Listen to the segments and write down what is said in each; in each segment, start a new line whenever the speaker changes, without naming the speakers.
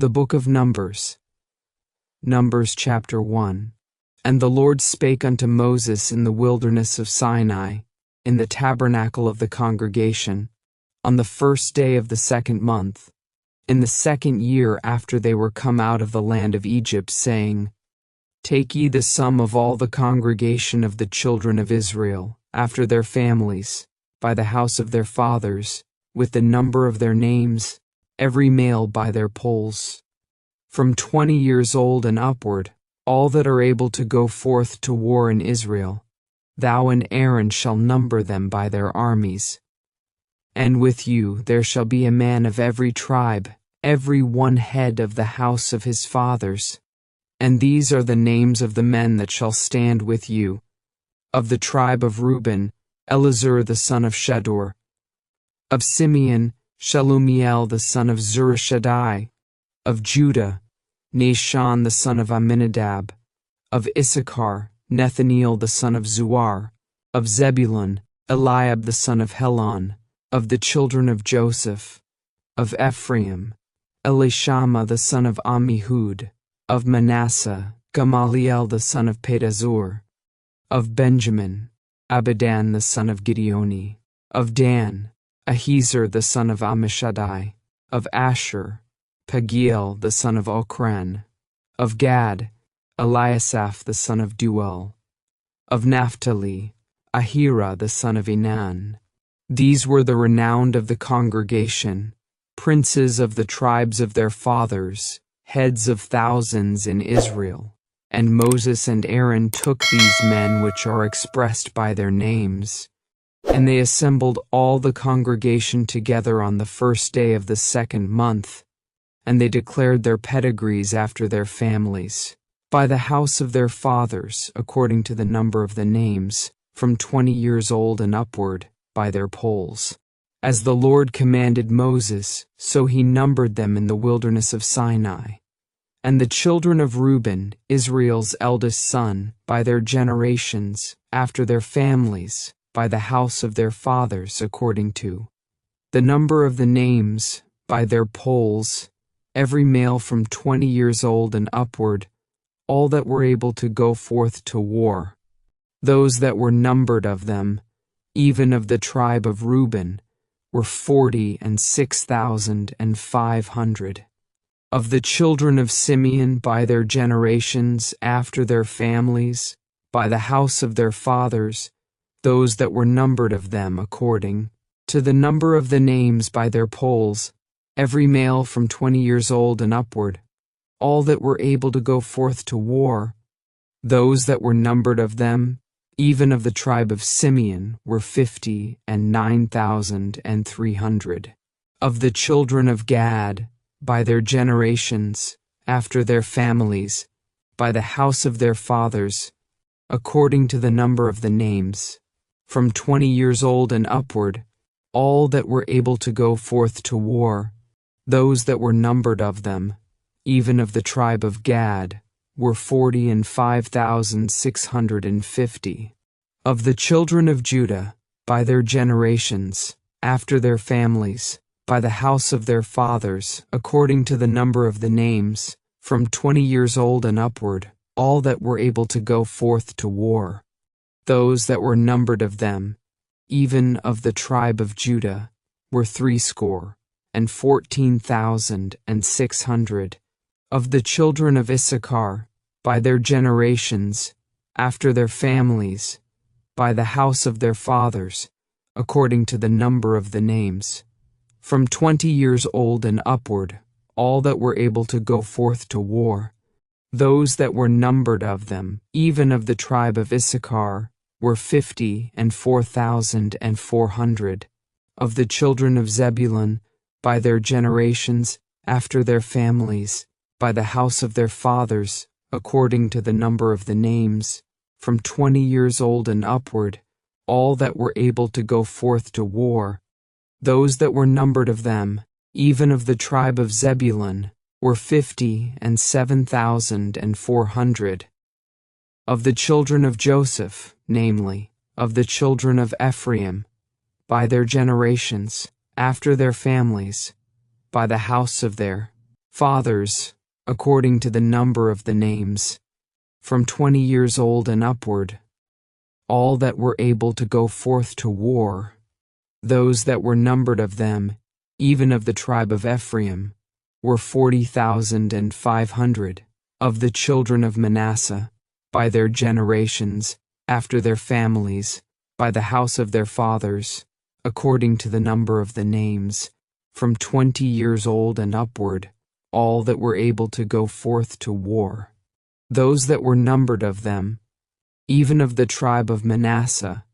The Book of Numbers. Numbers chapter 1. And the Lord spake unto Moses in the wilderness of Sinai, in the tabernacle of the congregation, on the 1st day of the 2nd month, in the 2nd year after they were come out of the land of Egypt, saying, Take ye the sum of all the congregation of the children of Israel, after their families, by the house of their fathers, with the number of their names, every male by their polls. From 20 years old and upward, all that are able to go forth to war in Israel, thou and Aaron shall number them by their armies. And with you there shall be a man of every tribe, every one head of the house of his fathers. And these are the names of the men that shall stand with you. Of the tribe of Reuben, Elizur the son of Shedeur. Of Simeon, Shelumiel the son of Zurishaddai. Of Judah, Nahshon the son of Amminadab. Of Issachar, Nethaneel the son of Zuar. Of Zebulun, Eliab the son of Helon. Of the children of Joseph. Of Ephraim, Elishama the son of Ammihud. Of Manasseh, Gamaliel the son of Pedazur. Of Benjamin, Abidan the son of Gideoni. Of Dan, Ahiezer the son of Ammishaddai. Of Asher, Pagiel the son of Ochran. Of Gad, Eliasaph the son of Duel. Of Naphtali, Ahira the son of Enan. These were the renowned of the congregation, princes of the tribes of their fathers, heads of thousands in Israel. And Moses and Aaron took these men which are expressed by their names, and they assembled all the congregation together on the 1st day of the 2nd month, and they declared their pedigrees after their families, by the house of their fathers, according to the number of the names, from 20 years old and upward, by their polls. As the Lord commanded Moses, so he numbered them in the wilderness of Sinai. And the children of Reuben, Israel's eldest son, by their generations, after their families, by the house of their fathers, according to the number of the names, by their polls, every male from 20 years old and upward, all that were able to go forth to war. Those that were numbered of them, even of the tribe of Reuben, were 46,500. Of the children of Simeon by their generations, after their families, by the house of their fathers, those that were numbered of them according to the number of the names by their polls, every male from 20 years old and upward, all that were able to go forth to war, those that were numbered of them, even of the tribe of Simeon, were 59,300. Of the children of Gad, by their generations, after their families, by the house of their fathers, according to the number of the names, from 20 years old and upward, all that were able to go forth to war, those that were numbered of them, even of the tribe of Gad, were 45,650. Of the children of Judah, by their generations, after their families, by the house of their fathers, according to the number of the names, from 20 years old and upward, all that were able to go forth to war. Those that were numbered of them, even of the tribe of Judah, were 14,600. Of the children of Issachar, by their generations, after their families, by the house of their fathers, according to the number of the names, from 20 years old and upward, all that were able to go forth to war. Those that were numbered of them, even of the tribe of Issachar, were 54,400. Of the children of Zebulun, by their generations, after their families, by the house of their fathers, according to the number of the names, from 20 years old and upward, all that were able to go forth to war. Those that were numbered of them, even of the tribe of Zebulun, were 57,400. Of the children of Joseph, namely, of the children of Ephraim, by their generations, after their families, by the house of their Fathers, according to the number of the names, from 20 years old and upward, all that were able to go forth to war, those that were numbered of them, even of the tribe of Ephraim, were 40,500, of the children of Manasseh, by their generations, after their families, by the house of their fathers, according to the number of the names, from 20 years old and upward, all that were able to go forth to war. Those that were numbered of them, even of the tribe of Manasseh,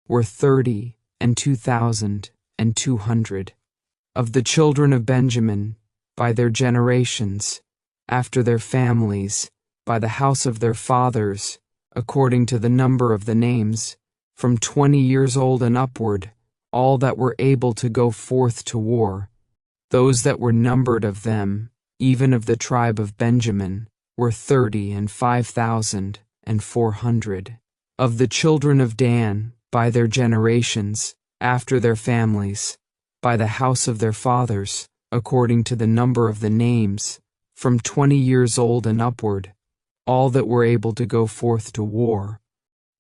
were 32,200. Of the children of Benjamin, by their generations, after their families, by the house of their fathers, according to the number of the names, from 20 years old and upward, all that were able to go forth to war. Those that were numbered of them, even of the tribe of Benjamin, were 35,400. Of the children of Dan, by their generations, after their families, by the house of their fathers, according to the number of the names, from 20 years old and upward, all that were able to go forth to war.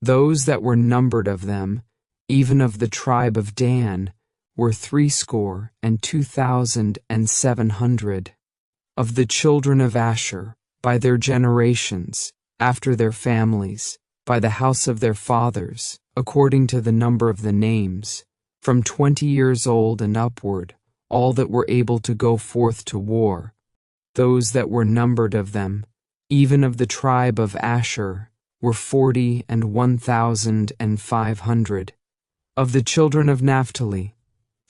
Those that were numbered of them, even of the tribe of Dan, were 62,700. Of the children of Asher, by their generations, after their families, by the house of their fathers, according to the number of the names, from 20 years old and upward, all that were able to go forth to war. Those that were numbered of them, even of the tribe of Asher, were 41,500. Of the children of Naphtali,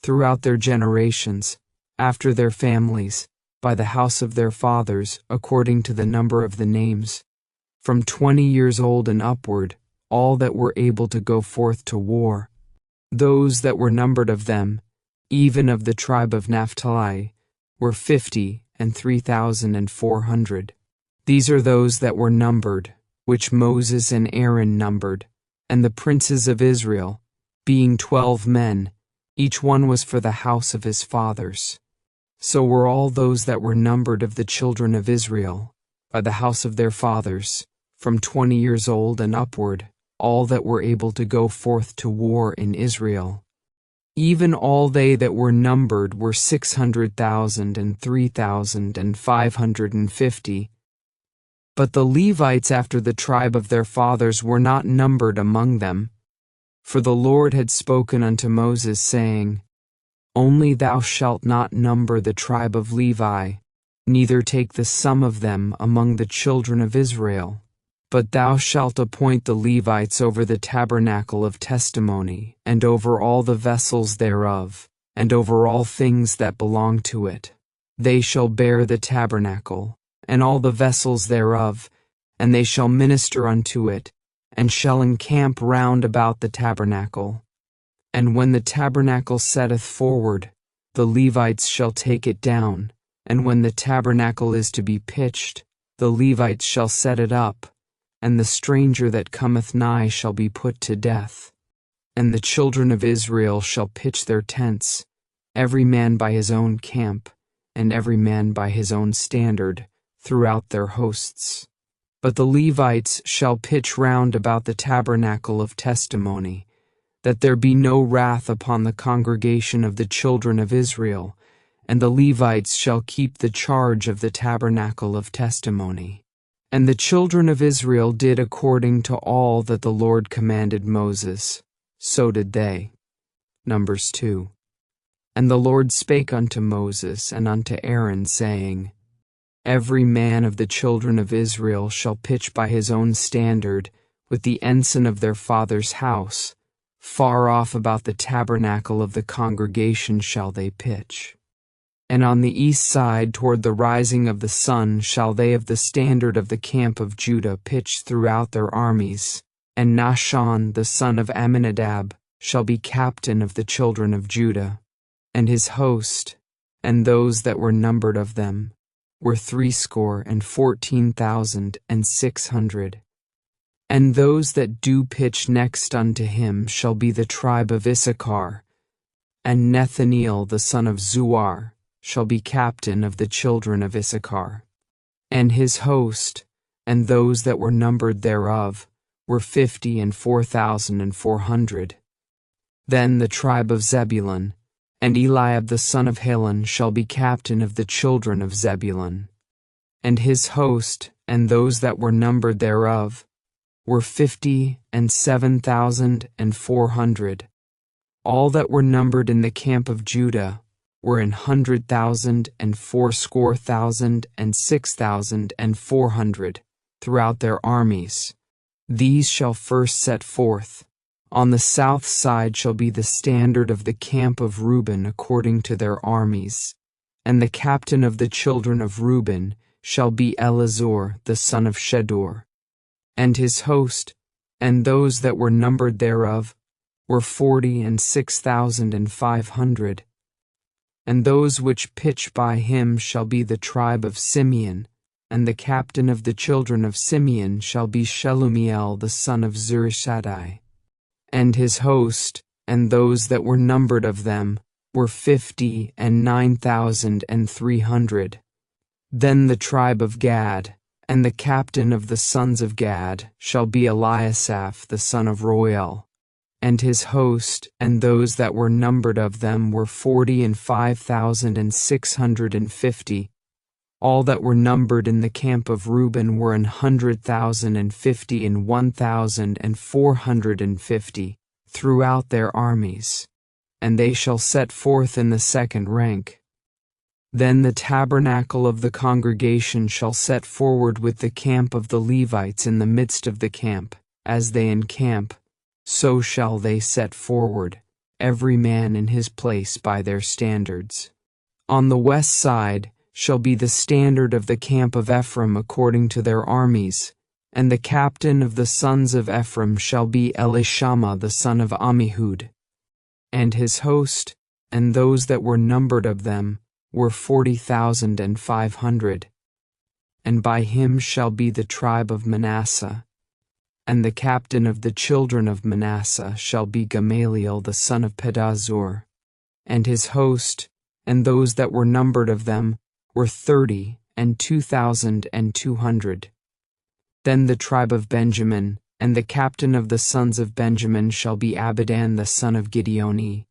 throughout their generations, after their families, by the house of their fathers, according to the number of the names, from 20 years old and upward, all that were able to go forth to war. Those that were numbered of them, even of the tribe of Naphtali, were 53,400. These are those that were numbered, which Moses and Aaron numbered, and the princes of Israel, being 12 men, each one was for the house of his fathers. So were all those that were numbered of the children of Israel, by the house of their fathers, from 20 years old and upward, all that were able to go forth to war in Israel. Even all they that were numbered were 600,000 and 3,550. But the Levites after the tribe of their fathers were not numbered among them. For the Lord had spoken unto Moses, saying, Only thou shalt not number the tribe of Levi, neither take the sum of them among the children of Israel. But thou shalt appoint the Levites over the tabernacle of testimony, and over all the vessels thereof, and over all things that belong to it. They shall bear the tabernacle, and all the vessels thereof, and they shall minister unto it, and shall encamp round about the tabernacle. And when the tabernacle setteth forward, the Levites shall take it down, and when the tabernacle is to be pitched, the Levites shall set it up, and the stranger that cometh nigh shall be put to death. And the children of Israel shall pitch their tents, every man by his own camp, and every man by his own standard, throughout their hosts. But the Levites shall pitch round about the tabernacle of testimony, that there be no wrath upon the congregation of the children of Israel, and the Levites shall keep the charge of the tabernacle of testimony. And the children of Israel did according to all that the Lord commanded Moses, so did they. Numbers 2. And the Lord spake unto Moses and unto Aaron, saying, Every man of the children of Israel shall pitch by his own standard, with the ensign of their father's house, far off about the tabernacle of the congregation shall they pitch. And on the east side toward the rising of the sun shall they of the standard of the camp of Judah pitch throughout their armies, and Nahshon the son of Amminadab shall be captain of the children of Judah, and his host, and those that were numbered of them, were 314,600. And those that do pitch next unto him shall be the tribe of Issachar, and Nethaneel the son of Zuar shall be captain of the children of Issachar. And his host, and those that were numbered thereof, were 50,004,400. Then the tribe of Zebulun, and Eliab the son of Helon shall be captain of the children of Zebulun. And his host, and those that were numbered thereof, were 50,007,400. All that were numbered in the camp of Judah were 100,000 and fourscore thousand and 6,400 throughout their armies. These shall first set forth. On the south side shall be the standard of the camp of Reuben according to their armies. And the captain of the children of Reuben shall be Elizur the son of Shedeur. And his host, and those that were numbered thereof, were 46,500. And those which pitch by him shall be the tribe of Simeon, and the captain of the children of Simeon shall be Shelumiel the son of Zurishaddai. And his host, and those that were numbered of them, were 59,300. Then the tribe of Gad, and the captain of the sons of Gad shall be Eliasaph the son of Roel. And his host, and those that were numbered of them, were 45,650. All that were numbered in the camp of Reuben were 100,050 and 1,450 throughout their armies. And they shall set forth in the second rank. Then the tabernacle of the congregation shall set forward with the camp of the Levites in the midst of the camp. As they encamp, so shall they set forward, every man in his place by their standards. On the west side shall be the standard of the camp of Ephraim according to their armies, and the captain of the sons of Ephraim shall be Elishama the son of Ammihud. And his host, and those that were numbered of them, were 40,500. And by him shall be the tribe of Manasseh. And the captain of the children of Manasseh shall be Gamaliel the son of Pedazur. And his host, and those that were numbered of them, were 30,200. Then the tribe of Benjamin, and the captain of the sons of Benjamin shall be Abidan the son of Gideoni.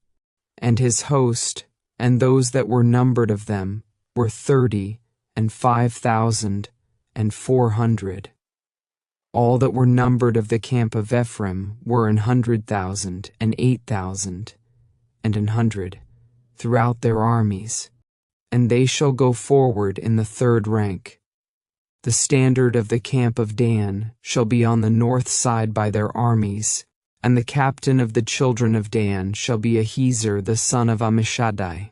And his host, and those that were numbered of them, were 30,500. All that were numbered of the camp of Ephraim were 100,000 and 8,000 and 100 throughout their armies. And they shall go forward in the third rank. The standard of the camp of Dan shall be on the north side by their armies, and the captain of the children of Dan shall be Ahiezer the son of Ammishaddai.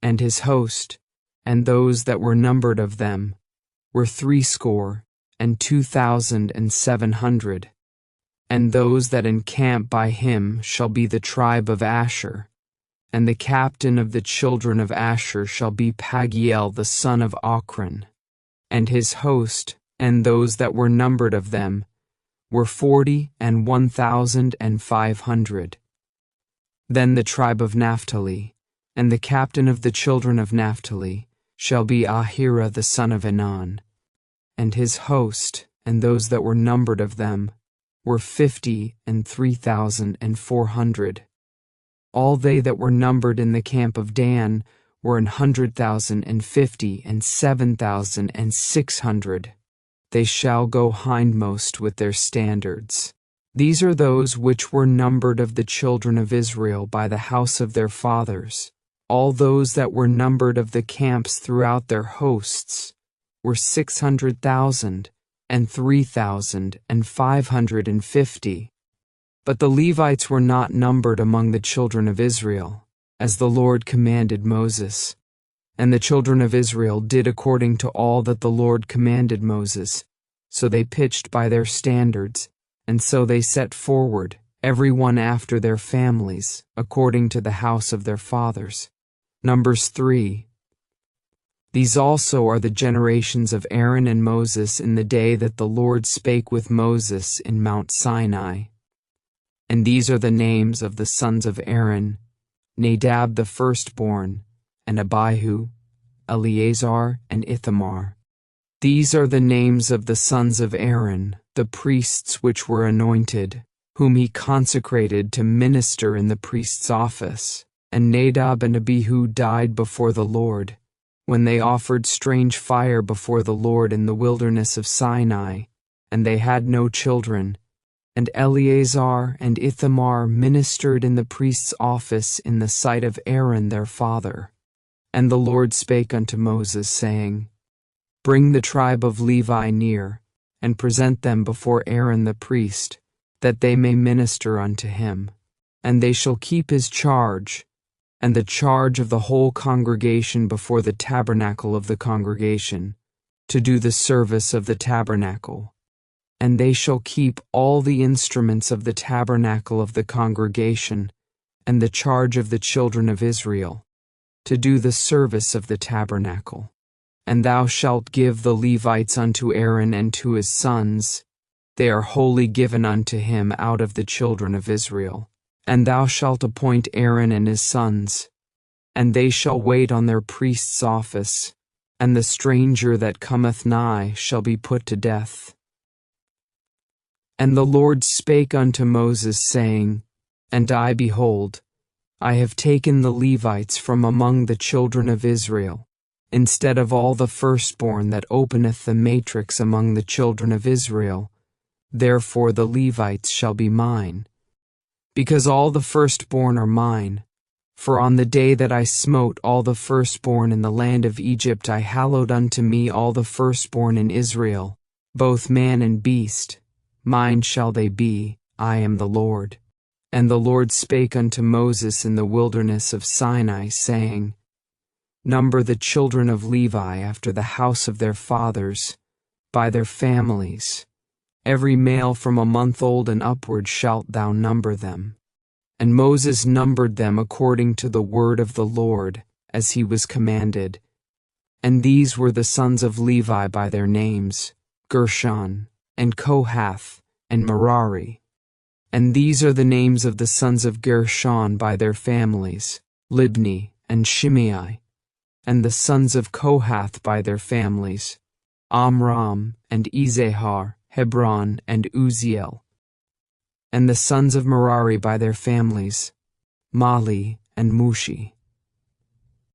And his host, and those that were numbered of them, were 62,700. And those that encamp by him shall be the tribe of Asher. And the captain of the children of Asher shall be Pagiel the son of Ochran. And his host, and those that were numbered of them, were 40,1,500. Then the tribe of Naphtali, and the captain of the children of Naphtali, shall be Ahira the son of Enan. And his host, and those that were numbered of them, were 53,400. All they that were numbered in the camp of Dan were 100,050 and 7,600. They shall go hindmost with their standards. These are those which were numbered of the children of Israel by the house of their fathers. All those that were numbered of the camps throughout their hosts were 600,000 and 3,550. But the Levites were not numbered among the children of Israel, as the Lord commanded Moses. And the children of Israel did according to all that the Lord commanded Moses. So they pitched by their standards, and so they set forward, every one after their families, according to the house of their fathers. Numbers 3. These also are the generations of Aaron and Moses in the day that the Lord spake with Moses in Mount Sinai. And these are the names of the sons of Aaron: Nadab the firstborn, and Abihu, Eleazar, and Ithamar. These are the names of the sons of Aaron, the priests which were anointed, whom he consecrated to minister in the priest's office. And Nadab and Abihu died before the Lord, when they offered strange fire before the Lord in the wilderness of Sinai, and they had no children. And Eleazar and Ithamar ministered in the priest's office in the sight of Aaron their father. And the Lord spake unto Moses, saying, Bring the tribe of Levi near, and present them before Aaron the priest, that they may minister unto him. And they shall keep his charge, and the charge of the whole congregation before the tabernacle of the congregation, to do the service of the tabernacle. And they shall keep all the instruments of the tabernacle of the congregation, and the charge of the children of Israel, to do the service of the tabernacle. And thou shalt give the Levites unto Aaron and to his sons. They are wholly given unto him out of the children of Israel. And thou shalt appoint Aaron and his sons, and they shall wait on their priest's office, and the stranger that cometh nigh shall be put to death. And the Lord spake unto Moses, saying, And I, behold, I have taken the Levites from among the children of Israel, instead of all the firstborn that openeth the matrix among the children of Israel. Therefore the Levites shall be mine, because all the firstborn are mine. For on the day that I smote all the firstborn in the land of Egypt, I hallowed unto me all the firstborn in Israel, both man and beast. Mine shall they be, I am the Lord. And the Lord spake unto Moses in the wilderness of Sinai, saying, Number the children of Levi after the house of their fathers, by their families. Every male from a month old and upward shalt thou number them. And Moses numbered them according to the word of the Lord, as he was commanded. And these were the sons of Levi by their names, Gershon, and Kohath, and Merari. And these are the names of the sons of Gershon by their families, Libni, and Shimei. And the sons of Kohath by their families, Amram, and Izahar, Hebron, and Uziel. And the sons of Merari by their families, Mali, and Mushi.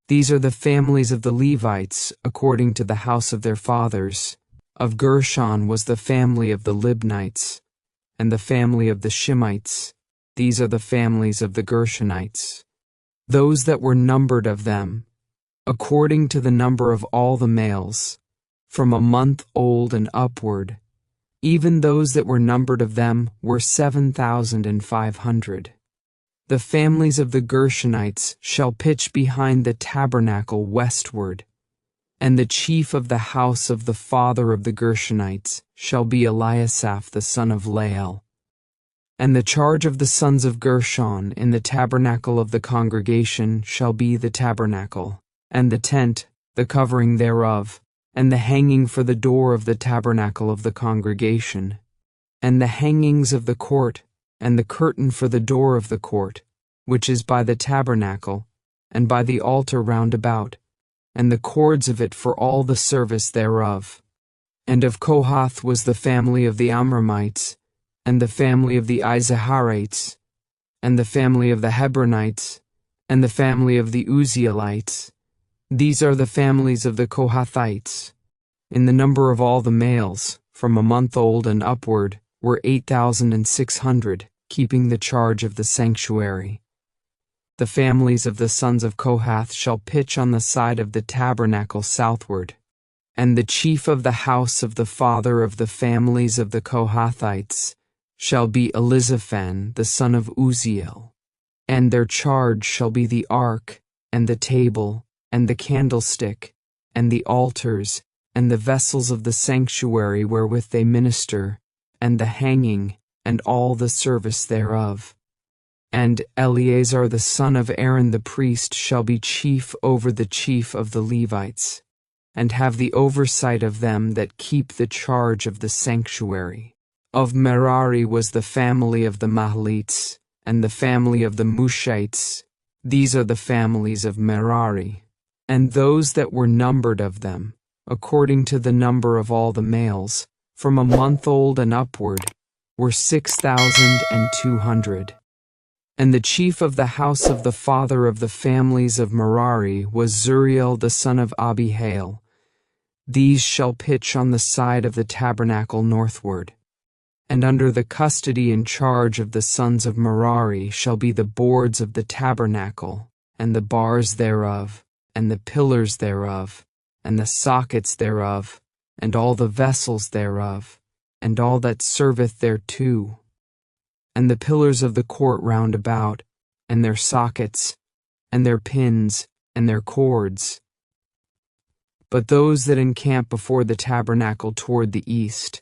These are the families of the Levites, according to the house of their fathers. Of Gershon was the family of the Libnites, and the family of the Shimites. These are the families of the Gershonites. Those that were numbered of them, according to the number of all the males, from a month old and upward, even those that were numbered of them were 7,500. The families of the Gershonites shall pitch behind the tabernacle westward, and the chief of the house of the father of the Gershonites shall be Eliasaph the son of Lael. And the charge of the sons of Gershon in the tabernacle of the congregation shall be the tabernacle, and the tent, the covering thereof, and the hanging for the door of the tabernacle of the congregation, and the hangings of the court, and the curtain for the door of the court, which is by the tabernacle, and by the altar round about, and the cords of it for all the service thereof. And of Kohath was the family of the Amramites, and the family of the Izaharites, and the family of the Hebronites, and the family of the Uzielites. These are the families of the Kohathites. In the number of all the males, from a month old and upward, were 8,600, keeping the charge of the sanctuary. The families of the sons of Kohath shall pitch on the side of the tabernacle southward. And the chief of the house of the father of the families of the Kohathites shall be Elizaphan the son of Uziel. And their charge shall be the ark, and the table, and the candlestick, and the altars, and the vessels of the sanctuary wherewith they minister, and the hanging, and all the service thereof. And Eleazar the son of Aaron the priest shall be chief over the chief of the Levites, and have the oversight of them that keep the charge of the sanctuary. Of Merari was the family of the Mahlites, and the family of the Mushites. These are the families of Merari. And those that were numbered of them, according to the number of all the males, from a month old and upward, were 6,200. And the chief of the house of the father of the families of Merari was Zuriel the son of Abihail. These shall pitch on the side of the tabernacle northward. And under the custody and charge of the sons of Merari shall be the boards of the tabernacle, and the bars thereof, and the pillars thereof, and the sockets thereof, and all the vessels thereof, and all that serveth thereto, and the pillars of the court round about, and their sockets, and their pins, and their cords. But those that encamp before the tabernacle toward the east,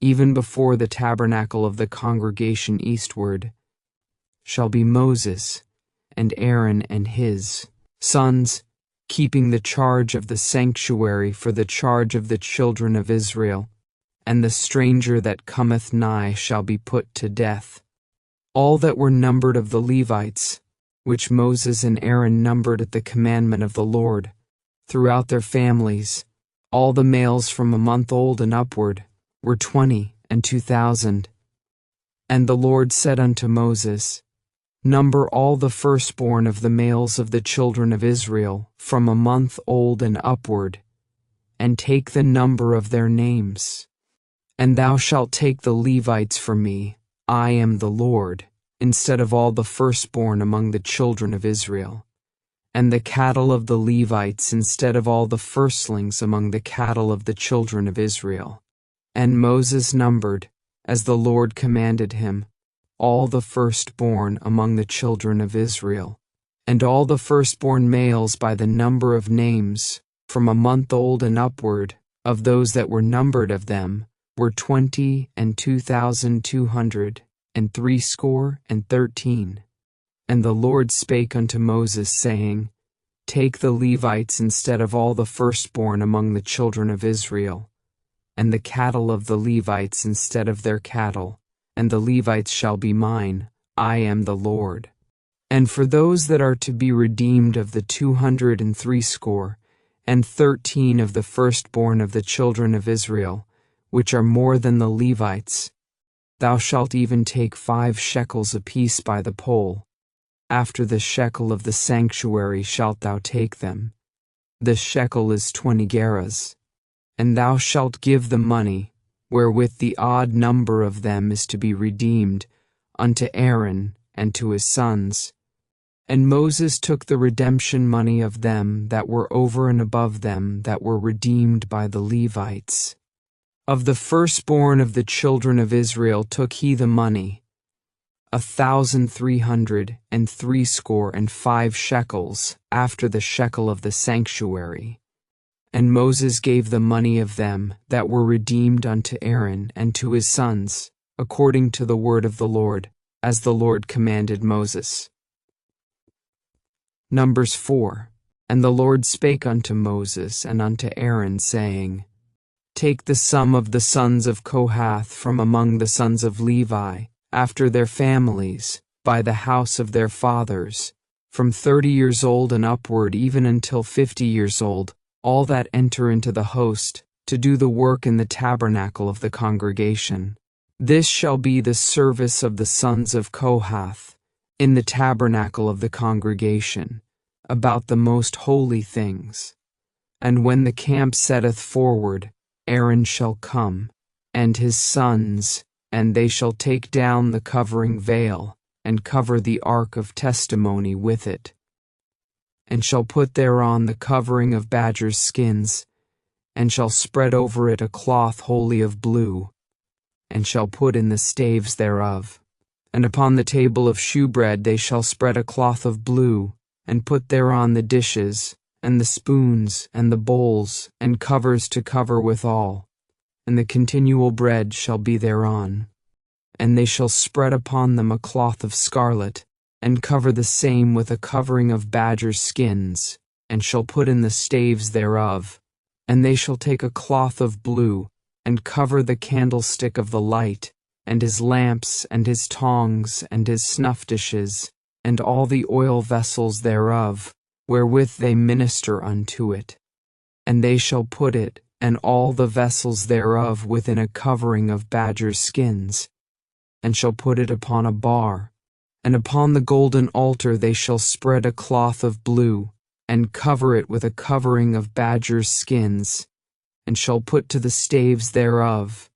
even before the tabernacle of the congregation eastward, shall be Moses, and Aaron and his sons, keeping the charge of the sanctuary for the charge of the children of Israel, and the stranger that cometh nigh shall be put to death. All that were numbered of the Levites, which Moses and Aaron numbered at the commandment of the Lord, throughout their families, all the males from a month old and upward, were 22,000. And the Lord said unto Moses, Number all the firstborn of the males of the children of Israel, from a month old and upward, and take the number of their names. And thou shalt take the Levites for me, I am the Lord, instead of all the firstborn among the children of Israel, and the cattle of the Levites instead of all the firstlings among the cattle of the children of Israel. And Moses numbered, as the Lord commanded him, all the firstborn among the children of Israel, and all the firstborn males by the number of names, from a month old and upward, of those that were numbered of them, were 22,213. And the Lord spake unto Moses, saying, Take the Levites instead of all the firstborn among the children of Israel, and the cattle of the Levites instead of their cattle, and the Levites shall be mine, I am the Lord. And for those that are to be redeemed of the 213 of the firstborn of the children of Israel, which are more than the Levites, thou shalt even take 5 shekels apiece by the poll. After the shekel of the sanctuary shalt thou take them. The shekel is 20 gerahs. And thou shalt give the money, wherewith the odd number of them is to be redeemed, unto Aaron and to his sons. And Moses took the redemption money of them that were over and above them that were redeemed by the Levites. Of the firstborn of the children of Israel took he the money, 1,365 shekels, after the shekel of the sanctuary. And Moses gave the money of them that were redeemed unto Aaron and to his sons, according to the word of the Lord, as the Lord commanded Moses. Numbers 4. And the Lord spake unto Moses and unto Aaron, saying, Take the sum of the sons of Kohath from among the sons of Levi, after their families, by the house of their fathers, from 30 years old and upward even until 50 years old, all that enter into the host, to do the work in the tabernacle of the congregation. This shall be the service of the sons of Kohath, in the tabernacle of the congregation, about the most holy things. And when the camp setteth forward, Aaron shall come, and his sons, and they shall take down the covering veil, and cover the ark of testimony with it, and shall put thereon the covering of badgers' skins, and shall spread over it a cloth wholly of blue, and shall put in the staves thereof. And upon the table of shewbread they shall spread a cloth of blue, and put thereon the dishes, and the spoons, and the bowls, and covers to cover withal, and the continual bread shall be thereon. And they shall spread upon them a cloth of scarlet, and cover the same with a covering of badgers' skins, and shall put in the staves thereof. And they shall take a cloth of blue, and cover the candlestick of the light, and his lamps, and his tongs, and his snuff dishes, and all the oil vessels thereof, wherewith they minister unto it. And they shall put it, and all the vessels thereof, within a covering of badgers' skins, and shall put it upon a bar. And upon the golden altar they shall spread a cloth of blue, and cover it with a covering of badgers' skins, and shall put to the staves thereof.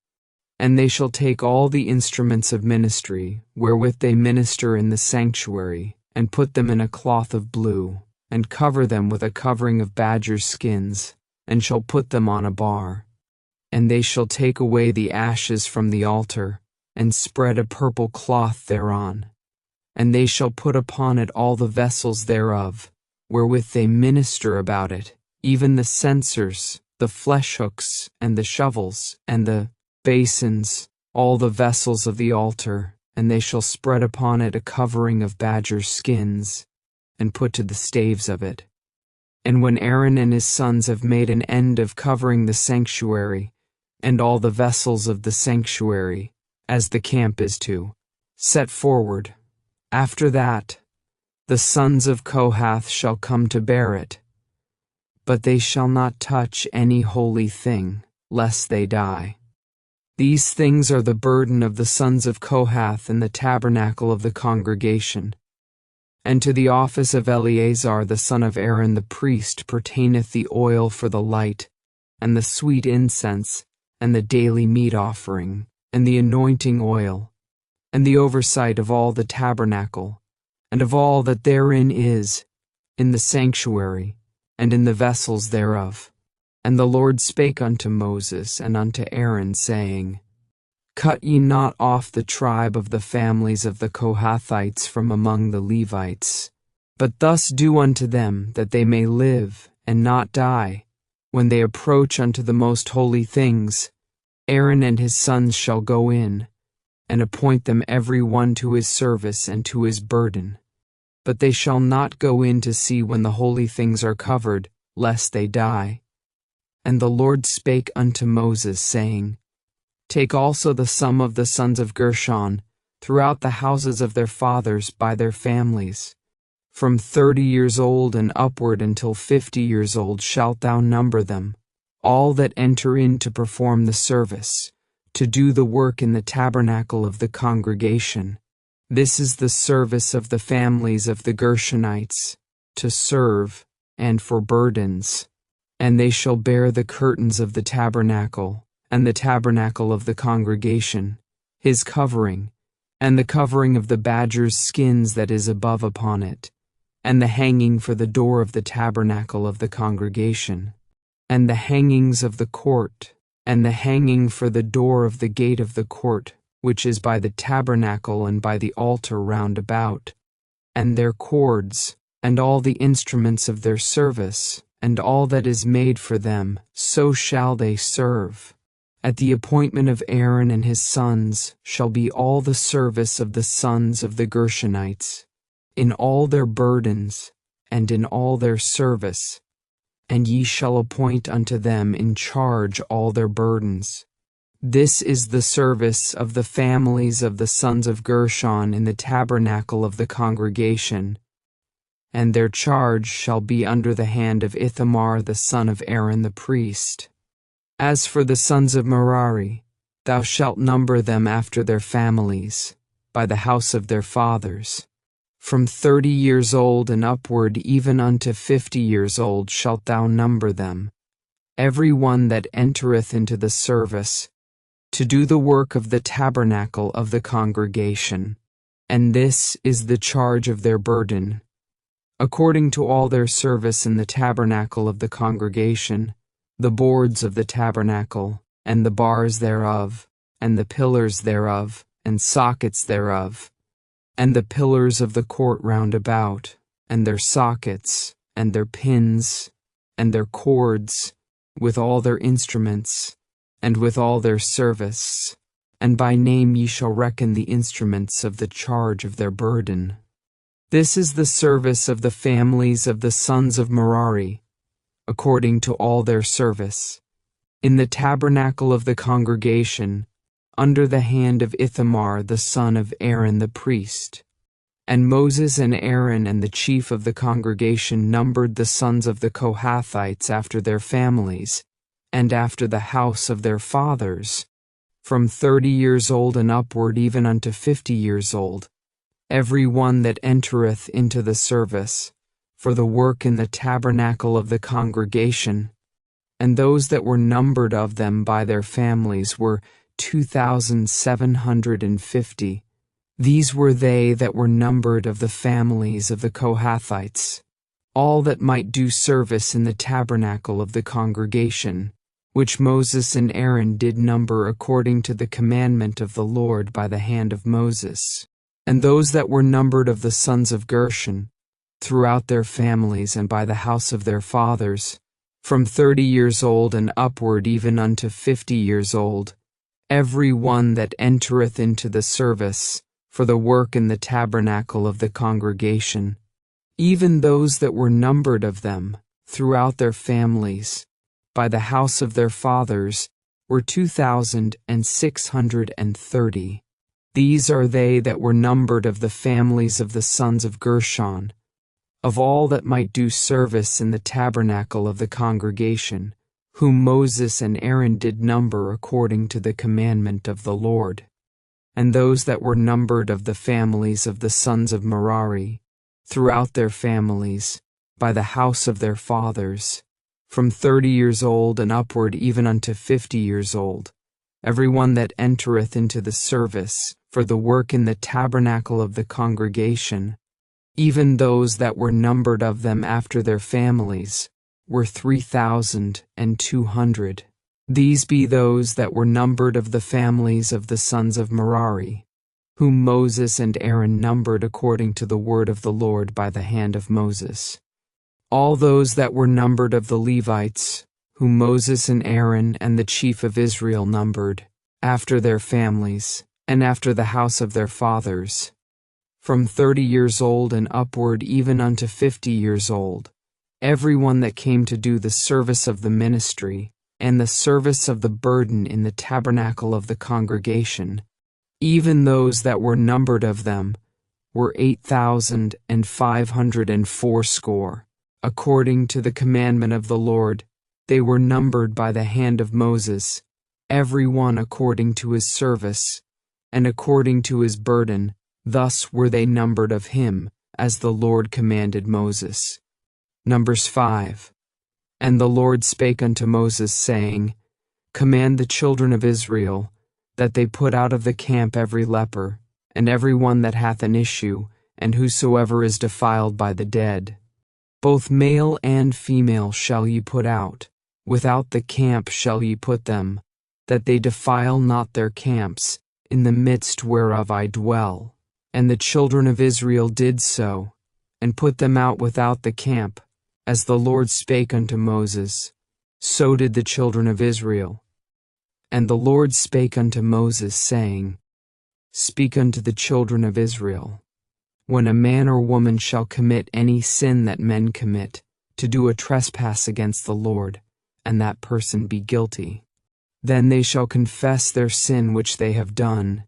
And they shall take all the instruments of ministry, wherewith they minister in the sanctuary, and put them in a cloth of blue, and cover them with a covering of badgers' skins, and shall put them on a bar. And they shall take away the ashes from the altar, and spread a purple cloth thereon. And they shall put upon it all the vessels thereof, wherewith they minister about it, even the censers, the flesh hooks, and the shovels, and the basins, all the vessels of the altar, and they shall spread upon it a covering of badgers' skins, and put to the staves of it. And when Aaron and his sons have made an end of covering the sanctuary, and all the vessels of the sanctuary, as the camp is to, set forward, after that, the sons of Kohath shall come to bear it. But they shall not touch any holy thing, lest they die. These things are the burden of the sons of Kohath in the tabernacle of the congregation. And to the office of Eleazar the son of Aaron the priest pertaineth the oil for the light, and the sweet incense, and the daily meat offering, and the anointing oil, and the oversight of all the tabernacle, and of all that therein is, in the sanctuary, and in the vessels thereof. And the Lord spake unto Moses and unto Aaron, saying, Cut ye not off the tribe of the families of the Kohathites from among the Levites, but thus do unto them, that they may live and not die. When they approach unto the most holy things, Aaron and his sons shall go in, and appoint them every one to his service and to his burden. But they shall not go in to see when the holy things are covered, lest they die. And the Lord spake unto Moses, saying, Take also the sum of the sons of Gershon, throughout the houses of their fathers by their families. From 30 years old and upward until 50 years old shalt thou number them, all that enter in to perform the service, to do the work in the tabernacle of the congregation. This is the service of the families of the Gershonites, to serve, and for burdens. And they shall bear the curtains of the tabernacle, and the tabernacle of the congregation, his covering, and the covering of the badger's skins that is above upon it, and the hanging for the door of the tabernacle of the congregation, and the hangings of the court, and the hanging for the door of the gate of the court, which is by the tabernacle and by the altar round about, and their cords, and all the instruments of their service, and all that is made for them, so shall they serve. At the appointment of Aaron and his sons shall be all the service of the sons of the Gershonites, in all their burdens, and in all their service, and ye shall appoint unto them in charge all their burdens. This is the service of the families of the sons of Gershon in the tabernacle of the congregation, and their charge shall be under the hand of Ithamar the son of Aaron the priest. As for the sons of Merari, thou shalt number them after their families, by the house of their fathers. From 30 years old and upward even unto 50 years old shalt thou number them, every one that entereth into the service, to do the work of the tabernacle of the congregation. And this is the charge of their burden, according to all their service in the tabernacle of the congregation, the boards of the tabernacle, and the bars thereof, and the pillars thereof, and sockets thereof, and the pillars of the court round about, and their sockets, and their pins, and their cords, with all their instruments, and with all their service. And by name ye shall reckon the instruments of the charge of their burden. This is the service of the families of the sons of Merari, according to all their service, in the tabernacle of the congregation, under the hand of Ithamar the son of Aaron the priest. And Moses and Aaron and the chief of the congregation numbered the sons of the Kohathites after their families, and after the house of their fathers, from 30 years old and upward even unto 50 years old, every one that entereth into the service, for the work in the tabernacle of the congregation. And those that were numbered of them by their families were 2,750. These were they that were numbered of the families of the Kohathites, all that might do service in the tabernacle of the congregation, which Moses and Aaron did number according to the commandment of the Lord by the hand of Moses. And those that were numbered of the sons of Gershon, throughout their families and by the house of their fathers, from 30 years old and upward even unto 50 years old, every one that entereth into the service, for the work in the tabernacle of the congregation, even those that were numbered of them, throughout their families, by the house of their fathers, were 2,630. These are they that were numbered of the families of the sons of Gershon, of all that might do service in the tabernacle of the congregation, whom Moses and Aaron did number according to the commandment of the Lord. And those that were numbered of the families of the sons of Merari, throughout their families, by the house of their fathers, from 30 years old and upward even unto 50 years old, every one that entereth into the service, for the work in the tabernacle of the congregation, even those that were numbered of them after their families, were 3,200. These be those that were numbered of the families of the sons of Merari, whom Moses and Aaron numbered according to the word of the Lord by the hand of Moses. All those that were numbered of the Levites, whom Moses and Aaron and the chief of Israel numbered, after their families, and after the house of their fathers, from 30 years old and upward even unto 50 years old, every one that came to do the service of the ministry, and the service of the burden in the tabernacle of the congregation, even those that were numbered of them, were 8,580. According to the commandment of the Lord, they were numbered by the hand of Moses, every one according to his service, and according to his burden. Thus were they numbered of him, as the Lord commanded Moses. Numbers 5. And the Lord spake unto Moses, saying, Command the children of Israel, that they put out of the camp every leper, and every one that hath an issue, and whosoever is defiled by the dead. Both male and female shall ye put out, without the camp shall ye put them, that they defile not their camps, in the midst whereof I dwell. And the children of Israel did so, and put them out without the camp, as the Lord spake unto Moses. So did the children of Israel. And the Lord spake unto Moses, saying, Speak unto the children of Israel, when a man or woman shall commit any sin that men commit, to do a trespass against the Lord, and that person be guilty, then they shall confess their sin which they have done,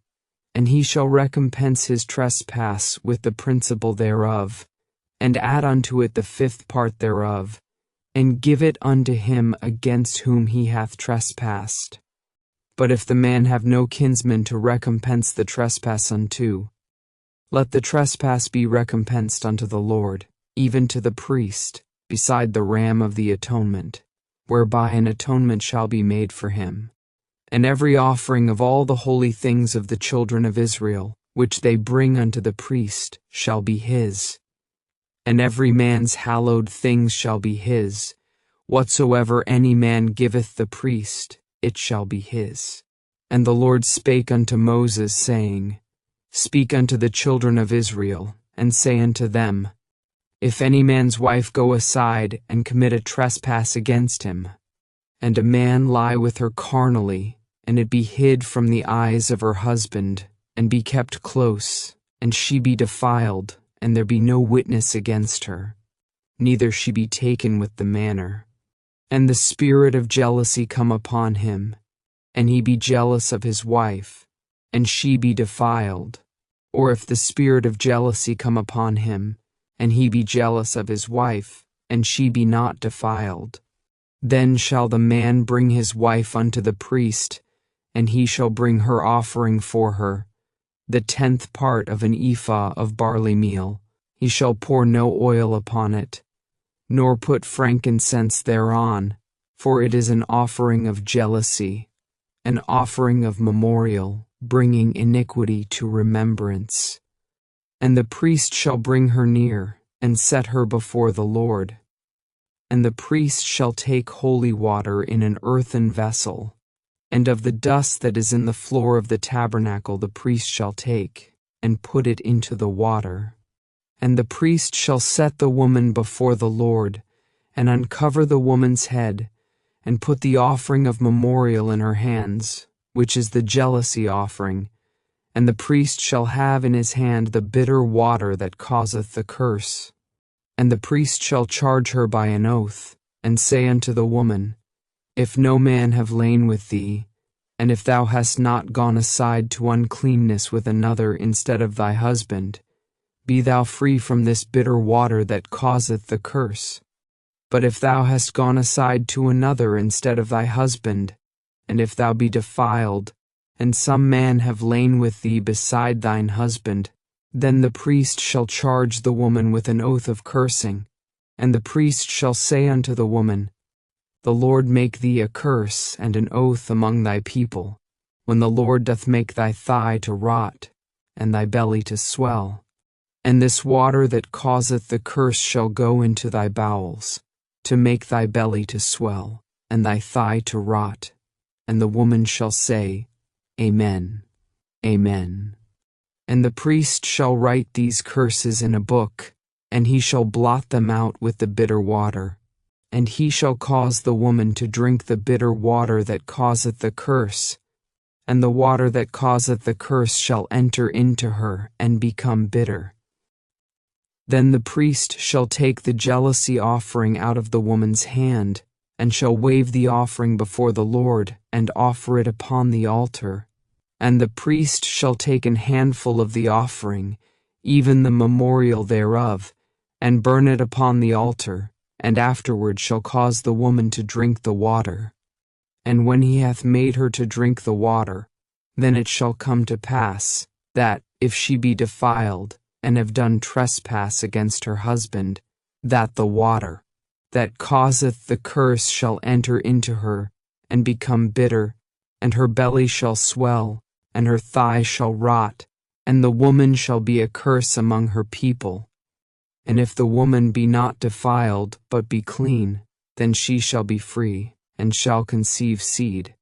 and he shall recompense his trespass with the principal thereof, and add unto it the 5th part thereof, and give it unto him against whom he hath trespassed. But if the man have no kinsman to recompense the trespass unto, let the trespass be recompensed unto the Lord, even to the priest, beside the ram of the atonement, whereby an atonement shall be made for him. And every offering of all the holy things of the children of Israel, which they bring unto the priest, shall be his. And every man's hallowed things shall be his. Whatsoever any man giveth the priest, it shall be his. And the Lord spake unto Moses, saying, Speak unto the children of Israel, and say unto them, If any man's wife go aside and commit a trespass against him, and a man lie with her carnally, and it be hid from the eyes of her husband, and be kept close, and she be defiled, and there be no witness against her, neither she be taken with the manner, and the spirit of jealousy come upon him, and he be jealous of his wife, and she be defiled, or if the spirit of jealousy come upon him, and he be jealous of his wife, and she be not defiled. Then shall the man bring his wife unto the priest, and he shall bring her offering for her, the 10th part of an ephah of barley meal. He shall pour no oil upon it, nor put frankincense thereon, for it is an offering of jealousy, an offering of memorial, bringing iniquity to remembrance. And the priest shall bring her near, and set her before the Lord. And the priest shall take holy water in an earthen vessel, and of the dust that is in the floor of the tabernacle the priest shall take, and put it into the water. And the priest shall set the woman before the Lord, and uncover the woman's head, and put the offering of memorial in her hands, which is the jealousy offering. And the priest shall have in his hand the bitter water that causeth the curse. And the priest shall charge her by an oath, and say unto the woman, If no man have lain with thee, and if thou hast not gone aside to uncleanness with another instead of thy husband, be thou free from this bitter water that causeth the curse. But if thou hast gone aside to another instead of thy husband, and if thou be defiled, and some man have lain with thee beside thine husband, then the priest shall charge the woman with an oath of cursing, and the priest shall say unto the woman, The Lord make thee a curse and an oath among thy people, when the Lord doth make thy thigh to rot, and thy belly to swell. And this water that causeth the curse shall go into thy bowels, to make thy belly to swell, and thy thigh to rot. And the woman shall say, Amen, Amen. And the priest shall write these curses in a book, and he shall blot them out with the bitter water. And he shall cause the woman to drink the bitter water that causeth the curse, and the water that causeth the curse shall enter into her and become bitter. Then the priest shall take the jealousy offering out of the woman's hand, and shall wave the offering before the Lord, and offer it upon the altar. And the priest shall take an handful of the offering, even the memorial thereof, and burn it upon the altar, and afterward shall cause the woman to drink the water. And when he hath made her to drink the water, then it shall come to pass, that, if she be defiled, and have done trespass against her husband, that the water that causeth the curse shall enter into her, and become bitter, and her belly shall swell, and her thigh shall rot, and the woman shall be a curse among her people. And if the woman be not defiled, but be clean, then she shall be free, and shall conceive seed.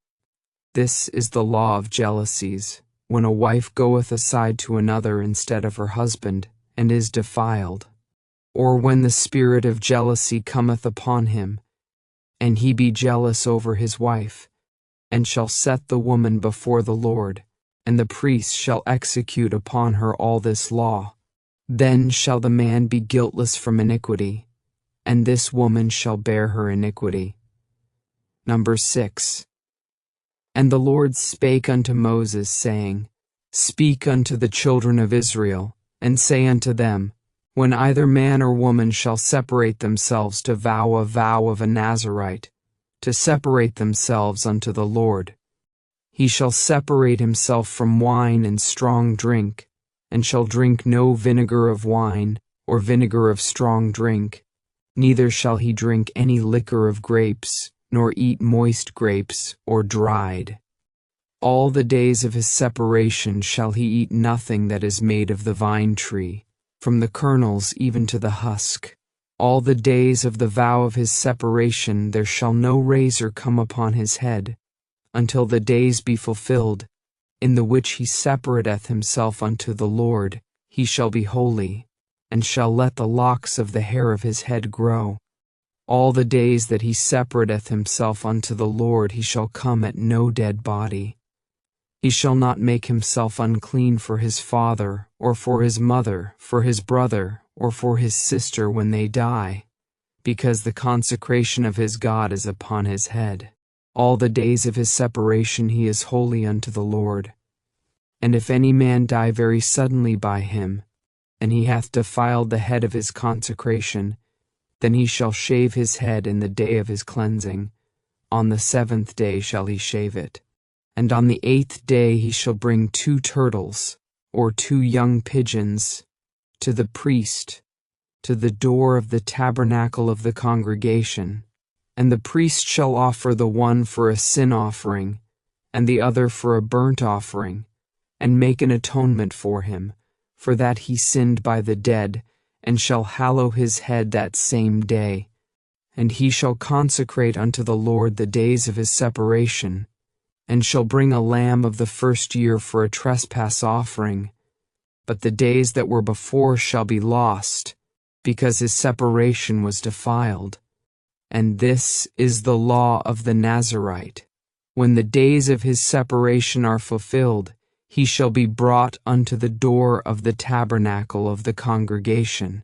This is the law of jealousies, when a wife goeth aside to another instead of her husband, and is defiled, or when the spirit of jealousy cometh upon him, and he be jealous over his wife, and shall set the woman before the Lord, and the priest shall execute upon her all this law. Then shall the man be guiltless from iniquity, and this woman shall bear her iniquity. Number 6. And the Lord spake unto Moses, saying, Speak unto the children of Israel, and say unto them, When either man or woman shall separate themselves to vow a vow of a Nazirite, to separate themselves unto the Lord, he shall separate himself from wine and strong drink, and shall drink no vinegar of wine, or vinegar of strong drink, neither shall he drink any liquor of grapes, nor eat moist grapes, or dried. All the days of his separation shall he eat nothing that is made of the vine tree, from the kernels even to the husk. All the days of the vow of his separation there shall no razor come upon his head, until the days be fulfilled, in the which he separateth himself unto the Lord. He shall be holy, and shall let the locks of the hair of his head grow. All the days that he separateth himself unto the Lord he shall come at no dead body. He shall not make himself unclean for his father, or for his mother, for his brother, or for his sister when they die, because the consecration of his God is upon his head. All the days of his separation he is holy unto the Lord. And if any man die very suddenly by him, and he hath defiled the head of his consecration, then he shall shave his head in the day of his cleansing. On the 7th day shall he shave it. And on the 8th day he shall bring 2 turtles, or 2 young pigeons, to the priest, to the door of the tabernacle of the congregation. And the priest shall offer the one for a sin offering, and the other for a burnt offering, and make an atonement for him, for that he sinned by the dead, and shall hallow his head that same day. And he shall consecrate unto the Lord the days of his separation, and shall bring a lamb of the first year for a trespass offering. But the days that were before shall be lost, because his separation was defiled. And this is the law of the Nazirite. When the days of his separation are fulfilled, he shall be brought unto the door of the tabernacle of the congregation.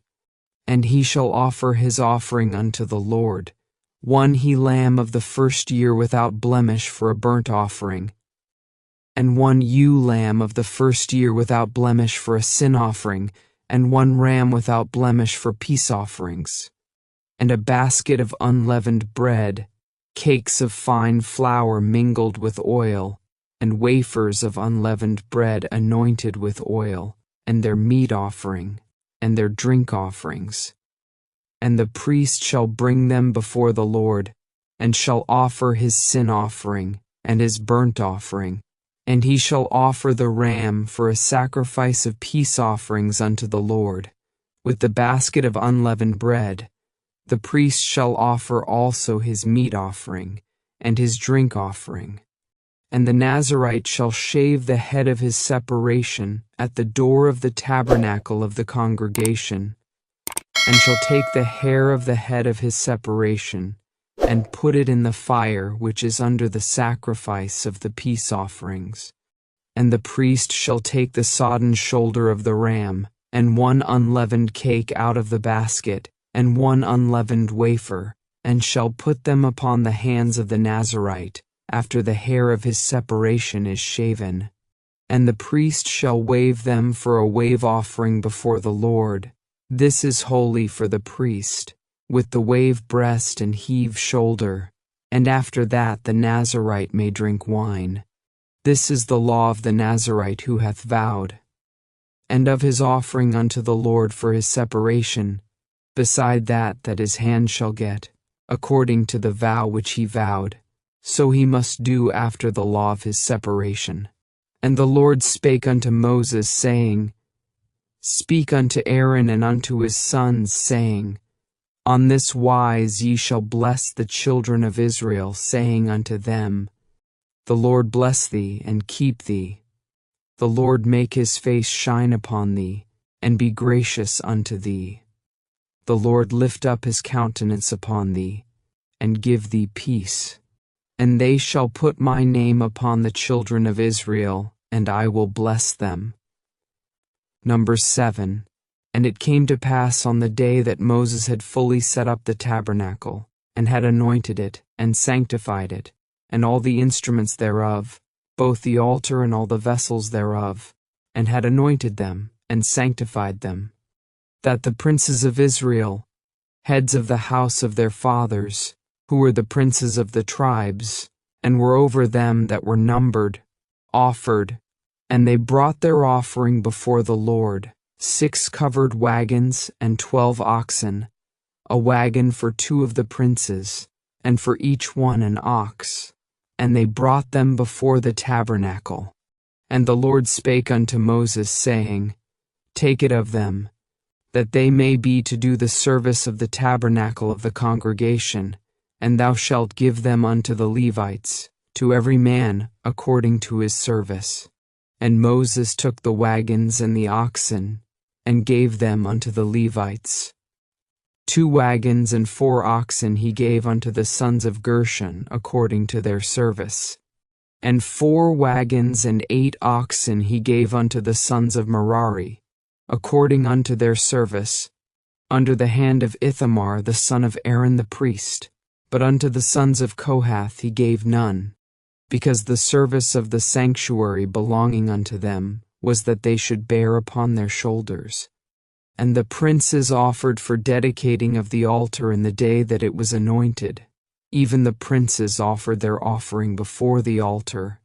And he shall offer his offering unto the Lord, 1 he-lamb of the first year without blemish for a burnt offering, and 1 ewe-lamb of the first year without blemish for a sin offering, and 1 ram without blemish for peace offerings, and a basket of unleavened bread, cakes of fine flour mingled with oil, and wafers of unleavened bread anointed with oil, and their meat offering, and their drink offerings. And the priest shall bring them before the Lord, and shall offer his sin offering, and his burnt offering. And he shall offer the ram for a sacrifice of peace offerings unto the Lord, with the basket of unleavened bread. The priest shall offer also his meat offering, and his drink offering. And the Nazirite shall shave the head of his separation at the door of the tabernacle of the congregation, and shall take the hair of the head of his separation, and put it in the fire which is under the sacrifice of the peace offerings. And the priest shall take the sodden shoulder of the ram, and 1 unleavened cake out of the basket, and 1 unleavened wafer, and shall put them upon the hands of the Nazirite, after the hair of his separation is shaven. And the priest shall wave them for a wave offering before the Lord. This is holy for the priest, with the wave breast and heave shoulder, and after that the Nazirite may drink wine. This is the law of the Nazirite who hath vowed. And of his offering unto the Lord for his separation, beside that his hand shall get, according to the vow which he vowed, so he must do after the law of his separation. And the Lord spake unto Moses, saying, Speak unto Aaron and unto his sons, saying, On this wise ye shall bless the children of Israel, saying unto them, The Lord bless thee and keep thee. The Lord make his face shine upon thee, and be gracious unto thee. The Lord lift up his countenance upon thee, and give thee peace. And they shall put my name upon the children of Israel, and I will bless them. Number 7. And it came to pass on the day that Moses had fully set up the tabernacle, and had anointed it, and sanctified it, and all the instruments thereof, both the altar and all the vessels thereof, and had anointed them, and sanctified them, that the princes of Israel, heads of the house of their fathers, who were the princes of the tribes, and were over them that were numbered, offered, and they brought their offering before the Lord, 6 covered wagons and 12 oxen, a wagon for 2 of the princes, and for each one an ox. And they brought them before the tabernacle. And the Lord spake unto Moses, saying, Take it of them, that they may be to do the service of the tabernacle of the congregation, and thou shalt give them unto the Levites, to every man according to his service. And Moses took the wagons and the oxen, and gave them unto the Levites. 2 wagons and 4 oxen he gave unto the sons of Gershon according to their service. And 4 wagons and 8 oxen he gave unto the sons of Merari, according unto their service, under the hand of Ithamar the son of Aaron the priest. But unto the sons of Kohath he gave none. because the service of the sanctuary belonging unto them was that they should bear upon their shoulders. And the princes offered for dedicating of the altar in the day that it was anointed. Even the princes offered their offering before the altar.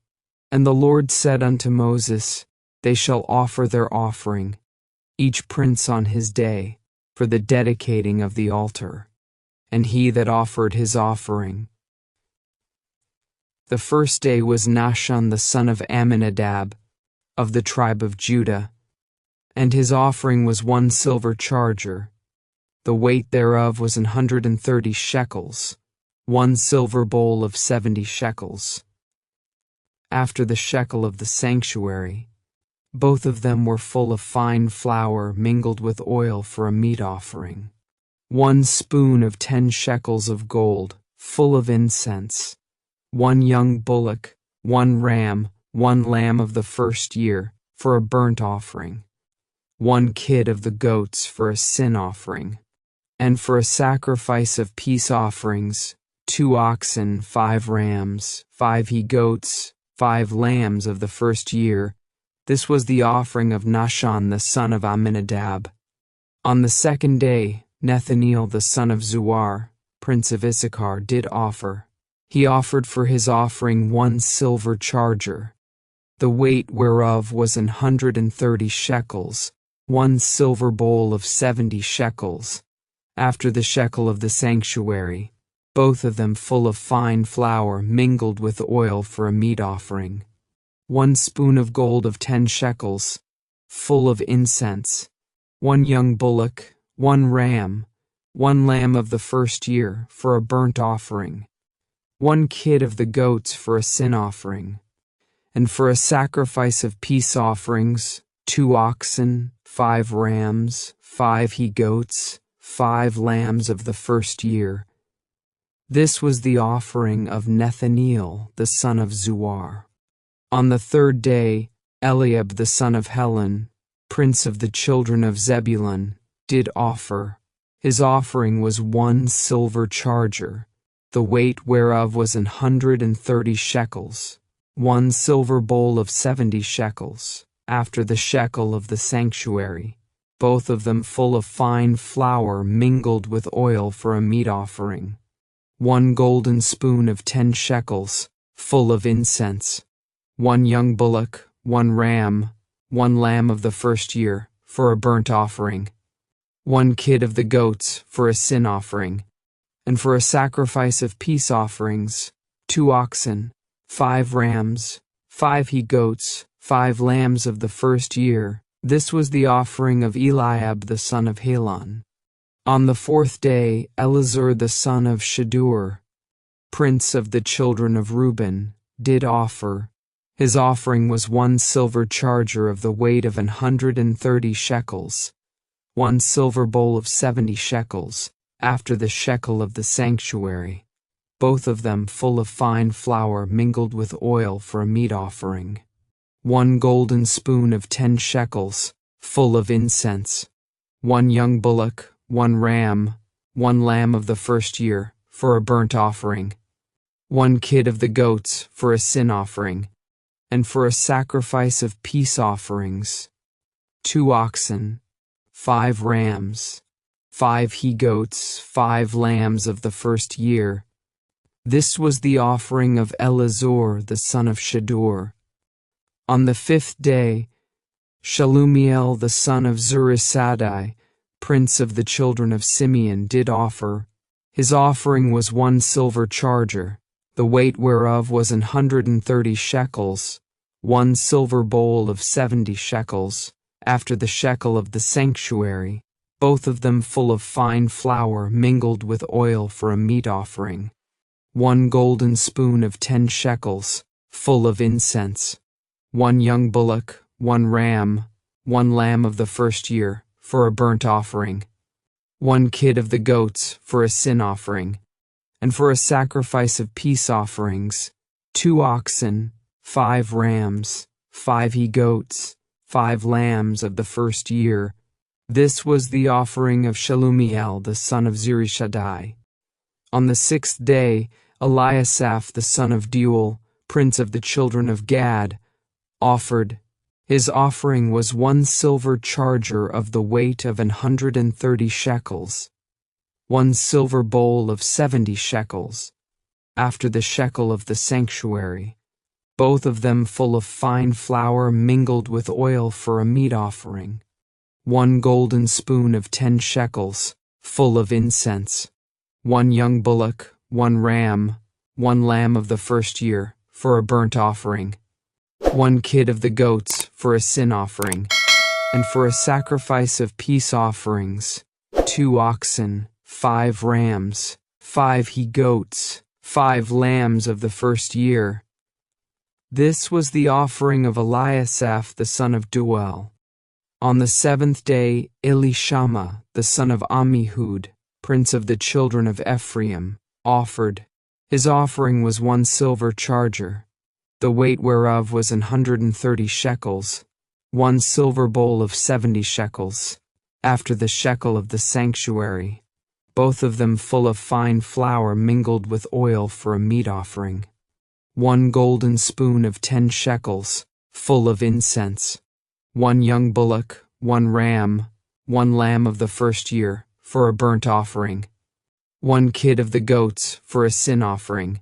And the Lord said unto Moses, They shall offer their offering, each prince on his day, for the dedicating of the altar. And he that offered his offering. The first day was Nahshon the son of Amminadab, of the tribe of Judah, and his offering was 1 silver charger. The weight thereof was 130 shekels, 1 silver bowl of 70 shekels. After the shekel of the sanctuary, both of them were full of fine flour mingled with oil for a meat offering. 1 spoon of 10 shekels of gold, full of incense. 1 young bullock, 1 ram, 1 lamb of the first year, for a burnt offering. 1 kid of the goats for a sin offering. And for a sacrifice of peace offerings, 2 oxen, 5 rams, 5 he-goats, 5 lambs of the first year. This was the offering of Nahshon the son of Amminadab. On the second day, Nethaneel the son of Zuar, prince of Issachar, did offer. He offered for his offering 1 silver charger, the weight whereof was 130 shekels, 1 silver bowl of 70 shekels, after the shekel of the sanctuary, both of them full of fine flour mingled with oil for a meat offering. 1 spoon of gold of 10 shekels, full of incense. 1 young bullock, 1 ram, 1 lamb of the first year for a burnt offering. 1 kid of the goats for a sin offering. And for a sacrifice of peace offerings, 2 oxen, 5 rams, 5 he-goats, 5 lambs of the first year. This was the offering of Nethaneel the son of Zuar. On the third day, Eliab the son of Helon, prince of the children of Zebulun, did offer. His offering was 1 silver charger, the weight whereof was 130 shekels, 1 silver bowl of 70 shekels, after the shekel of the sanctuary, both of them full of fine flour mingled with oil for a meat offering. 1 golden spoon of 10 shekels, full of incense. 1 young bullock, 1 ram, 1 lamb of the first year, for a burnt offering. 1 kid of the goats for a sin offering. And for a sacrifice of peace offerings, 2 oxen, 5 rams, 5 he-goats, 5 lambs of the first year. This was the offering of Eliab the son of Helon. On the fourth day, Elazar the son of Shadur, prince of the children of Reuben, did offer. His offering was 1 silver charger of the weight of 130 shekels, 1 silver bowl of 70 shekels, after the shekel of the sanctuary, both of them full of fine flour mingled with oil for a meat offering. 1 golden spoon of 10 shekels, full of incense. 1 young bullock, 1 ram, 1 lamb of the first year, for a burnt offering. 1 kid of the goats for a sin offering. And for a sacrifice of peace offerings, 2 oxen, 5 rams, 5 he-goats, 5 lambs of the first year. This was the offering of Elazar the son of Shadur. On the 5th day, Shalumiel the son of Zurishaddai, prince of the children of Simeon, did offer. His offering was 1 silver charger, the weight whereof was 130 shekels, 1 silver bowl of 70 shekels, after the shekel of the sanctuary, both of them full of fine flour mingled with oil for a meat offering. 1 golden spoon of 10 shekels, full of incense. 1 young bullock, 1 ram, 1 lamb of the first year, for a burnt offering. 1 kid of the goats for a sin offering. And for a sacrifice of peace offerings, 2 oxen, 5 rams, 5 he-goats, 5 lambs of the first year. This was the offering of Shalumiel the son of Zurishaddai. On the 6th day, Eliasaph the son of Deuel, prince of the children of Gad, offered. His offering was 1 silver charger of the weight of 130 shekels, 1 silver bowl of 70 shekels, after the shekel of the sanctuary, both of them full of fine flour mingled with oil for a meat offering, 1 golden spoon of 10 shekels, full of incense, 1 young bullock, 1 ram, 1 lamb of the first year, for a burnt offering, 1 kid of the goats for a sin offering, and for a sacrifice of peace offerings, 2 oxen, 5 rams, 5 he-goats, 5 lambs of the first year. This was the offering of Eliasaph the son of Deuel. On the 7th day, Elishama the son of Ammihud, prince of the children of Ephraim, offered. His offering was 1 silver charger, the weight whereof was 130 shekels, 1 silver bowl of 70 shekels, after the shekel of the sanctuary, both of them full of fine flour mingled with oil for a meat offering, 1 golden spoon of 10 shekels, full of incense, 1 young bullock, 1 ram, 1 lamb of the first year, for a burnt offering, 1 kid of the goats for a sin offering,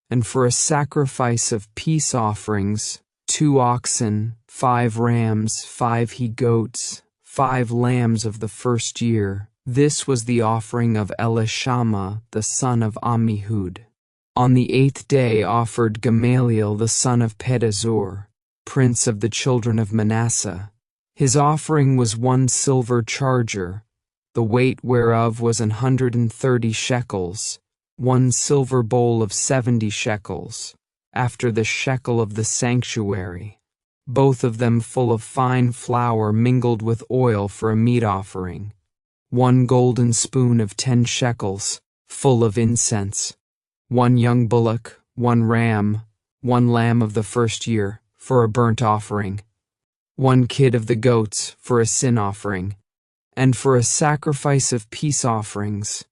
and for a sacrifice of peace offerings, 2 oxen, 5 rams, 5 he-goats, 5 lambs of the first year. This was the offering of Elishama the son of Ammihud. On the 8th day offered Gamaliel the son of Pedazur, prince of the children of Manasseh. His offering was 1 silver charger, the weight whereof was 130 shekels, 1 silver bowl of 70 shekels, after the shekel of the sanctuary, both of them full of fine flour mingled with oil for a meat offering, 1 golden spoon of 10 shekels, full of incense, 1 young bullock, 1 ram, 1 lamb of the first year, for a burnt offering, 1 kid of the goats for a sin offering, and for a sacrifice of peace offerings,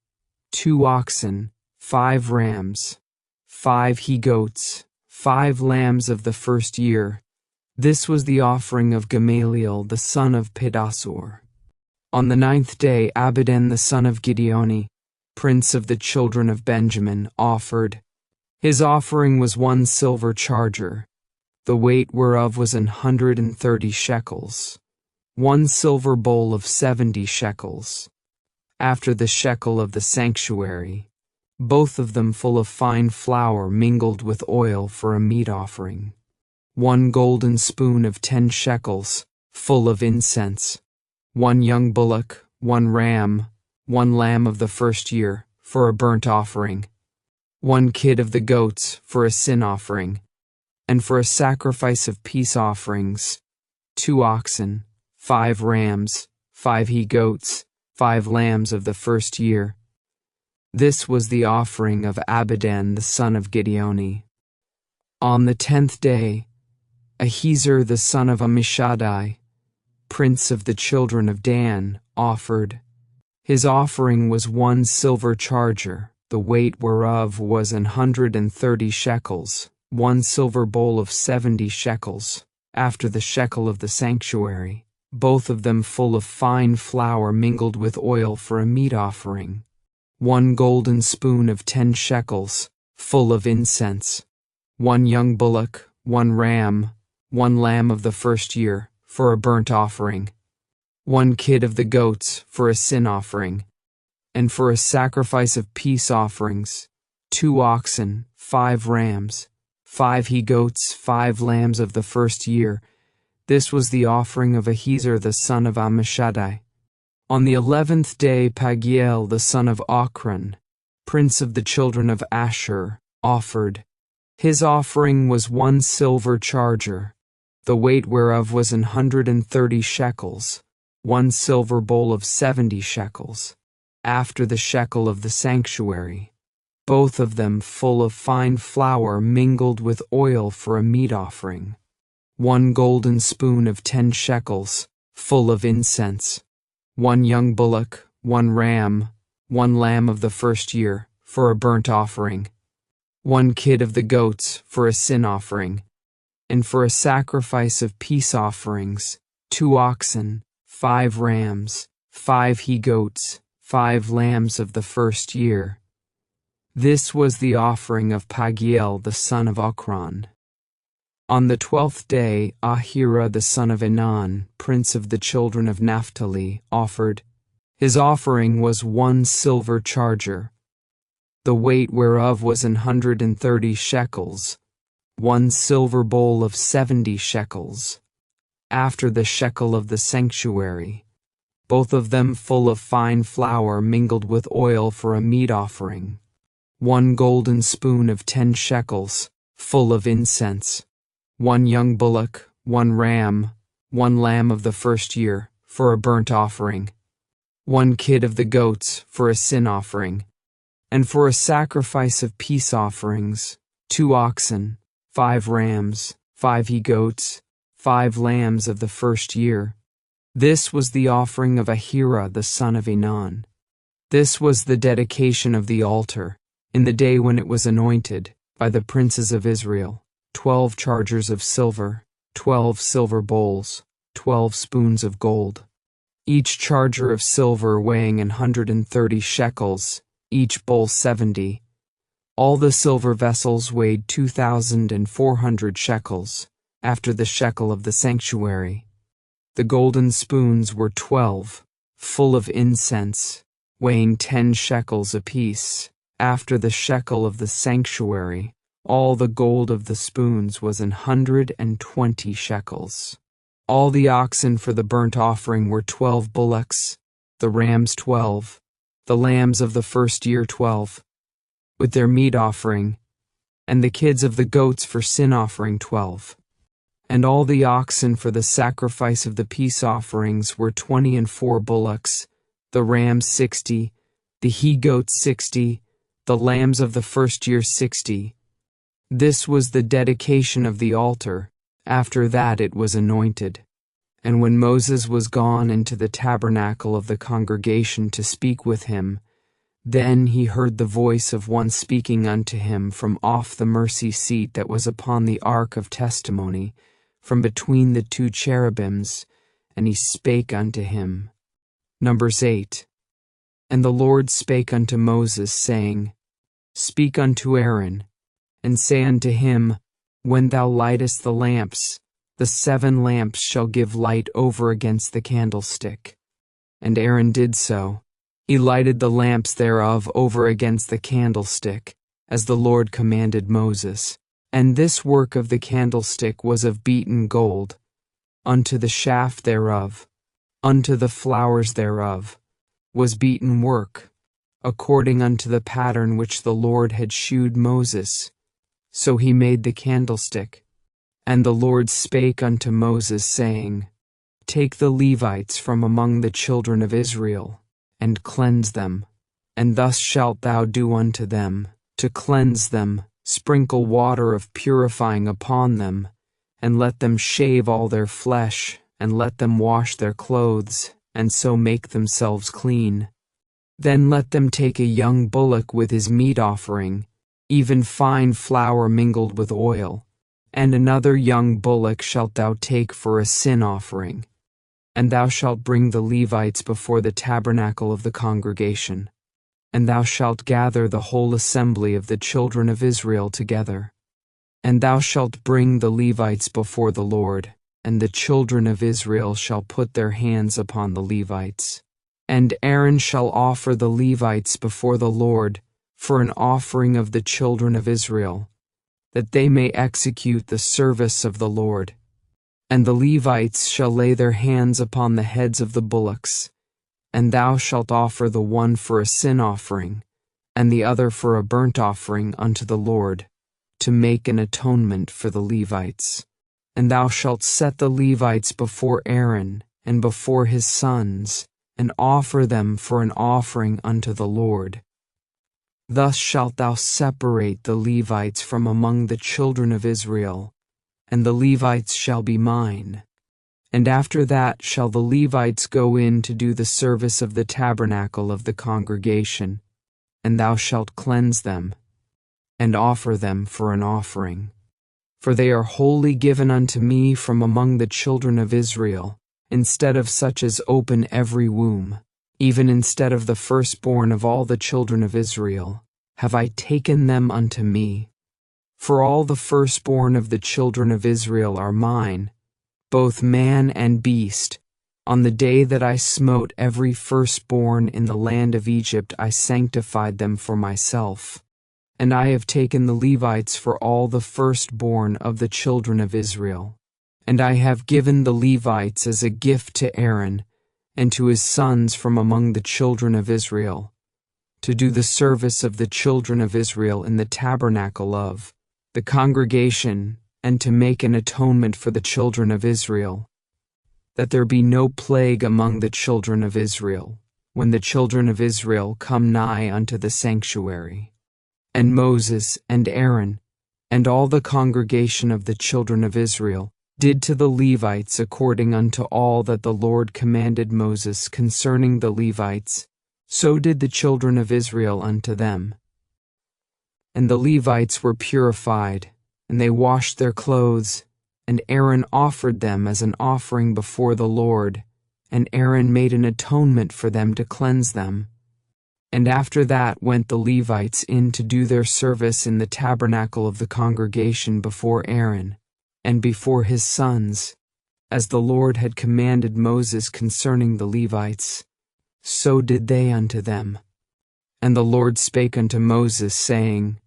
2 oxen, 5 rams, 5 he-goats, 5 lambs of the first year. This was the offering of Gamaliel the son of Pedasur. On the 9th day Abidan the son of Gideoni, prince of the children of Benjamin, offered. His offering was 1 silver charger, the weight whereof was 130 shekels, 1 silver bowl of 70 shekels, after the shekel of the sanctuary, both of them full of fine flour mingled with oil for a meat offering, 1 golden spoon of 10 shekels, full of incense, 1 young bullock, 1 ram, 1 lamb of the first year, for a burnt offering, 1 kid of the goats for a sin offering, and for a sacrifice of peace offerings, 2 oxen, 5 rams, 5 he-goats, 5 lambs of the first year. This was the offering of Abidan the son of Gideoni. On the 10th day, Ahiezer the son of Ammishaddai, prince of the children of Dan, offered. His offering was 1 silver charger, the weight whereof was 130 shekels, 1 silver bowl of 70 shekels, after the shekel of the sanctuary, both of them full of fine flour mingled with oil for a meat offering, 1 golden spoon of 10 shekels, full of incense, 1 young bullock, 1 ram, 1 lamb of the first year, for a burnt offering, 1 kid of the goats for a sin offering, and for a sacrifice of peace offerings, 2 oxen, 5 rams, 5 he-goats, 5 lambs of the first year. This was the offering of Ahiezer the son of Ammishaddai. On the 11th day Pagiel the son of Ochran, prince of the children of Asher, offered. His offering was 1 silver charger, the weight whereof was 130 shekels, 1 silver bowl of 70 shekels, after the shekel of the sanctuary, both of them full of fine flour mingled with oil for a meat offering, 1 golden spoon of 10 shekels, full of incense, 1 young bullock, 1 ram, 1 lamb of the first year, for a burnt offering, 1 kid of the goats for a sin offering, and for a sacrifice of peace offerings, 2 oxen, 5 rams, 5 he-goats, 5 lambs of the first year. This was the offering of Pagiel the son of Ochran. On the 12th day, Ahira the son of Enan, prince of the children of Naphtali, offered. His offering was 1 silver charger, the weight whereof was 130 shekels, 1 silver bowl of 70 shekels, after the shekel of the sanctuary, both of them full of fine flour mingled with oil for a meat offering, 1 golden spoon of 10 shekels, full of incense, 1 young bullock, 1 ram, 1 lamb of the first year, for a burnt offering, 1 kid of the goats for a sin offering, and for a sacrifice of peace offerings, 2 oxen, 5 rams, 5 he-goats, 5 lambs of the first year. This was the offering of Ahira the son of Enan. This was the dedication of the altar, in the day when it was anointed, by the princes of Israel, 12 chargers of silver, 12 silver bowls, 12 spoons of gold, each charger of silver weighing 130 shekels, each bowl 70. All the silver vessels weighed 2,400 shekels, after the shekel of the sanctuary. The golden spoons were 12, full of incense, weighing 10 shekels apiece, after the shekel of the sanctuary. All the gold of the spoons was 120 shekels. All the oxen for the burnt offering were 12 bullocks, the rams 12, the lambs of the first year 12, with their meat offering, and the kids of the goats for sin offering 12. And all the oxen for the sacrifice of the peace offerings were 24 bullocks, the rams 60, the he-goats 60, the lambs of the first year 60. This was the dedication of the altar. After that it was anointed. And when Moses was gone into the tabernacle of the congregation to speak with him, then he heard the voice of one speaking unto him from off the mercy seat that was upon the ark of testimony, from between the 2 cherubims, and he spake unto him. Numbers 8. And the Lord spake unto Moses, saying, Speak unto Aaron, and say unto him, When thou lightest the lamps, the 7 lamps shall give light over against the candlestick. And Aaron did so. He lighted the lamps thereof over against the candlestick, as the Lord commanded Moses. And this work of the candlestick was of beaten gold, unto the shaft thereof, unto the flowers thereof, was beaten work, according unto the pattern which the Lord had shewed Moses. So he made the candlestick. And the Lord spake unto Moses, saying, Take the Levites from among the children of Israel, and cleanse them. And thus shalt thou do unto them, to cleanse them, sprinkle water of purifying upon them, and let them shave all their flesh, and let them wash their clothes, and so make themselves clean. Then let them take a young bullock with his meat offering, even fine flour mingled with oil, and another young bullock shalt thou take for a sin offering. And thou shalt bring the Levites before the tabernacle of the congregation, and thou shalt gather the whole assembly of the children of Israel together. And thou shalt bring the Levites before the Lord, and the children of Israel shall put their hands upon the Levites. And Aaron shall offer the Levites before the Lord for an offering of the children of Israel, that they may execute the service of the Lord. And the Levites shall lay their hands upon the heads of the bullocks, and thou shalt offer the one for a sin offering, and the other for a burnt offering unto the Lord, to make an atonement for the Levites. And thou shalt set the Levites before Aaron and before his sons, and offer them for an offering unto the Lord. Thus shalt thou separate the Levites from among the children of Israel, and the Levites shall be mine. And after that shall the Levites go in to do the service of the tabernacle of the congregation, and thou shalt cleanse them. and offer them for an offering. For they are wholly given unto me from among the children of Israel, instead of such as open every womb, even instead of the firstborn of all the children of Israel, have I taken them unto me. For all the firstborn of the children of Israel are mine, both man and beast. On the day that I smote every firstborn in the land of Egypt, I sanctified them for myself. And I have taken the Levites for all the firstborn of the children of Israel. And I have given the Levites as a gift to Aaron and to his sons from among the children of Israel, to do the service of the children of Israel in the tabernacle of the congregation, and to make an atonement for the children of Israel, that there be no plague among the children of Israel, when the children of Israel come nigh unto the sanctuary. And Moses and Aaron, and all the congregation of the children of Israel, did to the Levites according unto all that the Lord commanded Moses concerning the Levites, so did the children of Israel unto them. And the Levites were purified, and they washed their clothes, and Aaron offered them as an offering before the Lord, and Aaron made an atonement for them to cleanse them. And after that went the Levites in to do their service in the tabernacle of the congregation before Aaron, and before his sons, as the Lord had commanded Moses concerning the Levites, so did they unto them. And the Lord spake unto Moses, saying,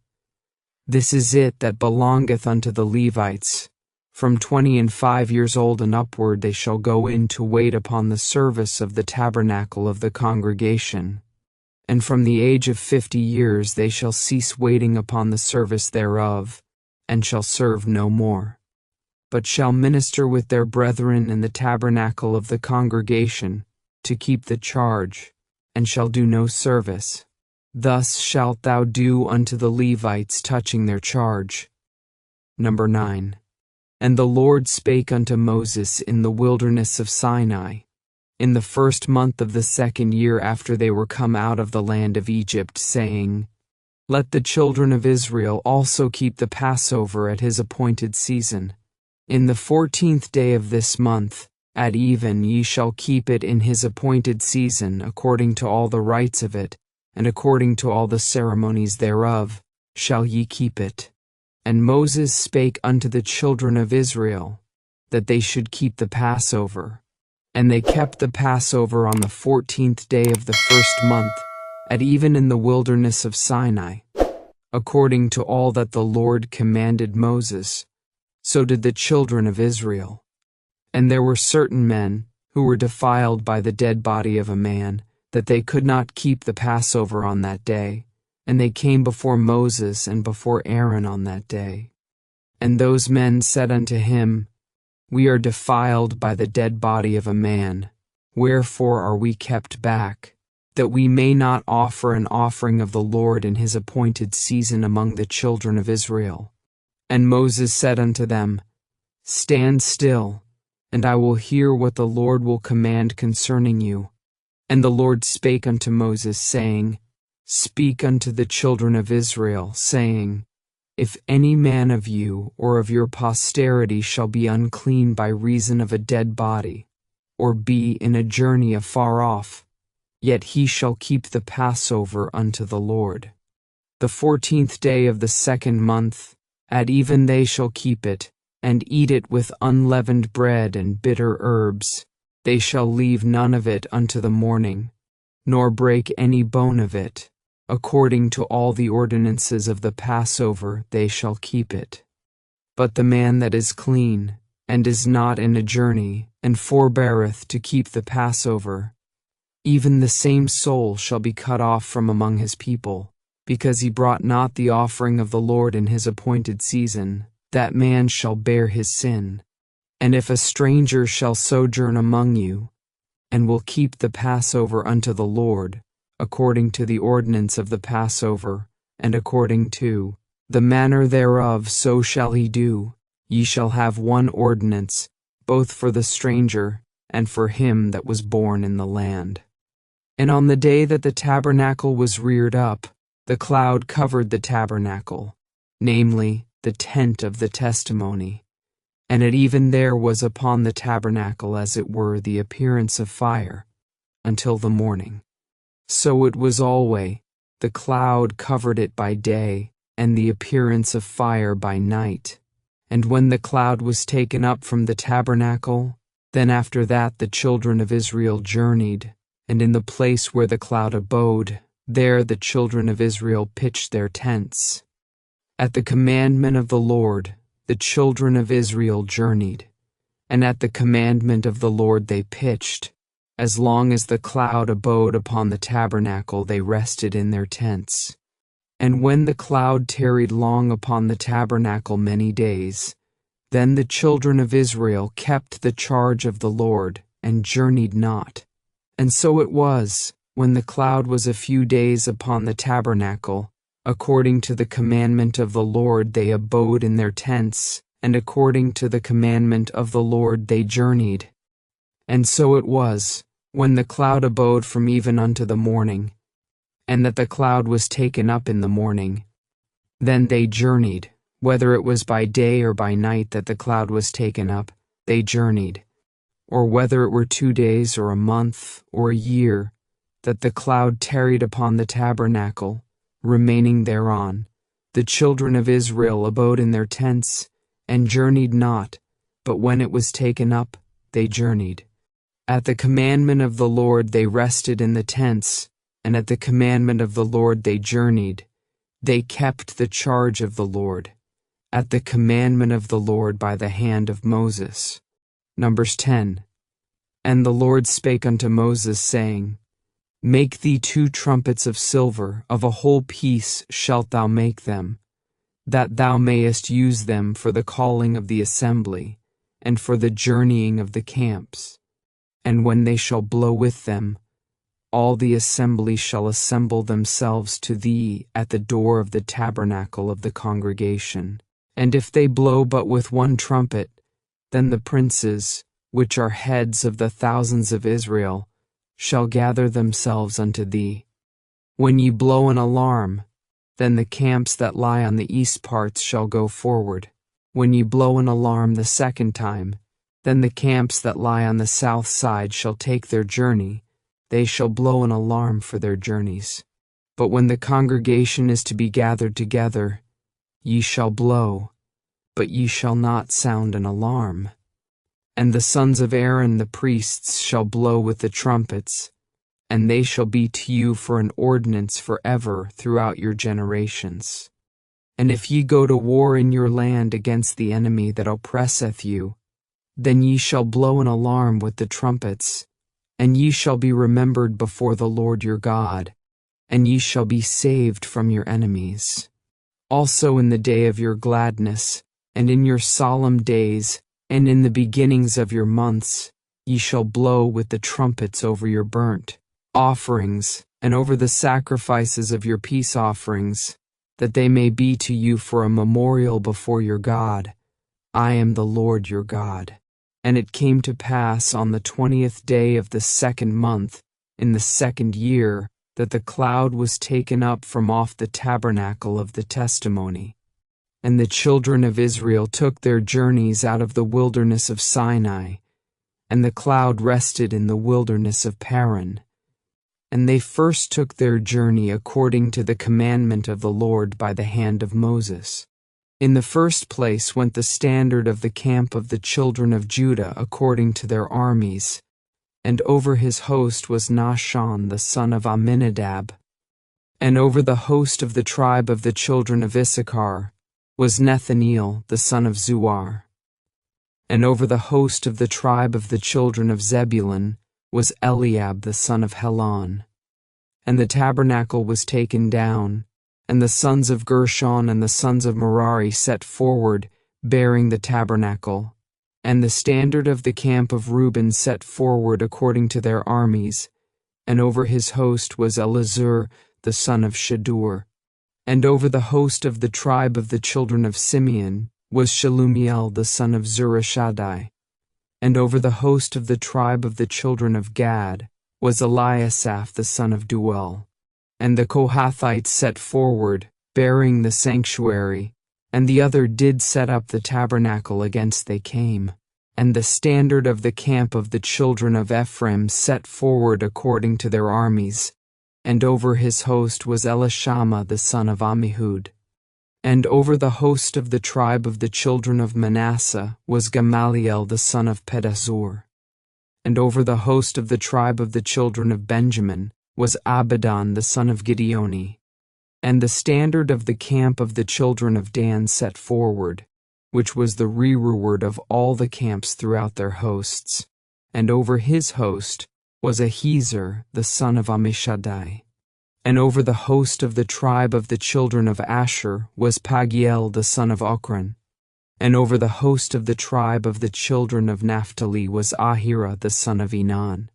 This is it that belongeth unto the Levites. From 25 years old and upward they shall go in to wait upon the service of the tabernacle of the congregation. And from the age of 50 years they shall cease waiting upon the service thereof, and shall serve no more, but shall minister with their brethren in the tabernacle of the congregation, to keep the charge, and shall do no service. Thus shalt thou do unto the Levites touching their charge. Number 9. And the Lord spake unto Moses in the wilderness of Sinai, in the first month of the 2nd year after they were come out of the land of Egypt, saying, Let the children of Israel also keep the Passover at his appointed season. In the 14th day of this month, at even ye shall keep it in his appointed season, according to all the rites of it, and according to all the ceremonies thereof, shall ye keep it. And Moses spake unto the children of Israel, that they should keep the Passover. And they kept the Passover on the 14th day of the first month, at even in the wilderness of Sinai, according to all that the Lord commanded Moses. So did the children of Israel. And there were certain men, who were defiled by the dead body of a man, that they could not keep the Passover on that day, and they came before Moses and before Aaron on that day. And those men said unto him, We are defiled by the dead body of a man, wherefore are we kept back, that we may not offer an offering of the Lord in his appointed season among the children of Israel? And Moses said unto them, Stand still, and I will hear what the Lord will command concerning you. And the Lord spake unto Moses, saying, Speak unto the children of Israel, saying, If any man of you or of your posterity shall be unclean by reason of a dead body, or be in a journey afar off, yet he shall keep the Passover unto the Lord. The 14th day of the 2nd month, at even they shall keep it, and eat it with unleavened bread and bitter herbs. They shall leave none of it unto the morning, nor break any bone of it. According to all the ordinances of the Passover they shall keep it. But the man that is clean, and is not in a journey, and forbeareth to keep the Passover, even the same soul shall be cut off from among his people, because he brought not the offering of the Lord in his appointed season. That man shall bear his sin. And if a stranger shall sojourn among you, and will keep the Passover unto the Lord, according to the ordinance of the Passover, and according to the manner thereof, so shall he do. Ye shall have one ordinance, both for the stranger, and for him that was born in the land. And on the day that the tabernacle was reared up, the cloud covered the tabernacle, namely, the tent of the testimony. And it even there was upon the tabernacle as it were the appearance of fire, until the morning. So it was alway, the cloud covered it by day, and the appearance of fire by night. And when the cloud was taken up from the tabernacle, then after that the children of Israel journeyed, and in the place where the cloud abode, there the children of Israel pitched their tents. At the commandment of the Lord, the children of Israel journeyed, and at the commandment of the Lord they pitched. As long as the cloud abode upon the tabernacle, they rested in their tents. And when the cloud tarried long upon the tabernacle many days, then the children of Israel kept the charge of the Lord, and journeyed not. And so it was, when the cloud was a few days upon the tabernacle, according to the commandment of the Lord they abode in their tents, and according to the commandment of the Lord they journeyed. And so it was, when the cloud abode from even unto the morning, and that the cloud was taken up in the morning, then they journeyed, whether it was by day or by night that the cloud was taken up, they journeyed, or whether it were 2 days or a month or a year, that the cloud tarried upon the tabernacle, remaining thereon, the children of Israel abode in their tents, and journeyed not, but when it was taken up, they journeyed. At the commandment of the Lord they rested in the tents, and at the commandment of the Lord they journeyed. They kept the charge of the Lord, at the commandment of the Lord by the hand of Moses. Numbers 10. And the Lord spake unto Moses, saying, Make thee 2 trumpets of silver, of a whole piece shalt thou make them, that thou mayest use them for the calling of the assembly, and for the journeying of the camps. And when they shall blow with them, all the assembly shall assemble themselves to thee at the door of the tabernacle of the congregation. And if they blow but with 1 trumpet, then the princes, which are heads of the thousands of Israel, shall gather themselves unto thee. When ye blow an alarm, then the camps that lie on the east parts shall go forward. When ye blow an alarm the 2nd time, then the camps that lie on the south side shall take their journey. They shall blow an alarm for their journeys. But when the congregation is to be gathered together, ye shall blow, but ye shall not sound an alarm. And the sons of Aaron the priests shall blow with the trumpets, and they shall be to you for an ordinance forever throughout your generations. And if ye go to war in your land against the enemy that oppresseth you, then ye shall blow an alarm with the trumpets, and ye shall be remembered before the Lord your God, and ye shall be saved from your enemies. Also in the day of your gladness, and in your solemn days, and in the beginnings of your months, ye shall blow with the trumpets over your burnt offerings, and over the sacrifices of your peace offerings, that they may be to you for a memorial before your God. I am the Lord your God. And it came to pass on the 20th day of the 2nd month, in the 2nd year, that the cloud was taken up from off the tabernacle of the testimony. And the children of Israel took their journeys out of the wilderness of Sinai, and the cloud rested in the wilderness of Paran. And they first took their journey according to the commandment of the Lord by the hand of Moses. In the first place went the standard of the camp of the children of Judah according to their armies, and over his host was Nahshon the son of Amminadab. And over the host of the tribe of the children of Issachar was Nethaneel the son of Zuar. And over the host of the tribe of the children of Zebulun was Eliab the son of Helon. And the tabernacle was taken down, and the sons of Gershon and the sons of Merari set forward, bearing the tabernacle. And the standard of the camp of Reuben set forward according to their armies, and over his host was Elizur the son of Shadur. And over the host of the tribe of the children of Simeon was Shelumiel the son of Zurishaddai. And over the host of the tribe of the children of Gad was Eliasaph the son of Duel. And the Kohathites set forward, bearing the sanctuary, And the other did set up the tabernacle against they came. And the standard of the camp of the children of Ephraim set forward according to their armies. And over his host was Elishama the son of Ammihud. And over the host of the tribe of the children of Manasseh was Gamaliel the son of Pedahzur. And over the host of the tribe of the children of Benjamin was Abidan the son of Gideoni. And the standard of the camp of the children of Dan set forward, which was the rearward of all the camps throughout their hosts. And over his host was Ahiezer the son of Ammishaddai. And over the host of the tribe of the children of Asher was Pagiel the son of Ochran. And over the host of the tribe of the children of Naphtali was Ahira the son of Enan.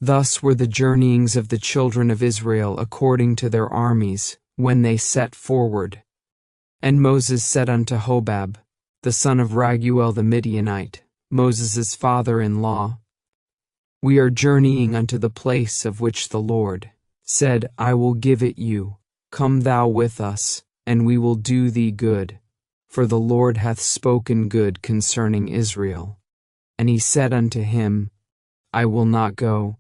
Thus were the journeyings of the children of Israel according to their armies, when they set forward. And Moses said unto Hobab, the son of Raguel the Midianite, Moses' father-in-law, We are journeying unto the place of which the Lord said, I will give it you. Come thou with us, and we will do thee good. For the Lord hath spoken good concerning Israel. And he said unto him, I will not go,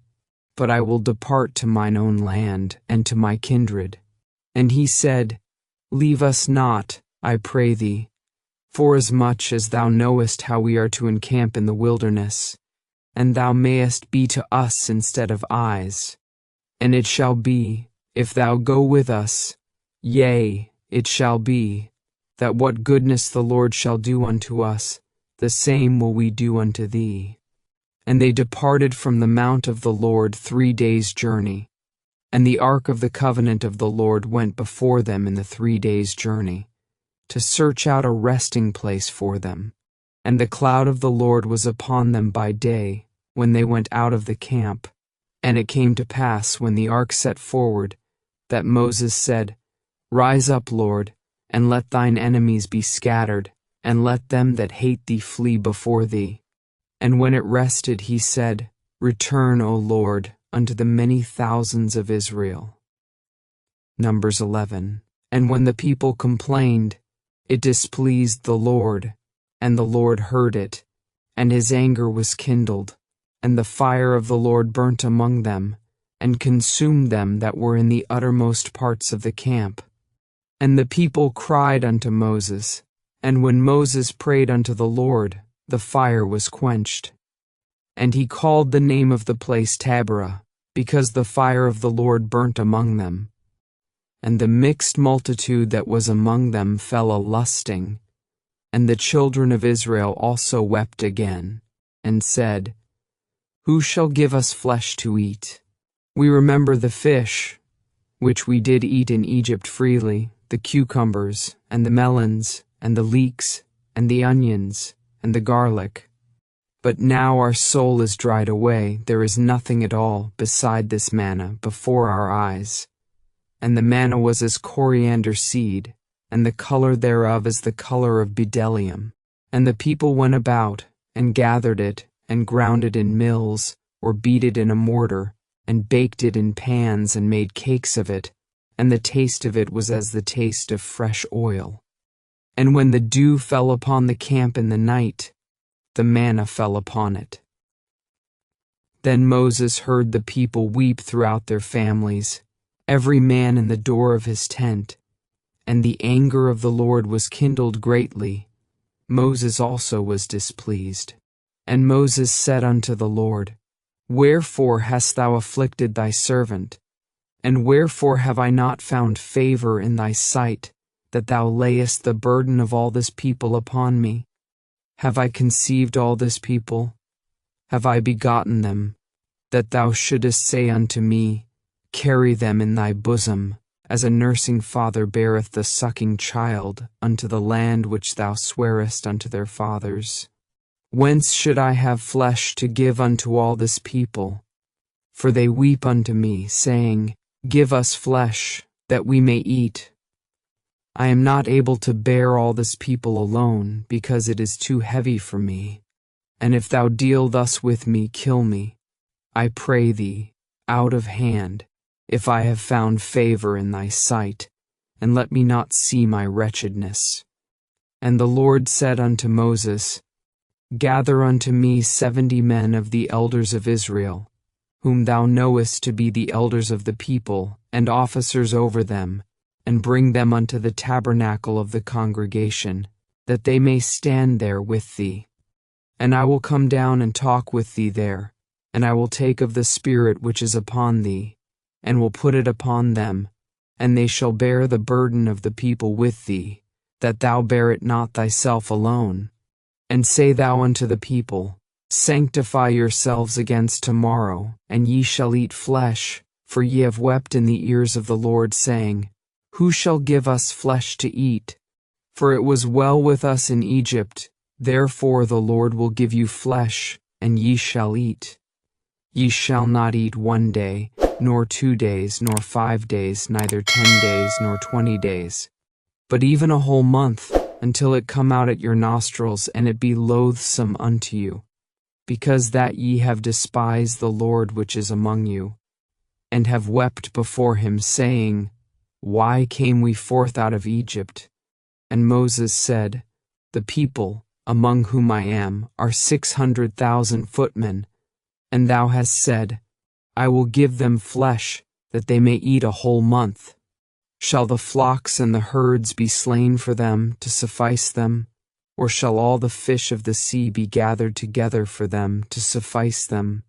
but I will depart to mine own land and to my kindred. And he said, Leave us not, I pray thee, forasmuch as thou knowest how we are to encamp in the wilderness, and thou mayest be to us instead of eyes. And it shall be, if thou go with us, yea, it shall be, that what goodness the Lord shall do unto us, the same will we do unto thee. And they departed from the mount of the Lord 3 days' journey. And the ark of the covenant of the Lord went before them in the 3 days' journey, to search out a resting place for them. And the cloud of the Lord was upon them by day, when they went out of the camp. And it came to pass, when the ark set forward, that Moses said, Rise up, Lord, and let thine enemies be scattered, and let them that hate thee flee before thee. And when it rested, he said, Return, O Lord, unto the many thousands of Israel. Numbers 11. And when the people complained, it displeased the Lord, and the Lord heard it, and his anger was kindled, and the fire of the Lord burnt among them, and consumed them that were in the uttermost parts of the camp. And the people cried unto Moses, and when Moses prayed unto the Lord, the fire was quenched. And he called the name of the place Taberah, because the fire of the Lord burnt among them. And the mixed multitude that was among them fell a-lusting. And the children of Israel also wept again, and said, Who shall give us flesh to eat? We remember the fish, which we did eat in Egypt freely, the cucumbers, and the melons, and the leeks, and the onions, and the garlic. But now our soul is dried away, there is nothing at all beside this manna before our eyes. And the manna was as coriander seed, and the color thereof as the color of bdellium. And the people went about, and gathered it, and ground it in mills, or beat it in a mortar, and baked it in pans, and made cakes of it, and the taste of it was as the taste of fresh oil. And when the dew fell upon the camp in the night, the manna fell upon it. Then Moses heard the people weep throughout their families, every man in the door of his tent, and the anger of the Lord was kindled greatly. Moses also was displeased. And Moses said unto the Lord, Wherefore hast thou afflicted thy servant? And wherefore have I not found favor in thy sight, that thou layest the burden of all this people upon me? Have I conceived all this people? Have I begotten them, that thou shouldest say unto me, Carry them in thy bosom, as a nursing father beareth the sucking child, unto the land which thou swarest unto their fathers? Whence should I have flesh to give unto all this people? For they weep unto me, saying, Give us flesh, that we may eat. I am not able to bear all this people alone, because it is too heavy for me. And if thou deal thus with me, kill me, I pray thee, out of hand, if I have found favor in thy sight, and let me not see my wretchedness. And the Lord said unto Moses, Gather unto me 70 men of the elders of Israel, whom thou knowest to be the elders of the people, and officers over them, and bring them unto the tabernacle of the congregation, that they may stand there with thee. And I will come down and talk with thee there, and I will take of the Spirit which is upon thee, and will put it upon them, and they shall bear the burden of the people with thee, that thou bear it not thyself alone. And say thou unto the people, Sanctify yourselves against tomorrow, and ye shall eat flesh, for ye have wept in the ears of the Lord, saying, Who shall give us flesh to eat? For it was well with us in Egypt, therefore the Lord will give you flesh, and ye shall eat. Ye shall not eat 1 day, nor 2 days, nor 5 days, neither 10 days, nor 20 days, but even a whole month, until it come out at your nostrils, and it be loathsome unto you, because that ye have despised the Lord which is among you, and have wept before him, saying, Why came we forth out of Egypt? And Moses said, The people, among whom I am, are 600,000 footmen, and thou hast said, I will give them flesh, that they may eat a whole month. Shall the flocks and the herds be slain for them, to suffice them? Or shall all the fish of the sea be gathered together for them, to suffice them?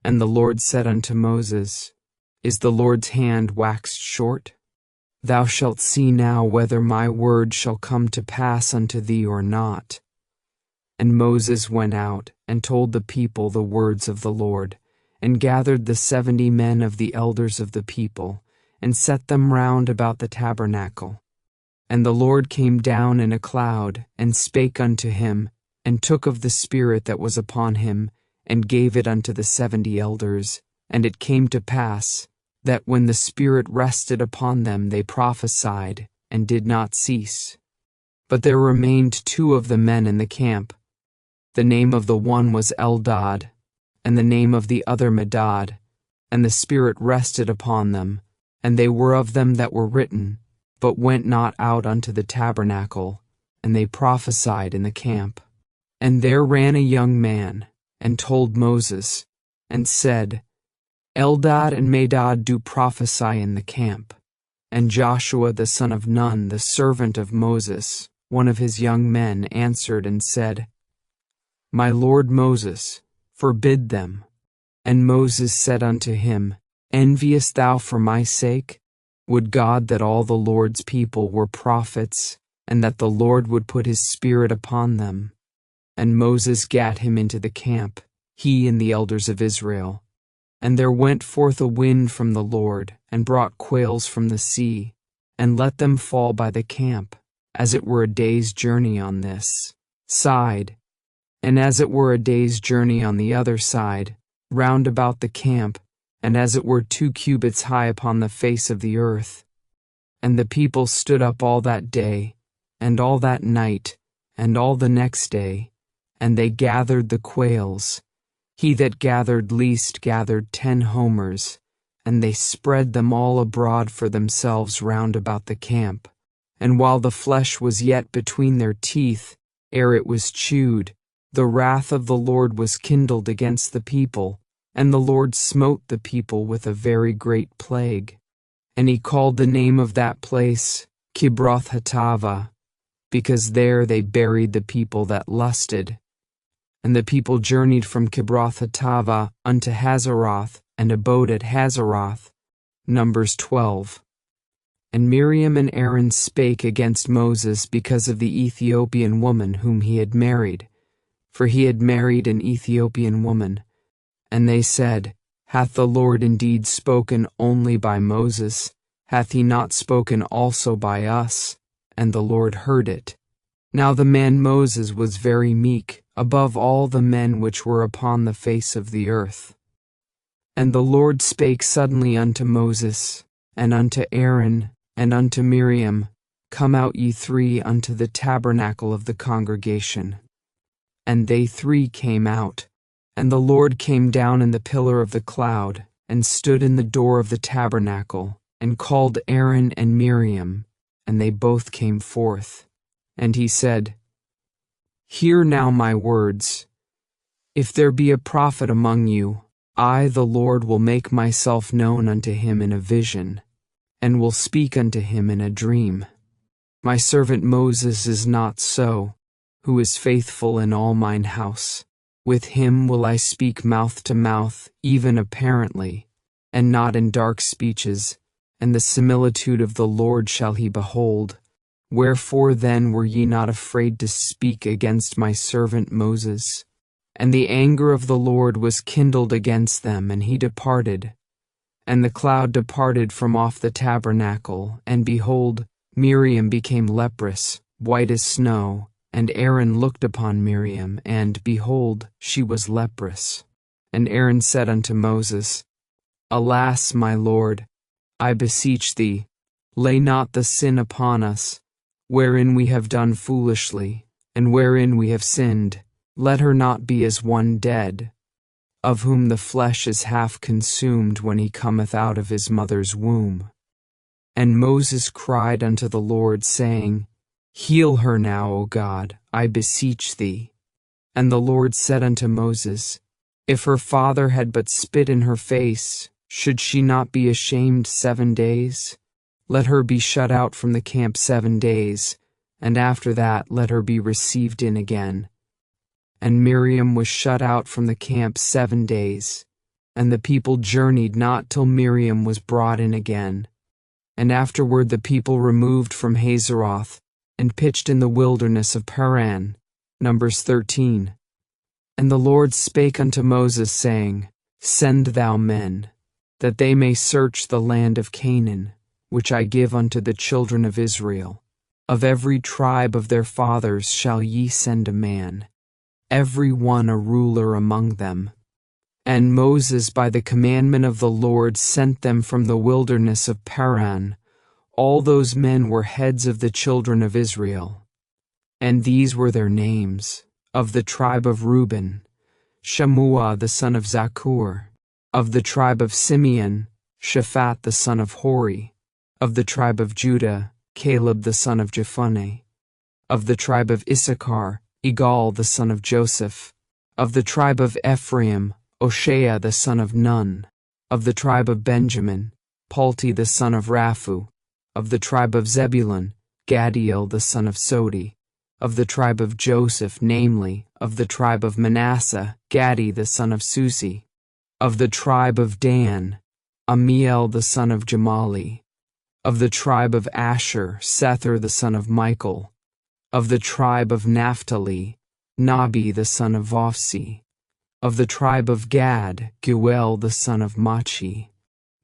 And the Lord said unto Moses, Is the Lord's hand waxed short? Thou shalt see now whether my word shall come to pass unto thee or not. And Moses went out, and told the people the words of the Lord, and gathered the 70 men of the elders of the people, and set them round about the tabernacle. And the Lord came down in a cloud, and spake unto him, and took of the Spirit that was upon him, and gave it unto the 70 elders. And it came to pass, that when the Spirit rested upon them, they prophesied, and did not cease. But there remained 2 of the men in the camp. The name of the one was Eldad, and the name of the other Medad, and the Spirit rested upon them, and they were of them that were written, but went not out unto the tabernacle, and they prophesied in the camp. And there ran a young man, and told Moses, and said, Eldad and Medad do prophesy in the camp. And Joshua the son of Nun, the servant of Moses, one of his young men, answered and said, My lord Moses, forbid them. And Moses said unto him, Enviest thou for my sake? Would God that all the Lord's people were prophets, and that the Lord would put his Spirit upon them. And Moses gat him into the camp, he and the elders of Israel. And there went forth a wind from the Lord, and brought quails from the sea, and let them fall by the camp, as it were a day's journey on this side, and as it were a day's journey on the other side, round about the camp, and as it were 2 cubits high upon the face of the earth. And the people stood up all that day, and all that night, and all the next day, and they gathered the quails. He that gathered least gathered 10 homers, and they spread them all abroad for themselves round about the camp. And while the flesh was yet between their teeth, ere it was chewed, the wrath of the Lord was kindled against the people, and the Lord smote the people with a very great plague. And he called the name of that place Kibroth-Hattaavah, because there they buried the people that lusted. And the people journeyed from Kibroth-Hattaavah unto Hazeroth, and abode at Hazeroth. Numbers 12. And Miriam and Aaron spake against Moses because of the Ethiopian woman whom he had married, for he had married an Ethiopian woman. And they said, Hath the Lord indeed spoken only by Moses? Hath he not spoken also by us? And the Lord heard it. Now the man Moses was very meek, above all the men which were upon the face of the earth. And the Lord spake suddenly unto Moses, and unto Aaron, and unto Miriam, Come out ye 3 unto the tabernacle of the congregation. And they 3 came out. And the Lord came down in the pillar of the cloud, and stood in the door of the tabernacle, and called Aaron and Miriam, and they both came forth. And he said, Hear now my words. If there be a prophet among you, I, the Lord, will make myself known unto him in a vision, and will speak unto him in a dream. My servant Moses is not so, who is faithful in all mine house. With him will I speak mouth to mouth, even apparently, and not in dark speeches, and the similitude of the Lord shall he behold. Wherefore then were ye not afraid to speak against my servant Moses? And the anger of the Lord was kindled against them, and he departed. And the cloud departed from off the tabernacle, and behold, Miriam became leprous, white as snow, and Aaron looked upon Miriam, and, behold, she was leprous. And Aaron said unto Moses, Alas, my Lord, I beseech thee, lay not the sin upon us, wherein we have done foolishly, and wherein we have sinned. Let her not be as one dead, of whom the flesh is half consumed when he cometh out of his mother's womb. And Moses cried unto the Lord, saying, Heal her now, O God, I beseech thee. And the Lord said unto Moses, If her father had but spit in her face, should she not be ashamed 7 days? Let her be shut out from the camp 7 days, and after that let her be received in again. And Miriam was shut out from the camp 7 days, and the people journeyed not till Miriam was brought in again. And afterward the people removed from Hazeroth, and pitched in the wilderness of Paran. Numbers 13. And the Lord spake unto Moses, saying, Send thou men, that they may search the land of Canaan, which I give unto the children of Israel. Of every tribe of their fathers shall ye send a man, every one a ruler among them. And Moses by the commandment of the Lord sent them from the wilderness of Paran. All those men were heads of the children of Israel. And these were their names: of the tribe of Reuben, Shammua the son of Zaccur; of the tribe of Simeon, Shaphat the son of Hori; of the tribe of Judah, Caleb the son of Jephunneh; of the tribe of Issachar, Igal the son of Joseph; of the tribe of Ephraim, Hoshea the son of Nun; of the tribe of Benjamin, Palti the son of Raphu; of the tribe of Zebulun, Gadiel the son of Sodi; of the tribe of Joseph, namely, of the tribe of Manasseh, Gadi the son of Susi; of the tribe of Dan, Amiel the son of Jamali; of the tribe of Asher, Sethur the son of Michael; of the tribe of Naphtali, Nabi the son of Vophsi; of the tribe of Gad, Geuel the son of Machi.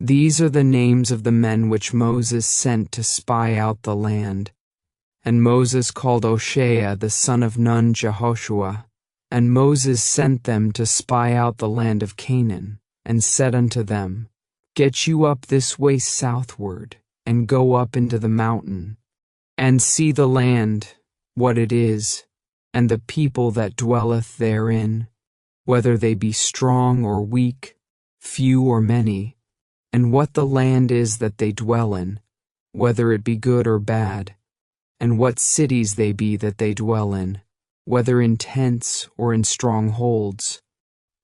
These are the names of the men which Moses sent to spy out the land. And Moses called Hoshea the son of Nun Jehoshua. And Moses sent them to spy out the land of Canaan, and said unto them, Get you up this way southward, and go up into the mountain, and see the land, what it is, and the people that dwelleth therein, whether they be strong or weak, few or many, and what the land is that they dwell in, whether it be good or bad, and what cities they be that they dwell in, whether in tents or in strongholds,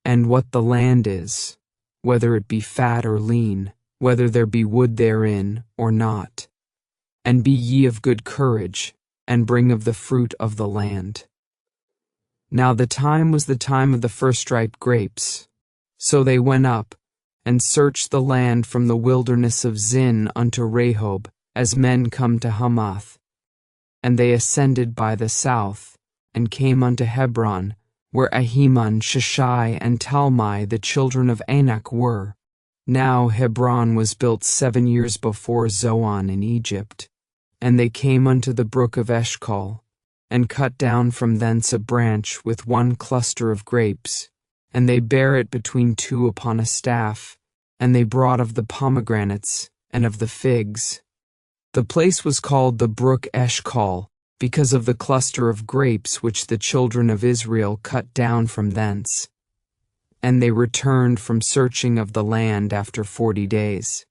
and what the land is, whether it be fat or lean, whether there be wood therein or not. And be ye of good courage, and bring of the fruit of the land. Now the time was the time of the first-ripe grapes. So they went up, and searched the land from the wilderness of Zin unto Rehob, as men come to Hamath. And they ascended by the south, and came unto Hebron, where Ahiman, Sheshai, and Talmai the children of Anak were. Now Hebron was built 7 years before Zoan in Egypt. And they came unto the brook of Eshcol, and cut down from thence a branch with one cluster of grapes, and they bare it between two upon a staff, and they brought of the pomegranates, and of the figs. The place was called the brook Eshcol, because of the cluster of grapes which the children of Israel cut down from thence. And they returned from searching of the land after 40 days.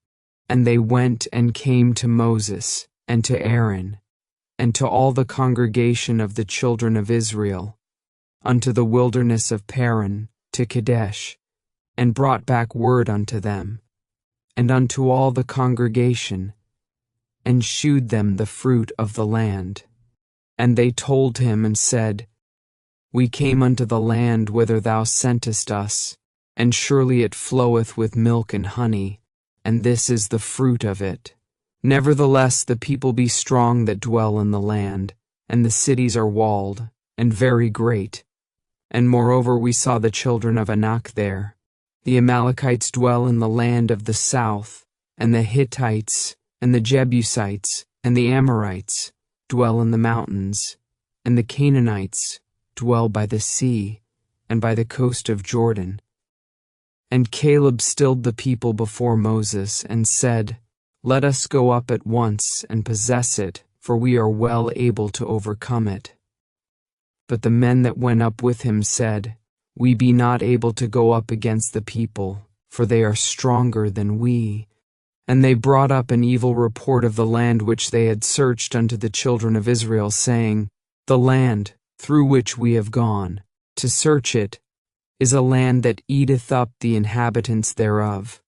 And they went and came to Moses and to Aaron, and to all the congregation of the children of Israel, unto the wilderness of Paran, to Kadesh, and brought back word unto them, and unto all the congregation, and shewed them the fruit of the land. And they told him and said, We came unto the land whither thou sentest us, and surely it floweth with milk and honey, and this is the fruit of it. Nevertheless the people be strong that dwell in the land, and the cities are walled, and very great. And moreover we saw the children of Anak there. The Amalekites dwell in the land of the south, and the Hittites, and the Jebusites, and the Amorites dwell in the mountains, and the Canaanites dwell by the sea, and by the coast of Jordan. And Caleb stilled the people before Moses, and said, Let us go up at once and possess it, for we are well able to overcome it. But the men that went up with him said, We be not able to go up against the people, for they are stronger than we. And they brought up an evil report of the land which they had searched unto the children of Israel, saying, The land, through which we have gone, to search it, is a land that eateth up the inhabitants thereof.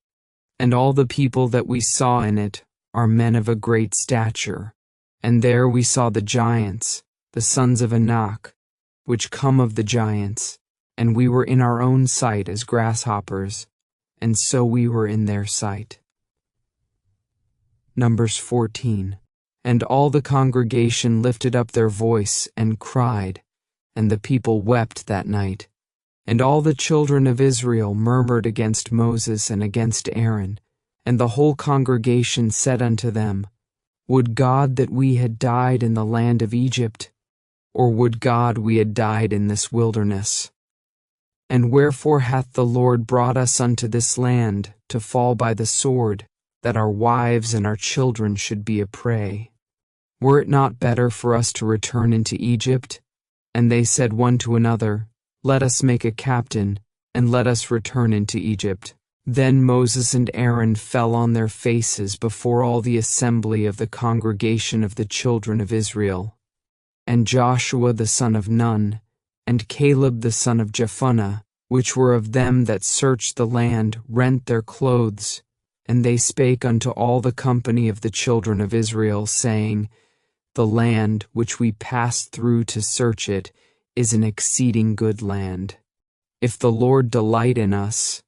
And all the people that we saw in it are men of a great stature. And there we saw the giants, the sons of Anak, which come of the giants, and we were in our own sight as grasshoppers, and so we were in their sight. Numbers 14. And all the congregation lifted up their voice and cried, and the people wept that night. And all the children of Israel murmured against Moses and against Aaron, and the whole congregation said unto them, Would God that we had died in the land of Egypt, or would God we had died in this wilderness? And wherefore hath the Lord brought us unto this land, to fall by the sword, that our wives and our children should be a prey? Were it not better for us to return into Egypt? And they said one to another, Let us make a captain, and let us return into Egypt. Then Moses and Aaron fell on their faces before all the assembly of the congregation of the children of Israel. And Joshua the son of Nun, and Caleb the son of Jephunneh, which were of them that searched the land, rent their clothes. And they spake unto all the company of the children of Israel, saying, The land which we passed through to search it is an exceeding good land. If the Lord delight in us,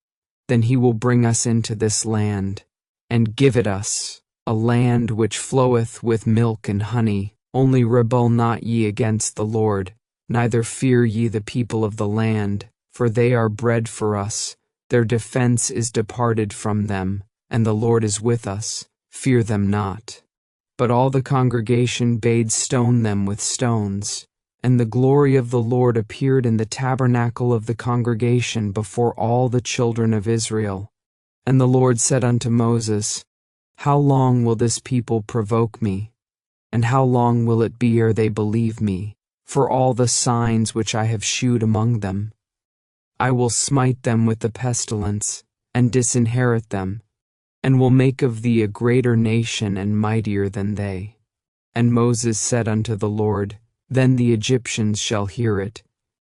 then he will bring us into this land, and give it us, a land which floweth with milk and honey. Only rebel not ye against the Lord, neither fear ye the people of the land, for they are bread for us. Their defense is departed from them, and the Lord is with us. Fear them not. But all the congregation bade stone them with stones. And the glory of the Lord appeared in the tabernacle of the congregation before all the children of Israel. And the Lord said unto Moses, How long will this people provoke me? And how long will it be ere they believe me, for all the signs which I have shewed among them? I will smite them with the pestilence, and disinherit them, and will make of thee a greater nation and mightier than they. And Moses said unto the Lord, Then the Egyptians shall hear it,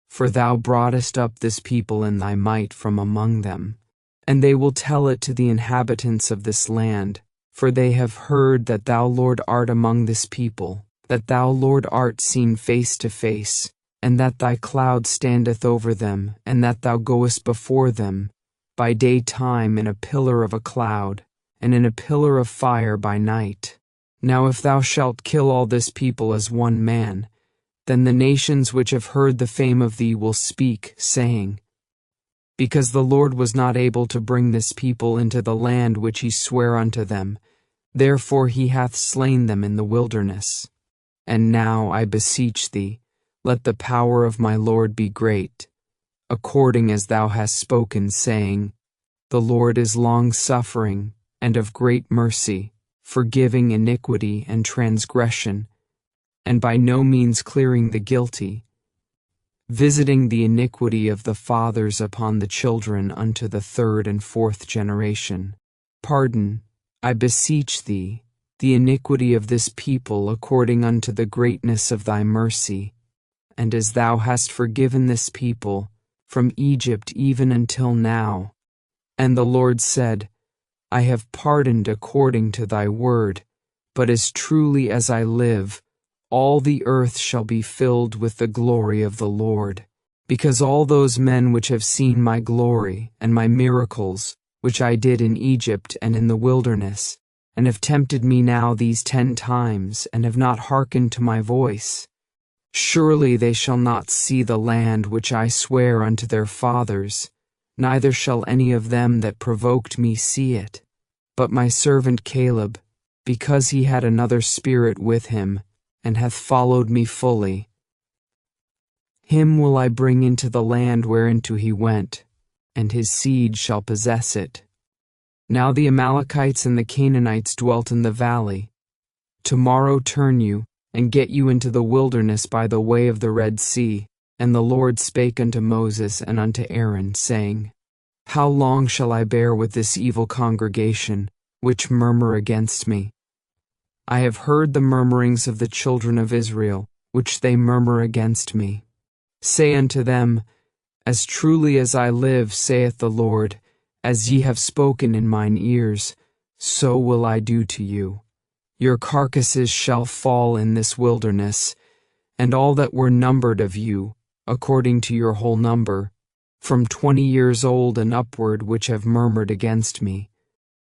for thou broughtest up this people in thy might from among them. And they will tell it to the inhabitants of this land, for they have heard that thou, Lord, art among this people, that thou, Lord, art seen face to face, and that thy cloud standeth over them, and that thou goest before them, by daytime in a pillar of a cloud, and in a pillar of fire by night. Now if thou shalt kill all this people as one man, then the nations which have heard the fame of thee will speak, saying, Because the Lord was not able to bring this people into the land which he sware unto them, therefore he hath slain them in the wilderness. And now, I beseech thee, let the power of my Lord be great, according as thou hast spoken, saying, The Lord is long-suffering, and of great mercy, forgiving iniquity and transgression, and by no means clearing the guilty, visiting the iniquity of the fathers upon the children unto the third and fourth generation. Pardon, I beseech thee, the iniquity of this people according unto the greatness of thy mercy, and as thou hast forgiven this people from Egypt even until now. And the Lord said, I have pardoned according to thy word, but as truly as I live, all the earth shall be filled with the glory of the Lord, because all those men which have seen my glory and my miracles, which I did in Egypt and in the wilderness, and have tempted me now these 10 times, and have not hearkened to my voice, surely they shall not see the land which I swear unto their fathers, neither shall any of them that provoked me see it. But my servant Caleb, because he had another spirit with him, and hath followed me fully, him will I bring into the land whereinto he went, and his seed shall possess it. Now the Amalekites and the Canaanites dwelt in the valley. Tomorrow turn you, and get you into the wilderness by the way of the Red Sea. And the Lord spake unto Moses and unto Aaron, saying, How long shall I bear with this evil congregation, which murmur against me? I have heard the murmurings of the children of Israel, which they murmur against me. Say unto them, As truly as I live, saith the Lord, as ye have spoken in mine ears, so will I do to you. Your carcasses shall fall in this wilderness, and all that were numbered of you, according to your whole number, from 20 years old and upward, which have murmured against me.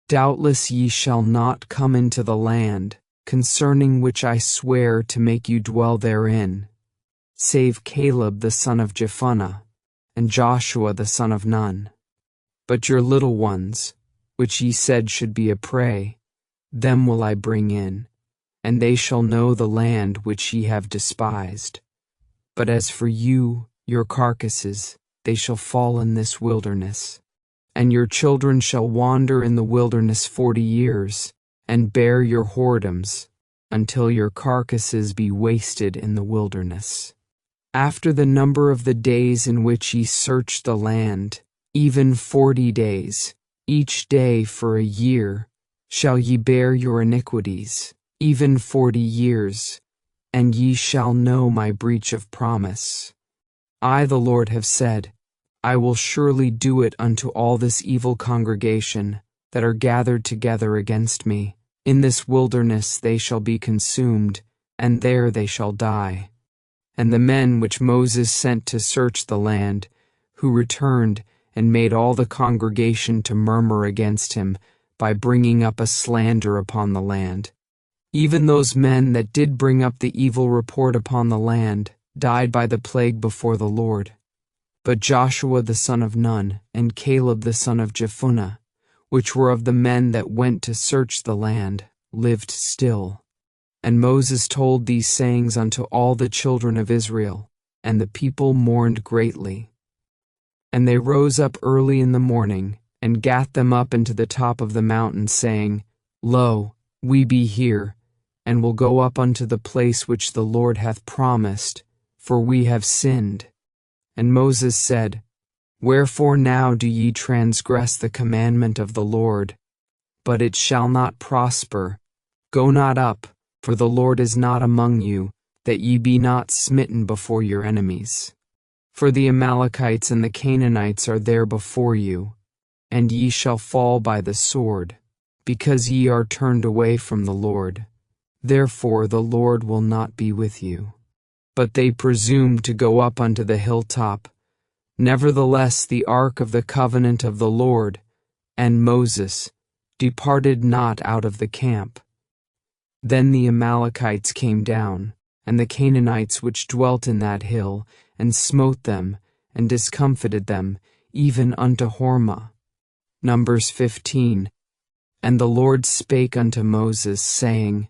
Doubtless ye shall not come into the land, concerning which I swear to make you dwell therein, save Caleb the son of Jephunneh, and Joshua the son of Nun. But your little ones, which ye said should be a prey, them will I bring in, and they shall know the land which ye have despised. But as for you, your carcasses, they shall fall in this wilderness. And your children shall wander in the wilderness 40 years, and bear your whoredoms, until your carcasses be wasted in the wilderness. After the number of the days in which ye search the land, even 40 days, each day for a year, shall ye bear your iniquities, even 40 years, and ye shall know my breach of promise. I, the Lord, have said, I will surely do it unto all this evil congregation that are gathered together against me. In this wilderness they shall be consumed, and there they shall die. And the men which Moses sent to search the land, who returned and made all the congregation to murmur against him by bringing up a slander upon the land, even those men that did bring up the evil report upon the land, died by the plague before the Lord. But Joshua the son of Nun, and Caleb the son of Jephunneh, which were of the men that went to search the land, lived still. And Moses told these sayings unto all the children of Israel, and the people mourned greatly. And they rose up early in the morning, and gat them up into the top of the mountain, saying, Lo, we be here, and will go up unto the place which the Lord hath promised, for we have sinned. And Moses said, Wherefore now do ye transgress the commandment of the Lord? But it shall not prosper. Go not up, for the Lord is not among you, that ye be not smitten before your enemies. For the Amalekites and the Canaanites are there before you, and ye shall fall by the sword, because ye are turned away from the Lord. Therefore the Lord will not be with you. But they presumed to go up unto the hilltop. Nevertheless the ark of the covenant of the Lord, and Moses, departed not out of the camp. Then the Amalekites came down, and the Canaanites which dwelt in that hill, and smote them, and discomfited them, even unto Hormah. Numbers 15. And the Lord spake unto Moses, saying,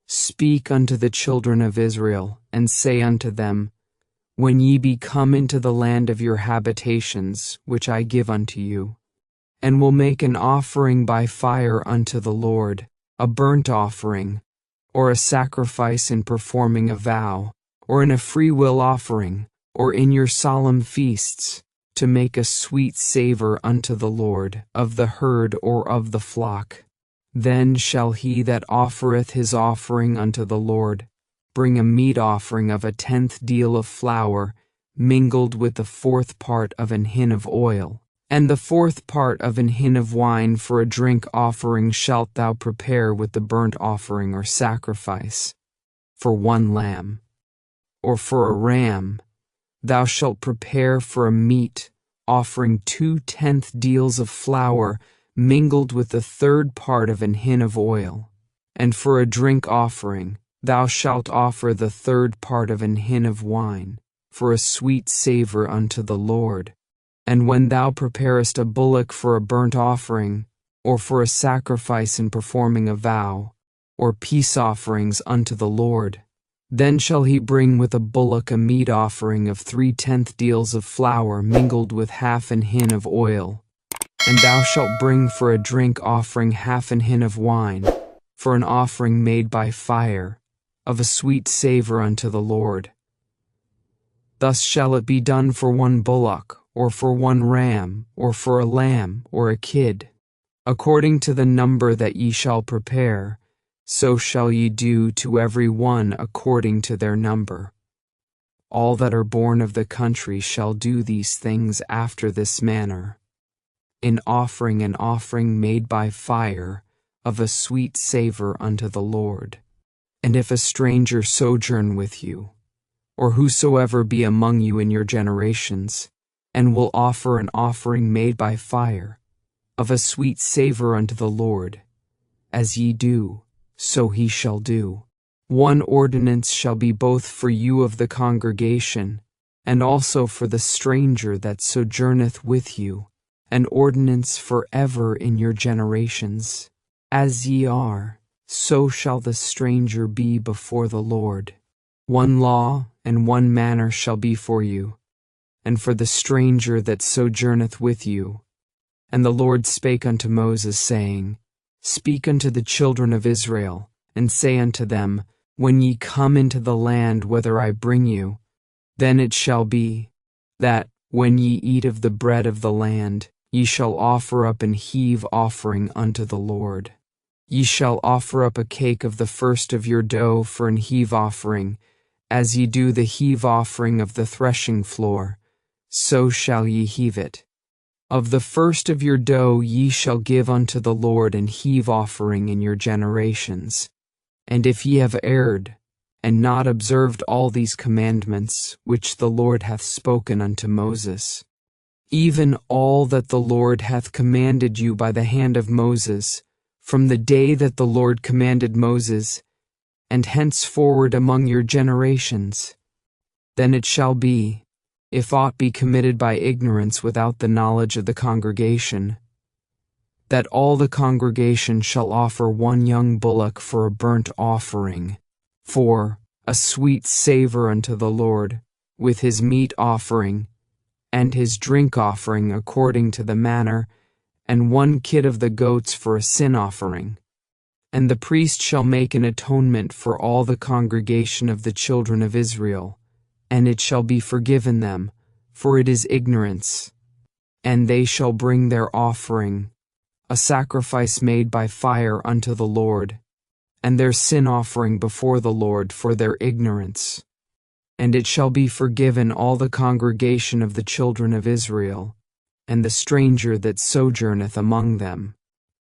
Speak unto the children of Israel, and say unto them, When ye be come into the land of your habitations, which I give unto you, and will make an offering by fire unto the Lord, a burnt offering, or a sacrifice in performing a vow, or in a freewill offering, or in your solemn feasts, to make a sweet savor unto the Lord, of the herd or of the flock. Then shall he that offereth his offering unto the Lord bring a meat offering of 1/10 deal of flour, mingled with the 4th part of an hin of oil, and the 4th part of an hin of wine. For a drink offering shalt thou prepare with the burnt offering or sacrifice. For 1 lamb, or for a ram, thou shalt prepare for a meat offering 2/10 deals of flour, mingled with the 3rd part of an hin of oil. And for a drink offering, thou shalt offer the 3rd part of an hin of wine, for a sweet savor unto the Lord. And when thou preparest a bullock for a burnt offering, or for a sacrifice in performing a vow, or peace offerings unto the Lord, then shall he bring with a bullock a meat offering of 3/10 deals of flour mingled with 1/2 an hin of oil. And thou shalt bring for a drink offering 1/2 an hin of wine, for an offering made by fire, of a sweet savor unto the Lord. Thus shall it be done for 1 bullock, or for 1 ram, or for a lamb, or a kid. According to the number that ye shall prepare, so shall ye do to every one according to their number. All that are born of the country shall do these things after this manner, in offering an offering made by fire, of a sweet savor unto the Lord. And if a stranger sojourn with you, or whosoever be among you in your generations, and will offer an offering made by fire, of a sweet savor unto the Lord, as ye do, so he shall do. 1 ordinance shall be both for you of the congregation, and also for the stranger that sojourneth with you, an ordinance forever in your generations. As ye are, so shall the stranger be before the Lord. 1 law and 1 manner shall be for you, and for the stranger that sojourneth with you. And the Lord spake unto Moses, saying, Speak unto the children of Israel, and say unto them, When ye come into the land whither I bring you, then it shall be, that, when ye eat of the bread of the land, ye shall offer up an heave offering unto the Lord. Ye shall offer up a cake of the first of your dough for an heave offering, as ye do the heave offering of the threshing floor, so shall ye heave it. Of the first of your dough ye shall give unto the Lord an heave offering in your generations. And if ye have erred, and not observed all these commandments which the Lord hath spoken unto Moses, even all that the Lord hath commanded you by the hand of Moses, from the day that the Lord commanded Moses, and henceforward among your generations, then it shall be, if aught be committed by ignorance without the knowledge of the congregation, that all the congregation shall offer 1 young bullock for a burnt offering, for a sweet savor unto the Lord, with his meat offering, and his drink offering according to the manner, and 1 kid of the goats for a sin offering. And the priest shall make an atonement for all the congregation of the children of Israel, and it shall be forgiven them, for it is ignorance. And they shall bring their offering, a sacrifice made by fire unto the Lord, and their sin offering before the Lord for their ignorance. And it shall be forgiven all the congregation of the children of Israel, and the stranger that sojourneth among them,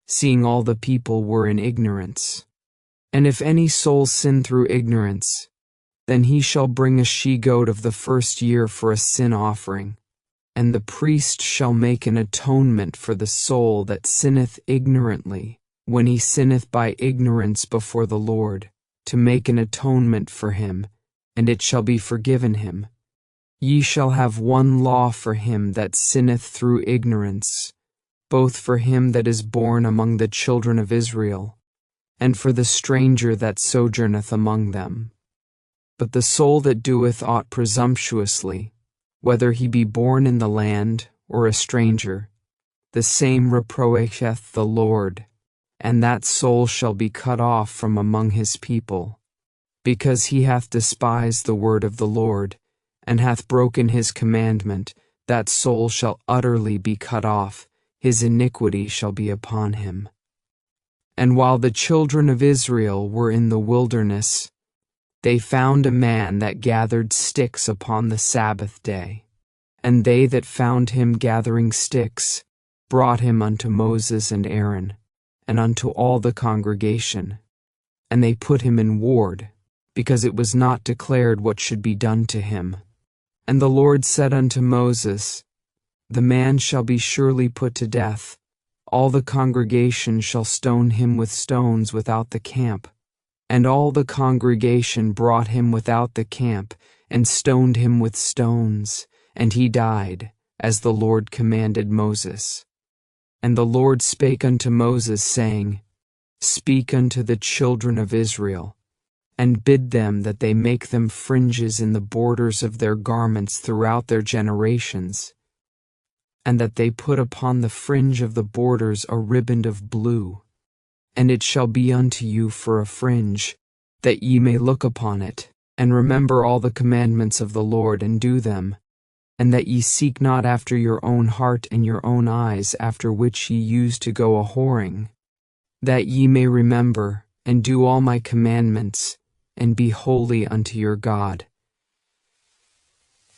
seeing all the people were in ignorance. And if any soul sin through ignorance, then he shall bring a she-goat of the first year for a sin offering, and the priest shall make an atonement for the soul that sinneth ignorantly, when he sinneth by ignorance before the Lord, to make an atonement for him, and it shall be forgiven him. Ye shall have 1 law for him that sinneth through ignorance, both for him that is born among the children of Israel, and for the stranger that sojourneth among them. But the soul that doeth aught presumptuously, whether he be born in the land or a stranger, the same reproacheth the Lord, and that soul shall be cut off from among his people, because he hath despised the word of the Lord, and hath broken his commandment. That soul shall utterly be cut off, his iniquity shall be upon him. And while the children of Israel were in the wilderness, they found a man that gathered sticks upon the Sabbath day. And they that found him gathering sticks brought him unto Moses and Aaron, and unto all the congregation. And they put him in ward, because it was not declared what should be done to him. And the Lord said unto Moses, The man shall be surely put to death. All the congregation shall stone him with stones without the camp. And all the congregation brought him without the camp, and stoned him with stones, and he died, as the Lord commanded Moses. And the Lord spake unto Moses, saying, Speak unto the children of Israel, and bid them that they make them fringes in the borders of their garments throughout their generations, and that they put upon the fringe of the borders a riband of blue. And it shall be unto you for a fringe, that ye may look upon it, and remember all the commandments of the Lord, and do them, and that ye seek not after your own heart and your own eyes, after which ye used to go a-whoring, that ye may remember, and do all my commandments, and be holy unto your God.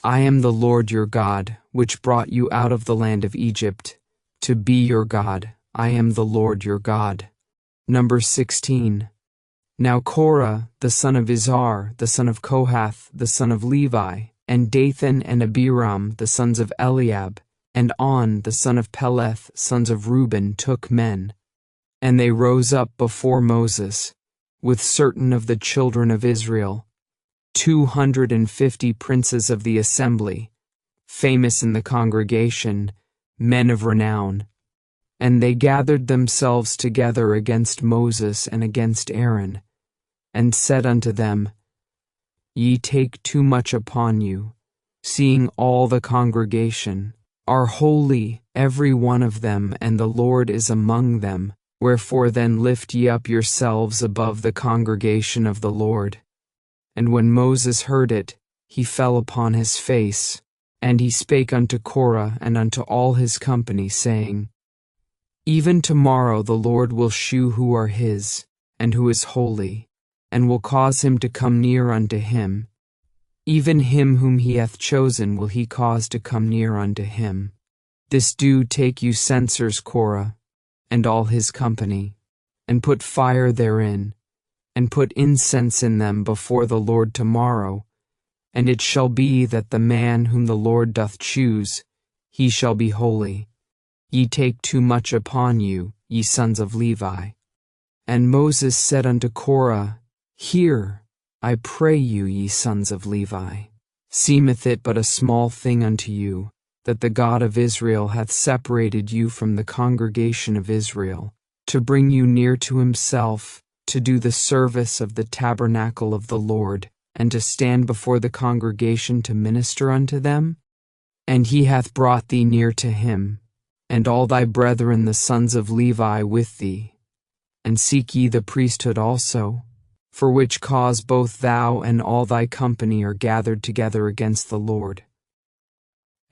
I am the Lord your God, which brought you out of the land of Egypt, to be your God. I am the Lord your God. Numbers 16. Now Korah, the son of Izhar, the son of Kohath, the son of Levi, and Dathan and Abiram, the sons of Eliab, and On, the son of Peleth, sons of Reuben, took men. And they rose up before Moses, with certain of the children of Israel, 250 princes of the assembly, famous in the congregation, men of renown. And they gathered themselves together against Moses and against Aaron, and said unto them, Ye take too much upon you, seeing all the congregation are holy, every one of them, and the Lord is among them. Wherefore then lift ye up yourselves above the congregation of the Lord. And when Moses heard it, he fell upon his face, and he spake unto Korah and unto all his company, saying, Even tomorrow the Lord will shew who are his, and who is holy, and will cause him to come near unto him. Even him whom he hath chosen will he cause to come near unto him. This do take you censers, Korah, and all his company, and put fire therein, and put incense in them before the Lord tomorrow. And it shall be that the man whom the Lord doth choose, he shall be holy. Ye take too much upon you, ye sons of Levi. And Moses said unto Korah, Hear, I pray you, ye sons of Levi. Seemeth it but a small thing unto you, that the God of Israel hath separated you from the congregation of Israel, to bring you near to himself, to do the service of the tabernacle of the Lord, and to stand before the congregation to minister unto them? And he hath brought thee near to him, and all thy brethren the sons of Levi with thee. And seek ye the priesthood also, for which cause both thou and all thy company are gathered together against the Lord.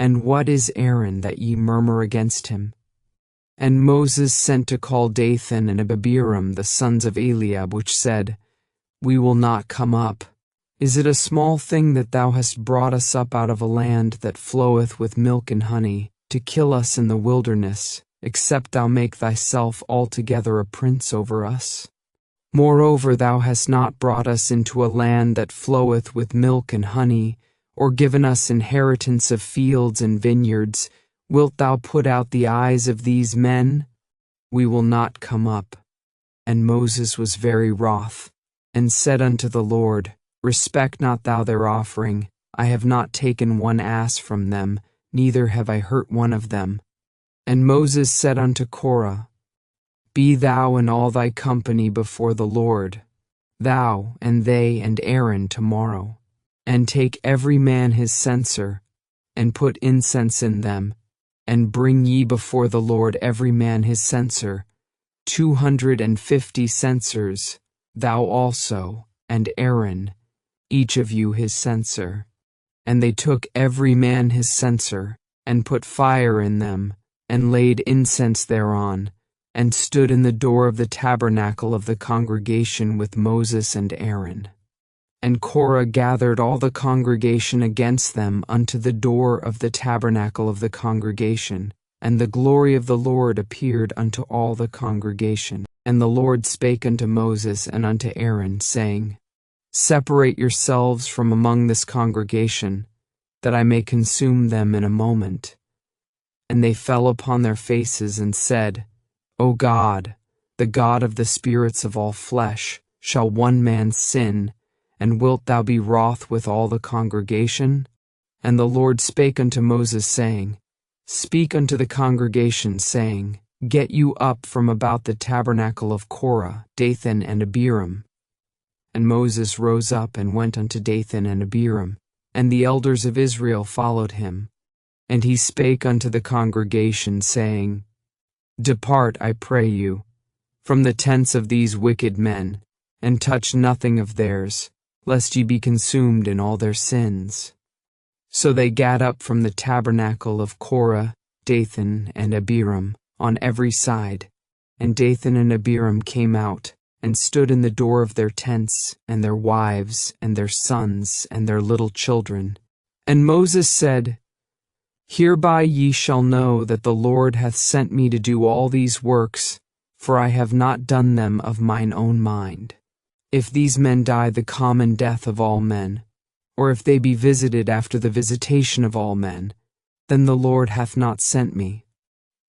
And what is Aaron that ye murmur against him? And Moses sent to call Dathan and Abiram the sons of Eliab, which said, We will not come up. Is it a small thing that thou hast brought us up out of a land that floweth with milk and honey, to kill us in the wilderness, except thou make thyself altogether a prince over us? Moreover, thou hast not brought us into a land that floweth with milk and honey, or given us inheritance of fields and vineyards. Wilt thou put out the eyes of these men? We will not come up. And Moses was very wroth, and said unto the Lord, Respect not thou their offering. I have not taken one ass from them, neither have I hurt one of them. And Moses said unto Korah, Be thou and all thy company before the Lord, thou and they and Aaron tomorrow, and take every man his censer, and put incense in them, and bring ye before the Lord every man his censer, 250 censers, thou also, and Aaron, each of you his censer. And they took every man his censer, and put fire in them, and laid incense thereon, and stood in the door of the tabernacle of the congregation with Moses and Aaron. And Korah gathered all the congregation against them unto the door of the tabernacle of the congregation, and the glory of the Lord appeared unto all the congregation. And the Lord spake unto Moses and unto Aaron, saying, Separate yourselves from among this congregation, that I may consume them in a moment. And they fell upon their faces and said, O God, the God of the spirits of all flesh, shall one man sin, and wilt thou be wroth with all the congregation? And the Lord spake unto Moses, saying, Speak unto the congregation, saying, Get you up from about the tabernacle of Korah, Dathan, and Abiram. And Moses rose up and went unto Dathan and Abiram, and the elders of Israel followed him. And he spake unto the congregation, saying, Depart, I pray you, from the tents of these wicked men, and touch nothing of theirs, lest ye be consumed in all their sins. So they gat up from the tabernacle of Korah, Dathan, and Abiram, on every side. And Dathan and Abiram came out, and stood in the door of their tents, and their wives, and their sons, and their little children. And Moses said, Hereby ye shall know that the Lord hath sent me to do all these works, for I have not done them of mine own mind. If these men die the common death of all men, or if they be visited after the visitation of all men, then the Lord hath not sent me.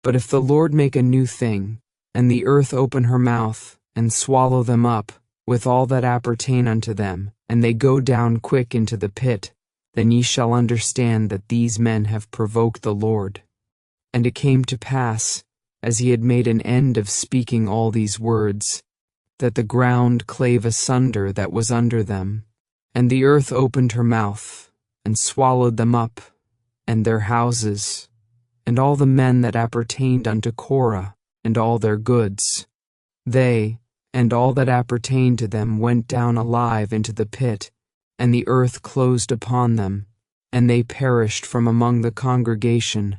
But if the Lord make a new thing, and the earth open her mouth, and swallow them up, with all that appertain unto them, and they go down quick into the pit, then ye shall understand that these men have provoked the Lord. And it came to pass, as he had made an end of speaking all these words, that the ground clave asunder that was under them, and the earth opened her mouth, and swallowed them up, and their houses, and all the men that appertained unto Korah, and all their goods. They, and all that appertained to them, went down alive into the pit, and the earth closed upon them, and they perished from among the congregation.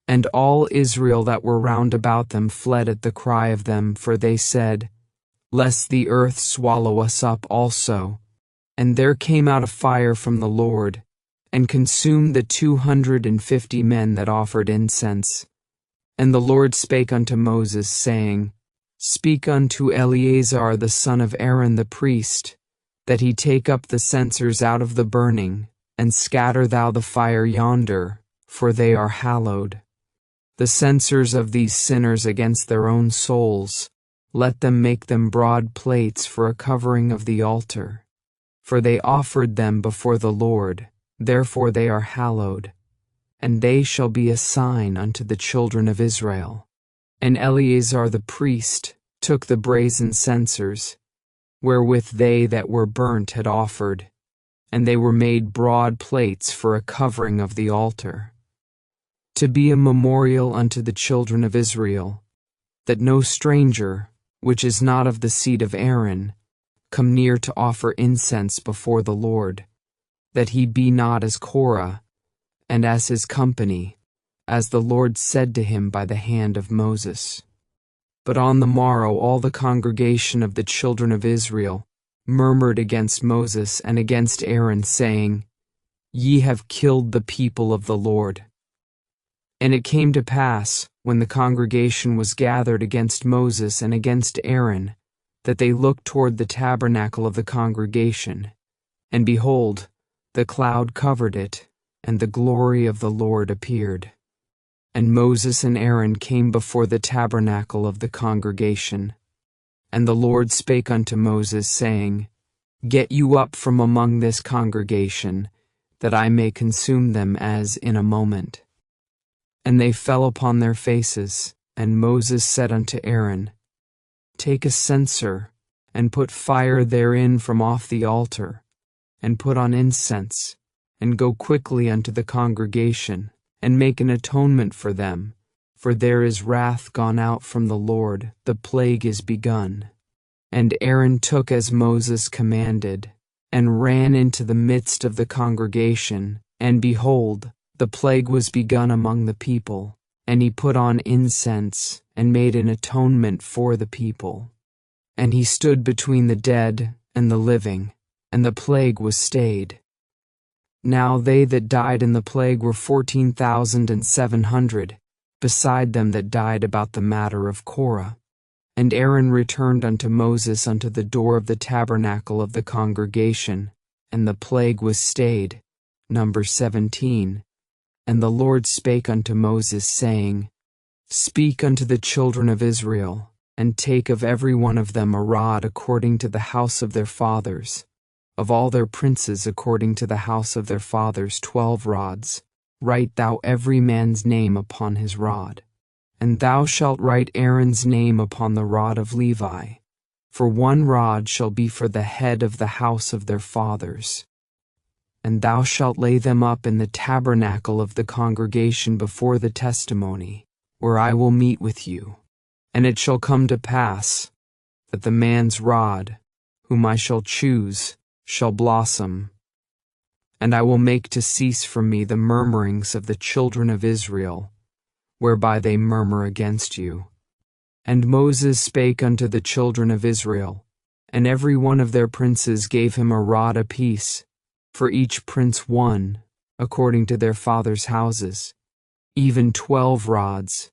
And all Israel that were round about them fled at the cry of them, for they said, Lest the earth swallow us up also. And there came out a fire from the Lord, and consumed the 250 men that offered incense. And the Lord spake unto Moses, saying, Speak unto Eleazar the son of Aaron the priest, that he take up the censers out of the burning, and scatter thou the fire yonder, for they are hallowed. The censers of these sinners against their own souls, let them make them broad plates for a covering of the altar. For they offered them before the Lord, therefore they are hallowed, and they shall be a sign unto the children of Israel. And Eleazar the priest took the brazen censers, wherewith they that were burnt had offered, and they were made broad plates for a covering of the altar, to be a memorial unto the children of Israel, that no stranger, which is not of the seed of Aaron, come near to offer incense before the Lord, that he be not as Korah, and as his company, as the Lord said to him by the hand of Moses. But on the morrow all the congregation of the children of Israel murmured against Moses and against Aaron, saying, Ye have killed the people of the Lord. And it came to pass, when the congregation was gathered against Moses and against Aaron, that they looked toward the tabernacle of the congregation, and behold, the cloud covered it, and the glory of the Lord appeared. And Moses and Aaron came before the tabernacle of the congregation. And the Lord spake unto Moses, saying, Get you up from among this congregation, that I may consume them as in a moment. And they fell upon their faces, and Moses said unto Aaron, Take a censer, and put fire therein from off the altar, and put on incense, and go quickly unto the congregation, and make an atonement for them, for there is wrath gone out from the Lord, the plague is begun. And Aaron took as Moses commanded, and ran into the midst of the congregation, and behold, the plague was begun among the people, and he put on incense, and made an atonement for the people. And he stood between the dead and the living, and the plague was stayed. Now they that died in the plague were 14,700, beside them that died about the matter of Korah. And Aaron returned unto Moses unto the door of the tabernacle of the congregation, and the plague was stayed. Numbers 17. And the Lord spake unto Moses, saying, Speak unto the children of Israel, and take of every one of them a rod according to the house of their fathers, of all their princes according to the house of their fathers 12 rods. Write thou every man's name upon his rod. And thou shalt write Aaron's name upon the rod of Levi, for 1 rod shall be for the head of the house of their fathers. And thou shalt lay them up in the tabernacle of the congregation before the testimony, where I will meet with you. And it shall come to pass that the man's rod, whom I shall choose, shall blossom. And I will make to cease from me the murmurings of the children of Israel, whereby they murmur against you. And Moses spake unto the children of Israel, and every one of their princes gave him a rod apiece, for each prince 1, according to their fathers' houses, even 12 rods,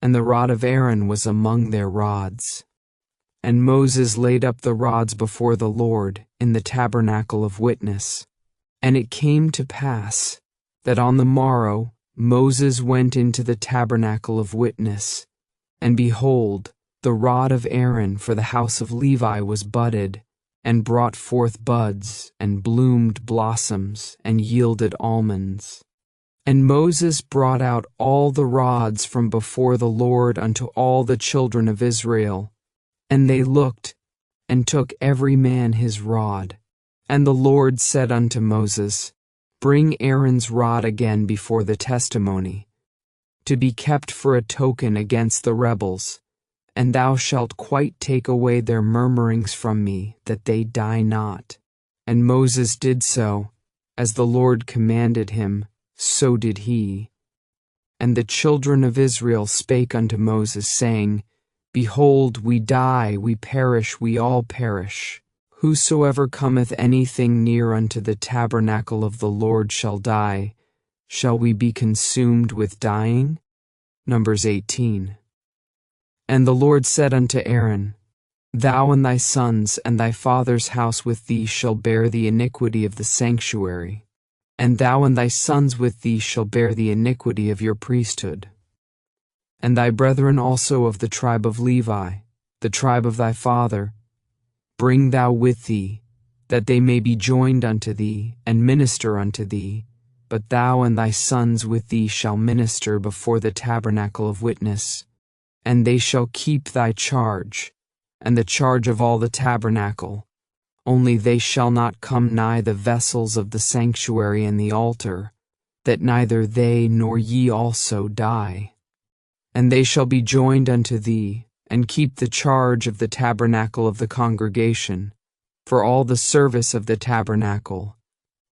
and the rod of Aaron was among their rods. And Moses laid up the rods before the Lord in the tabernacle of witness. And it came to pass that on the morrow Moses went into the tabernacle of witness, and behold, the rod of Aaron for the house of Levi was budded, and brought forth buds, and bloomed blossoms, and yielded almonds. And Moses brought out all the rods from before the Lord unto all the children of Israel, and they looked, and took every man his rod. And the Lord said unto Moses, Bring Aaron's rod again before the testimony, to be kept for a token against the rebels, and thou shalt quite take away their murmurings from me, that they die not. And Moses did so, as the Lord commanded him, so did he. And the children of Israel spake unto Moses, saying, Behold, we die, we perish, we all perish. Whosoever cometh anything near unto the tabernacle of the Lord shall die. Shall we be consumed with dying? Numbers 18. And the Lord said unto Aaron, Thou and thy sons and thy father's house with thee shall bear the iniquity of the sanctuary, and thou and thy sons with thee shall bear the iniquity of your priesthood. And thy brethren also of the tribe of Levi, the tribe of thy father, bring thou with thee, that they may be joined unto thee, and minister unto thee. But thou and thy sons with thee shall minister before the tabernacle of witness, and they shall keep thy charge, and the charge of all the tabernacle. Only they shall not come nigh the vessels of the sanctuary and the altar, that neither they nor ye also die. And they shall be joined unto thee, and keep the charge of the tabernacle of the congregation, for all the service of the tabernacle,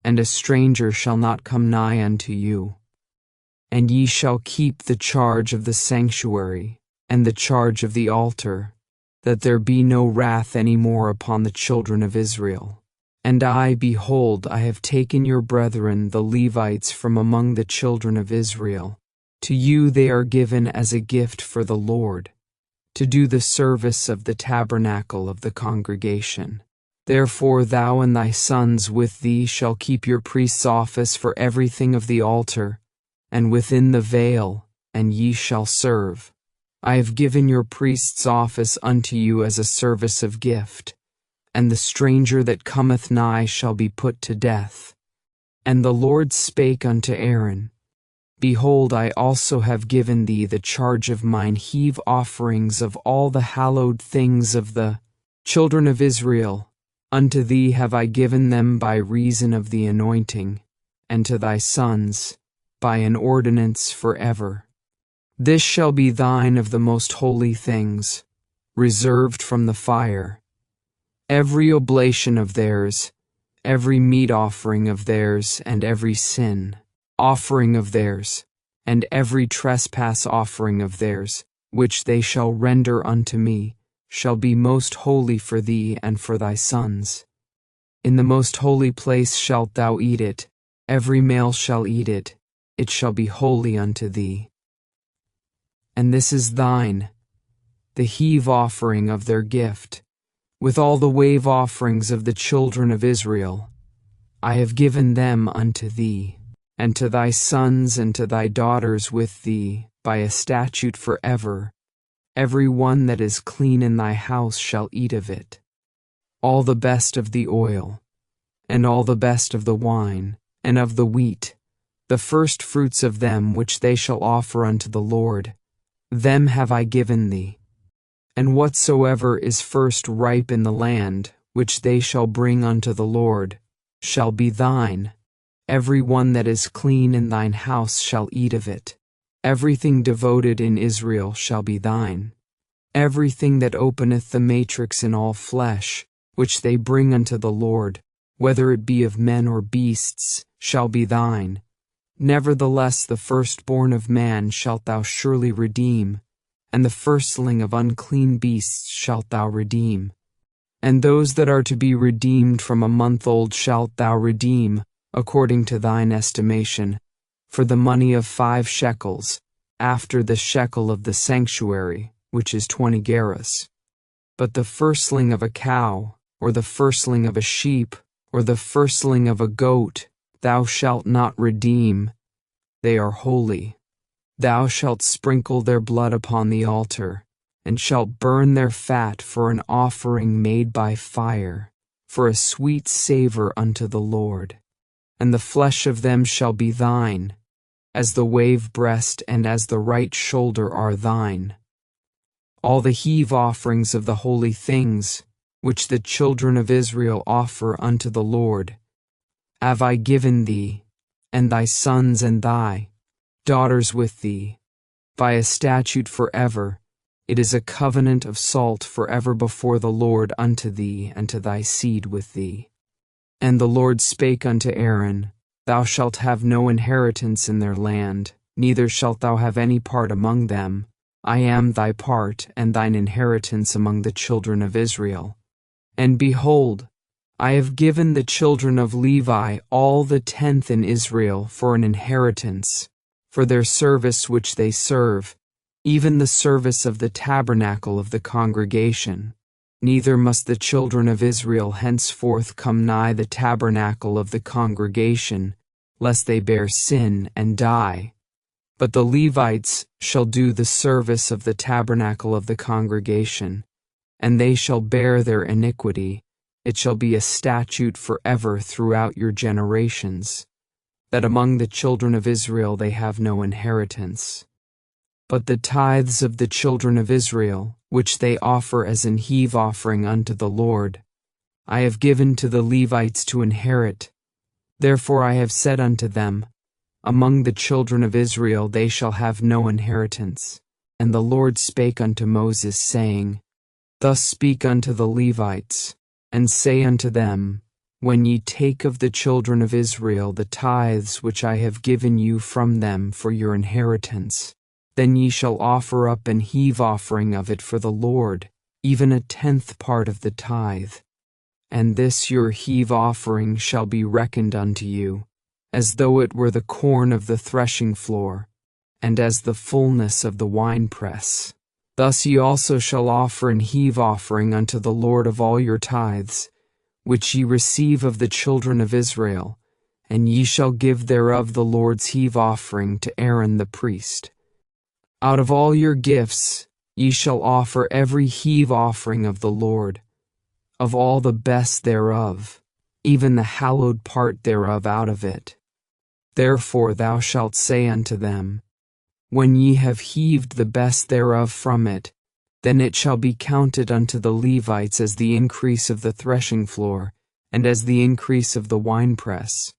and a stranger shall not come nigh unto you. And ye shall keep the charge of the sanctuary, and the charge of the altar, that there be no wrath any more upon the children of Israel. And I, behold, I have taken your brethren the Levites from among the children of Israel. To you they are given as a gift for the Lord, to do the service of the tabernacle of the congregation. Therefore thou and thy sons with thee shall keep your priest's office for everything of the altar, and within the veil, and ye shall serve. I have given your priest's office unto you as a service of gift, and the stranger that cometh nigh shall be put to death. And the Lord spake unto Aaron, Behold, I also have given thee the charge of mine heave offerings of all the hallowed things of the children of Israel. Unto thee have I given them by reason of the anointing, and to thy sons by an ordinance forever. This shall be thine of the most holy things, reserved from the fire. Every oblation of theirs, every meat offering of theirs, and every sin offering of theirs, and every trespass offering of theirs, which they shall render unto me, shall be most holy for thee and for thy sons. In the most holy place shalt thou eat it, every male shall eat it, it shall be holy unto thee. And this is thine, the heave offering of their gift, with all the wave offerings of the children of Israel. I have given them unto thee, and to thy sons and to thy daughters with thee, by a statute forever. Every one that is clean in thy house shall eat of it. All the best of the oil, and all the best of the wine, and of the wheat, the first fruits of them which they shall offer unto the Lord, them have I given thee. And whatsoever is first ripe in the land, which they shall bring unto the Lord, shall be thine. Every one that is clean in thine house shall eat of it. Everything devoted in Israel shall be thine. Everything that openeth the matrix in all flesh, which they bring unto the Lord, whether it be of men or beasts, shall be thine. Nevertheless the firstborn of man shalt thou surely redeem, and the firstling of unclean beasts shalt thou redeem. And those that are to be redeemed from a month old shalt thou redeem, according to thine estimation, for the money of 5 shekels, after the shekel of the sanctuary, which is 20 gerahs. But the firstling of a cow, or the firstling of a sheep, or the firstling of a goat, thou shalt not redeem. They are holy. Thou shalt sprinkle their blood upon the altar, and shalt burn their fat for an offering made by fire, for a sweet savor unto the Lord. And the flesh of them shall be thine, as the wave breast and as the right shoulder are thine. All the heave offerings of the holy things, which the children of Israel offer unto the Lord, have I given thee, and thy sons and thy daughters with thee, by a statute forever. It is a covenant of salt forever before the Lord unto thee and to thy seed with thee. And the Lord spake unto Aaron, Thou shalt have no inheritance in their land, neither shalt thou have any part among them. I am thy part and thine inheritance among the children of Israel. And behold, I have given the children of Levi all the 10th in Israel for an inheritance, for their service which they serve, even the service of the tabernacle of the congregation. Neither must the children of Israel henceforth come nigh the tabernacle of the congregation, lest they bear sin and die. But the Levites shall do the service of the tabernacle of the congregation, and they shall bear their iniquity. It shall be a statute forever throughout your generations, that among the children of Israel they have no inheritance. But the tithes of the children of Israel, which they offer as an heave offering unto the Lord, I have given to the Levites to inherit. Therefore I have said unto them, Among the children of Israel they shall have no inheritance. And the Lord spake unto Moses, saying, Thus speak unto the Levites, and say unto them, When ye take of the children of Israel the tithes which I have given you from them for your inheritance, then ye shall offer up an heave offering of it for the Lord, even a 10th part of the tithe. And this your heave offering shall be reckoned unto you, as though it were the corn of the threshing floor, and as the fullness of the winepress. Thus ye also shall offer an heave offering unto the Lord of all your tithes, which ye receive of the children of Israel, and ye shall give thereof the Lord's heave offering to Aaron the priest. Out of all your gifts ye shall offer every heave offering of the Lord, of all the best thereof, even the hallowed part thereof out of it. Therefore thou shalt say unto them, When ye have heaved the best thereof from it, then it shall be counted unto the Levites as the increase of the threshing floor, and as the increase of the winepress.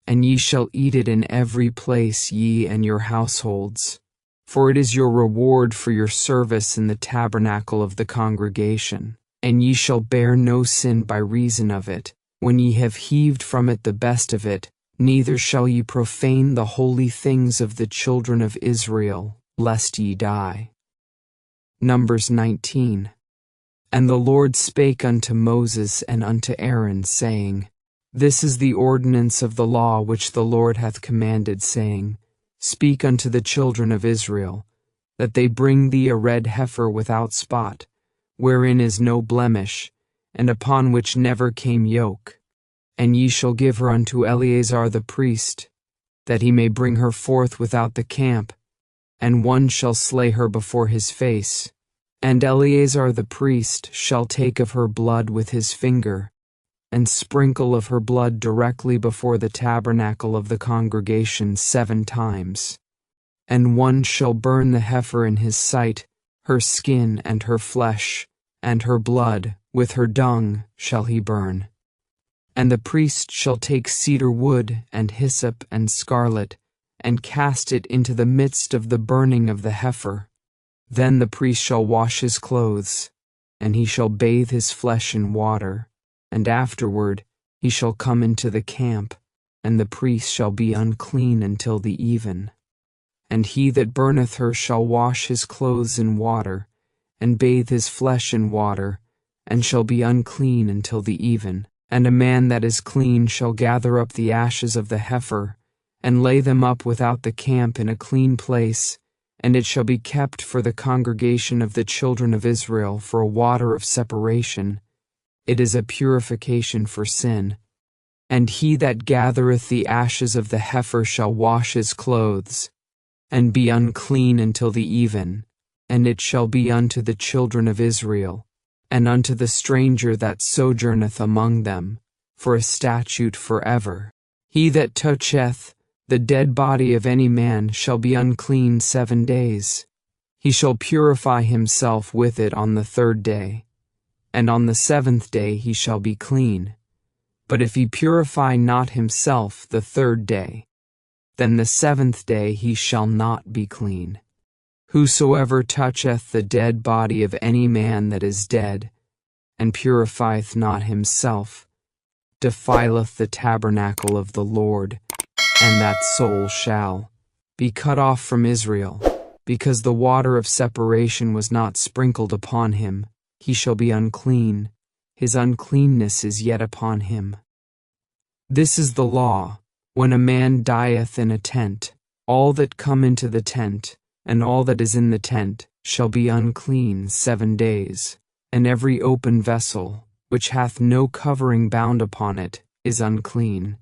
And ye shall eat it in every place, ye and your households. For it is your reward for your service in the tabernacle of the congregation. And ye shall bear no sin by reason of it, when ye have heaved from it the best of it, neither shall ye profane the holy things of the children of Israel, lest ye die. Numbers 19. And the Lord spake unto Moses and unto Aaron, saying, This is the ordinance of the law which the Lord hath commanded, saying, Speak unto the children of Israel, that they bring thee a red heifer without spot, wherein is no blemish, and upon which never came yoke. And ye shall give her unto Eleazar the priest, that he may bring her forth without the camp, and one shall slay her before his face. And Eleazar the priest shall take of her blood with his finger, and sprinkle of her blood directly before the tabernacle of the congregation 7 times. And one shall burn the heifer in his sight, her skin and her flesh, and her blood, with her dung, shall he burn. And the priest shall take cedar wood, and hyssop, and scarlet, and cast it into the midst of the burning of the heifer. Then the priest shall wash his clothes, and he shall bathe his flesh in water, and afterward he shall come into the camp, and the priest shall be unclean until the even. And he that burneth her shall wash his clothes in water, and bathe his flesh in water, and shall be unclean until the even. And a man that is clean shall gather up the ashes of the heifer, and lay them up without the camp in a clean place, and it shall be kept for the congregation of the children of Israel for a water of separation. It is a purification for sin. And he that gathereth the ashes of the heifer shall wash his clothes, and be unclean until the even, and it shall be unto the children of Israel, and unto the stranger that sojourneth among them, for a statute forever. He that toucheth the dead body of any man shall be unclean 7 days. He shall purify himself with it on the 3rd day, and on the 7th day he shall be clean. But if he purify not himself the 3rd day, then the 7th day he shall not be clean. Whosoever toucheth the dead body of any man that is dead, and purifieth not himself, defileth the tabernacle of the Lord, and that soul shall be cut off from Israel, because the water of separation was not sprinkled upon him. He shall be unclean, his uncleanness is yet upon him. This is the law, when a man dieth in a tent, all that come into the tent, and all that is in the tent, shall be unclean 7 days, and every open vessel, which hath no covering bound upon it, is unclean.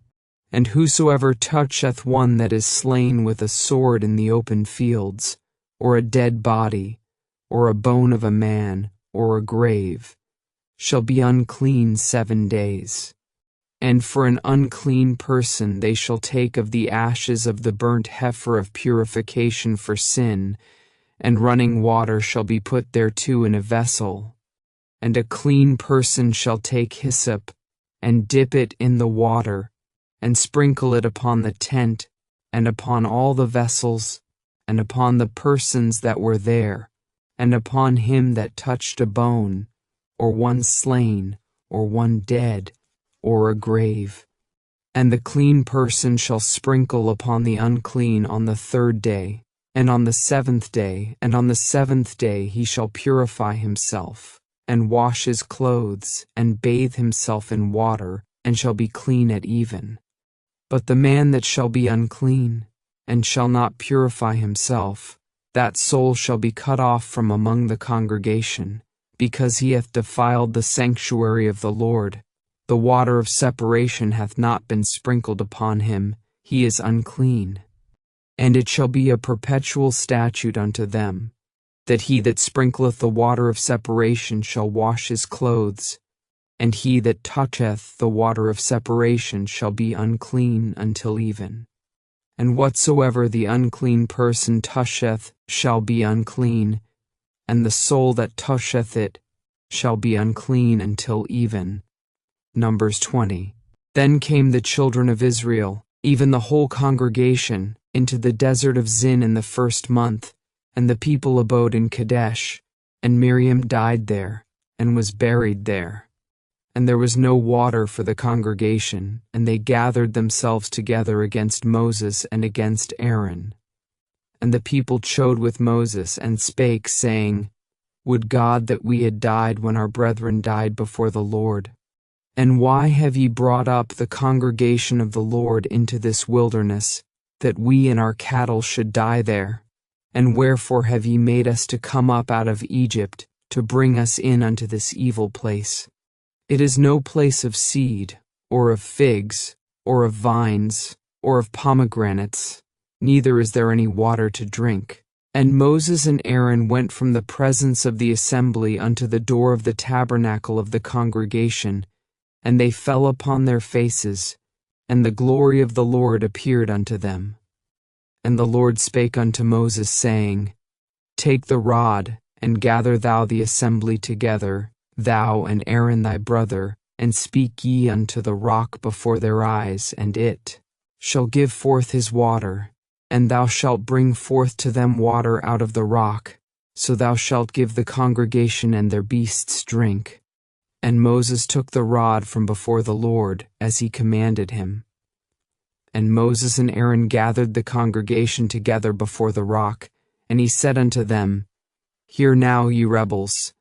And whosoever toucheth one that is slain with a sword in the open fields, or a dead body, or a bone of a man, or a grave, shall be unclean 7 days. And for an unclean person they shall take of the ashes of the burnt heifer of purification for sin, and running water shall be put thereto in a vessel. And a clean person shall take hyssop, and dip it in the water, and sprinkle it upon the tent, and upon all the vessels, and upon the persons that were there, and upon him that touched a bone, or one slain, or one dead, or a grave. And the clean person shall sprinkle upon the unclean on the 3rd day, and on the 7th day, and on the 7th day he shall purify himself, and wash his clothes, and bathe himself in water, and shall be clean at even. But the man that shall be unclean, and shall not purify himself, that soul shall be cut off from among the congregation, because he hath defiled the sanctuary of the Lord. The water of separation hath not been sprinkled upon him, he is unclean. And it shall be a perpetual statute unto them, that he that sprinkleth the water of separation shall wash his clothes, and he that toucheth the water of separation shall be unclean until even. And whatsoever the unclean person toucheth shall be unclean, and the soul that toucheth it shall be unclean until even. Numbers 20. Then came the children of Israel, even the whole congregation, into the desert of Zin in the 1st month, and the people abode in Kadesh, and Miriam died there, and was buried there. And there was no water for the congregation, and they gathered themselves together against Moses and against Aaron. And the people chode with Moses, and spake, saying, Would God that we had died when our brethren died before the Lord. And why have ye brought up the congregation of the Lord into this wilderness, that we and our cattle should die there? And wherefore have ye made us to come up out of Egypt, to bring us in unto this evil place? It is no place of seed, or of figs, or of vines, or of pomegranates, neither is there any water to drink. And Moses and Aaron went from the presence of the assembly unto the door of the tabernacle of the congregation, and they fell upon their faces, and the glory of the Lord appeared unto them. And the Lord spake unto Moses, saying, Take the rod, and gather thou the assembly together, thou and Aaron thy brother, and speak ye unto the rock before their eyes, and it shall give forth his water. And thou shalt bring forth to them water out of the rock, so thou shalt give the congregation and their beasts drink. And Moses took the rod from before the Lord, as he commanded him. And Moses and Aaron gathered the congregation together before the rock, and he said unto them, Hear now, ye rebels,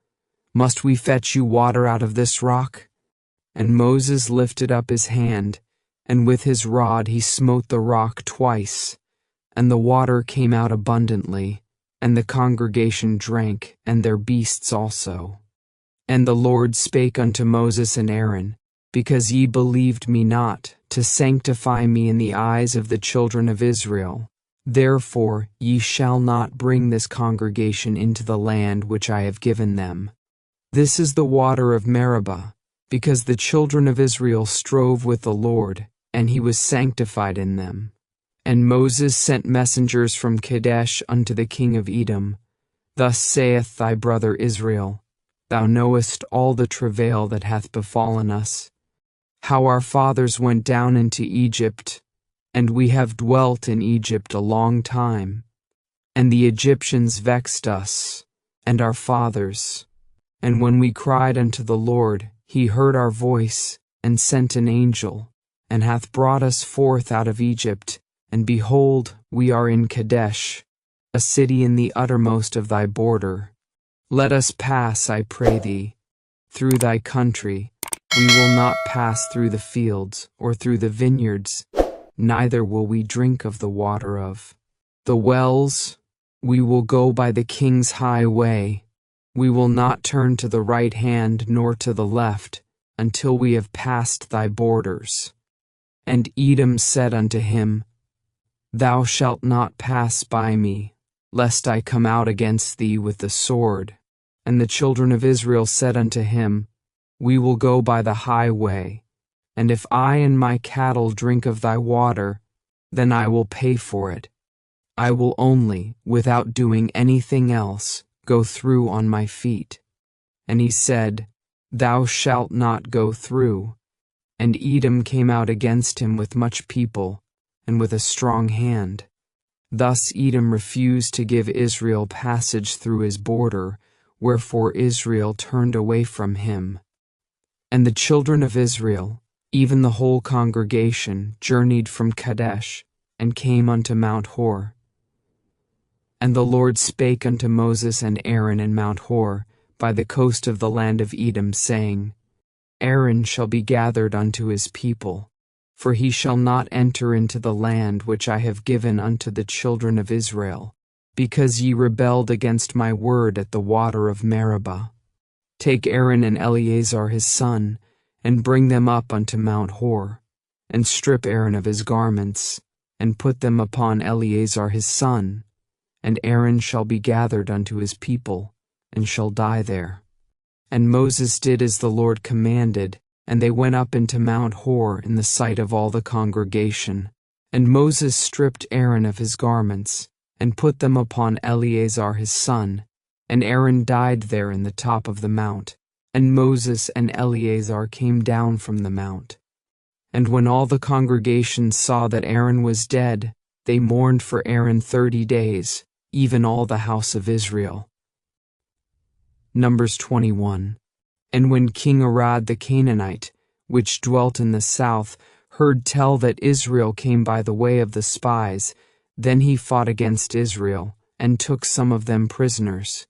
must we fetch you water out of this rock? And Moses lifted up his hand, and with his rod he smote the rock twice, and the water came out abundantly, and the congregation drank, and their beasts also. And the Lord spake unto Moses and Aaron, Because ye believed me not, to sanctify me in the eyes of the children of Israel, therefore ye shall not bring this congregation into the land which I have given them. This is the water of Meribah, because the children of Israel strove with the Lord, and he was sanctified in them. And Moses sent messengers from Kadesh unto the king of Edom. Thus saith thy brother Israel, Thou knowest all the travail that hath befallen us, how our fathers went down into Egypt, and we have dwelt in Egypt a long time. And the Egyptians vexed us, and our fathers. And when we cried unto the Lord, he heard our voice, and sent an angel, and hath brought us forth out of Egypt. And behold, we are in Kadesh, a city in the uttermost of thy border. Let us pass, I pray thee, through thy country. We will not pass through the fields, or through the vineyards, neither will we drink of the water of the wells. We will go by the king's highway. We will not turn to the right hand nor to the left, until we have passed thy borders. And Edom said unto him, Thou shalt not pass by me, lest I come out against thee with the sword. And the children of Israel said unto him, We will go by the highway, and if I and my cattle drink of thy water, then I will pay for it. I will only, without doing anything else, go through on my feet. And he said, Thou shalt not go through. And Edom came out against him with much people, and with a strong hand. Thus Edom refused to give Israel passage through his border, wherefore Israel turned away from him. And the children of Israel, even the whole congregation, journeyed from Kadesh, and came unto Mount Hor. And the Lord spake unto Moses and Aaron in Mount Hor, by the coast of the land of Edom, saying, Aaron shall be gathered unto his people, for he shall not enter into the land which I have given unto the children of Israel, because ye rebelled against my word at the water of Meribah. Take Aaron and Eleazar his son, and bring them up unto Mount Hor, and strip Aaron of his garments, and put them upon Eleazar his son, and Aaron shall be gathered unto his people, and shall die there. And Moses did as the Lord commanded, and they went up into Mount Hor in the sight of all the congregation. And Moses stripped Aaron of his garments, and put them upon Eleazar his son, and Aaron died there in the top of the mount. And Moses and Eleazar came down from the mount. And when all the congregation saw that Aaron was dead, they mourned for Aaron 30 days, even all the house of Israel. Numbers 21. And when King Arad the Canaanite, which dwelt in the south, heard tell that Israel came by the way of the spies, then he fought against Israel, and took some of them prisoners.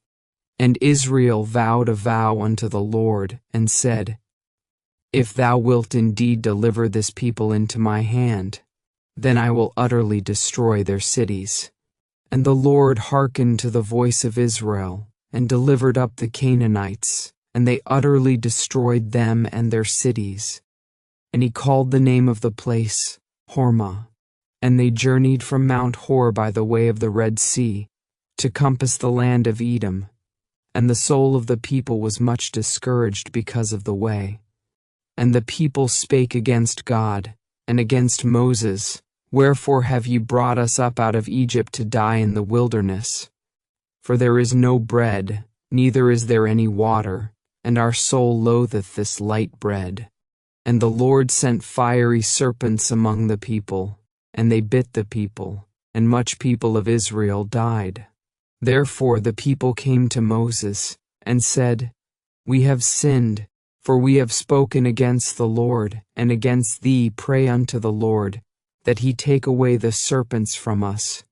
And Israel vowed a vow unto the Lord, and said, If thou wilt indeed deliver this people into my hand, then I will utterly destroy their cities. And the Lord hearkened to the voice of Israel, and delivered up the Canaanites, and they utterly destroyed them and their cities. And he called the name of the place Hormah. And they journeyed from Mount Hor by the way of the Red Sea, to compass the land of Edom. And the soul of the people was much discouraged because of the way. And the people spake against God, and against Moses, Wherefore have ye brought us up out of Egypt to die in the wilderness? For there is no bread, neither is there any water, and our soul loatheth this light bread. And the Lord sent fiery serpents among the people, and they bit the people, and much people of Israel died. Therefore the people came to Moses, and said, We have sinned, for we have spoken against the Lord, and against thee pray unto the Lord, that he take away the serpents from us.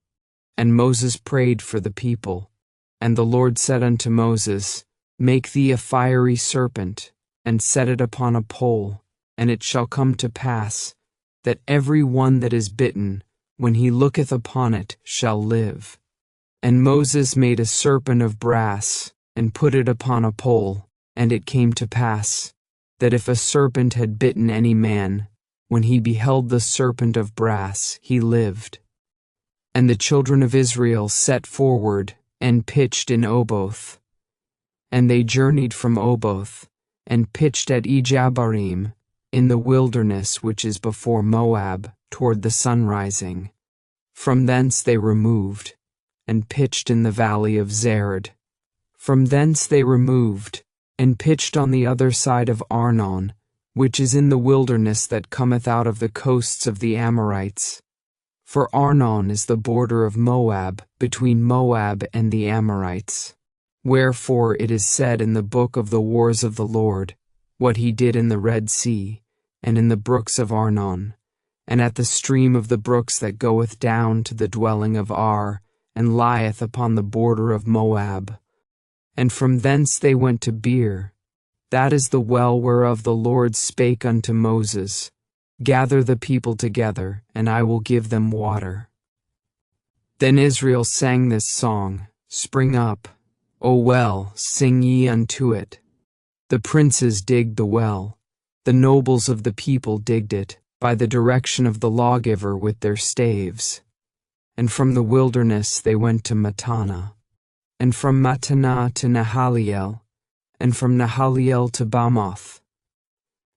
And Moses prayed for the people. And the Lord said unto Moses, Make thee a fiery serpent, and set it upon a pole, and it shall come to pass, that every one that is bitten, when he looketh upon it, shall live. And Moses made a serpent of brass, and put it upon a pole, and it came to pass, that if a serpent had bitten any man, when he beheld the serpent of brass, he lived. And the children of Israel set forward, and pitched in Oboth. And they journeyed from Oboth, and pitched at Ejabarim, in the wilderness which is before Moab, toward the sunrising. From thence they removed, and pitched in the valley of Zered. From thence they removed, and pitched on the other side of Arnon, which is in the wilderness that cometh out of the coasts of the Amorites. For Arnon is the border of Moab, between Moab and the Amorites. Wherefore it is said in the book of the wars of the Lord, what he did in the Red Sea, and in the brooks of Arnon, and at the stream of the brooks that goeth down to the dwelling of Ar, and lieth upon the border of Moab. And from thence they went to Beer. That is the well whereof the Lord spake unto Moses, Gather the people together, and I will give them water. Then Israel sang this song, Spring up, O well, sing ye unto it. The princes digged the well, the nobles of the people digged it, by the direction of the lawgiver with their staves. And from the wilderness they went to Mattanah, and from Mattanah to Nahaliel, and from Nahaliel to Bamoth,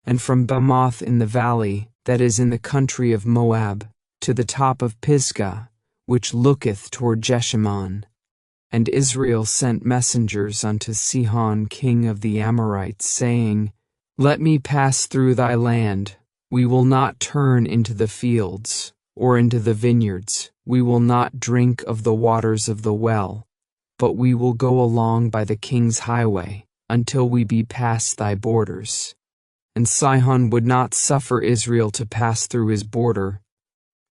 and from Bamoth in the valley, that is in the country of Moab, to the top of Pisgah, which looketh toward Jeshimon. And Israel sent messengers unto Sihon king of the Amorites, saying, Let me pass through thy land. We will not turn into the fields, or into the vineyards. We will not drink of the waters of the well, but we will go along by the king's highway, until we be past thy borders. And Sihon would not suffer Israel to pass through his border.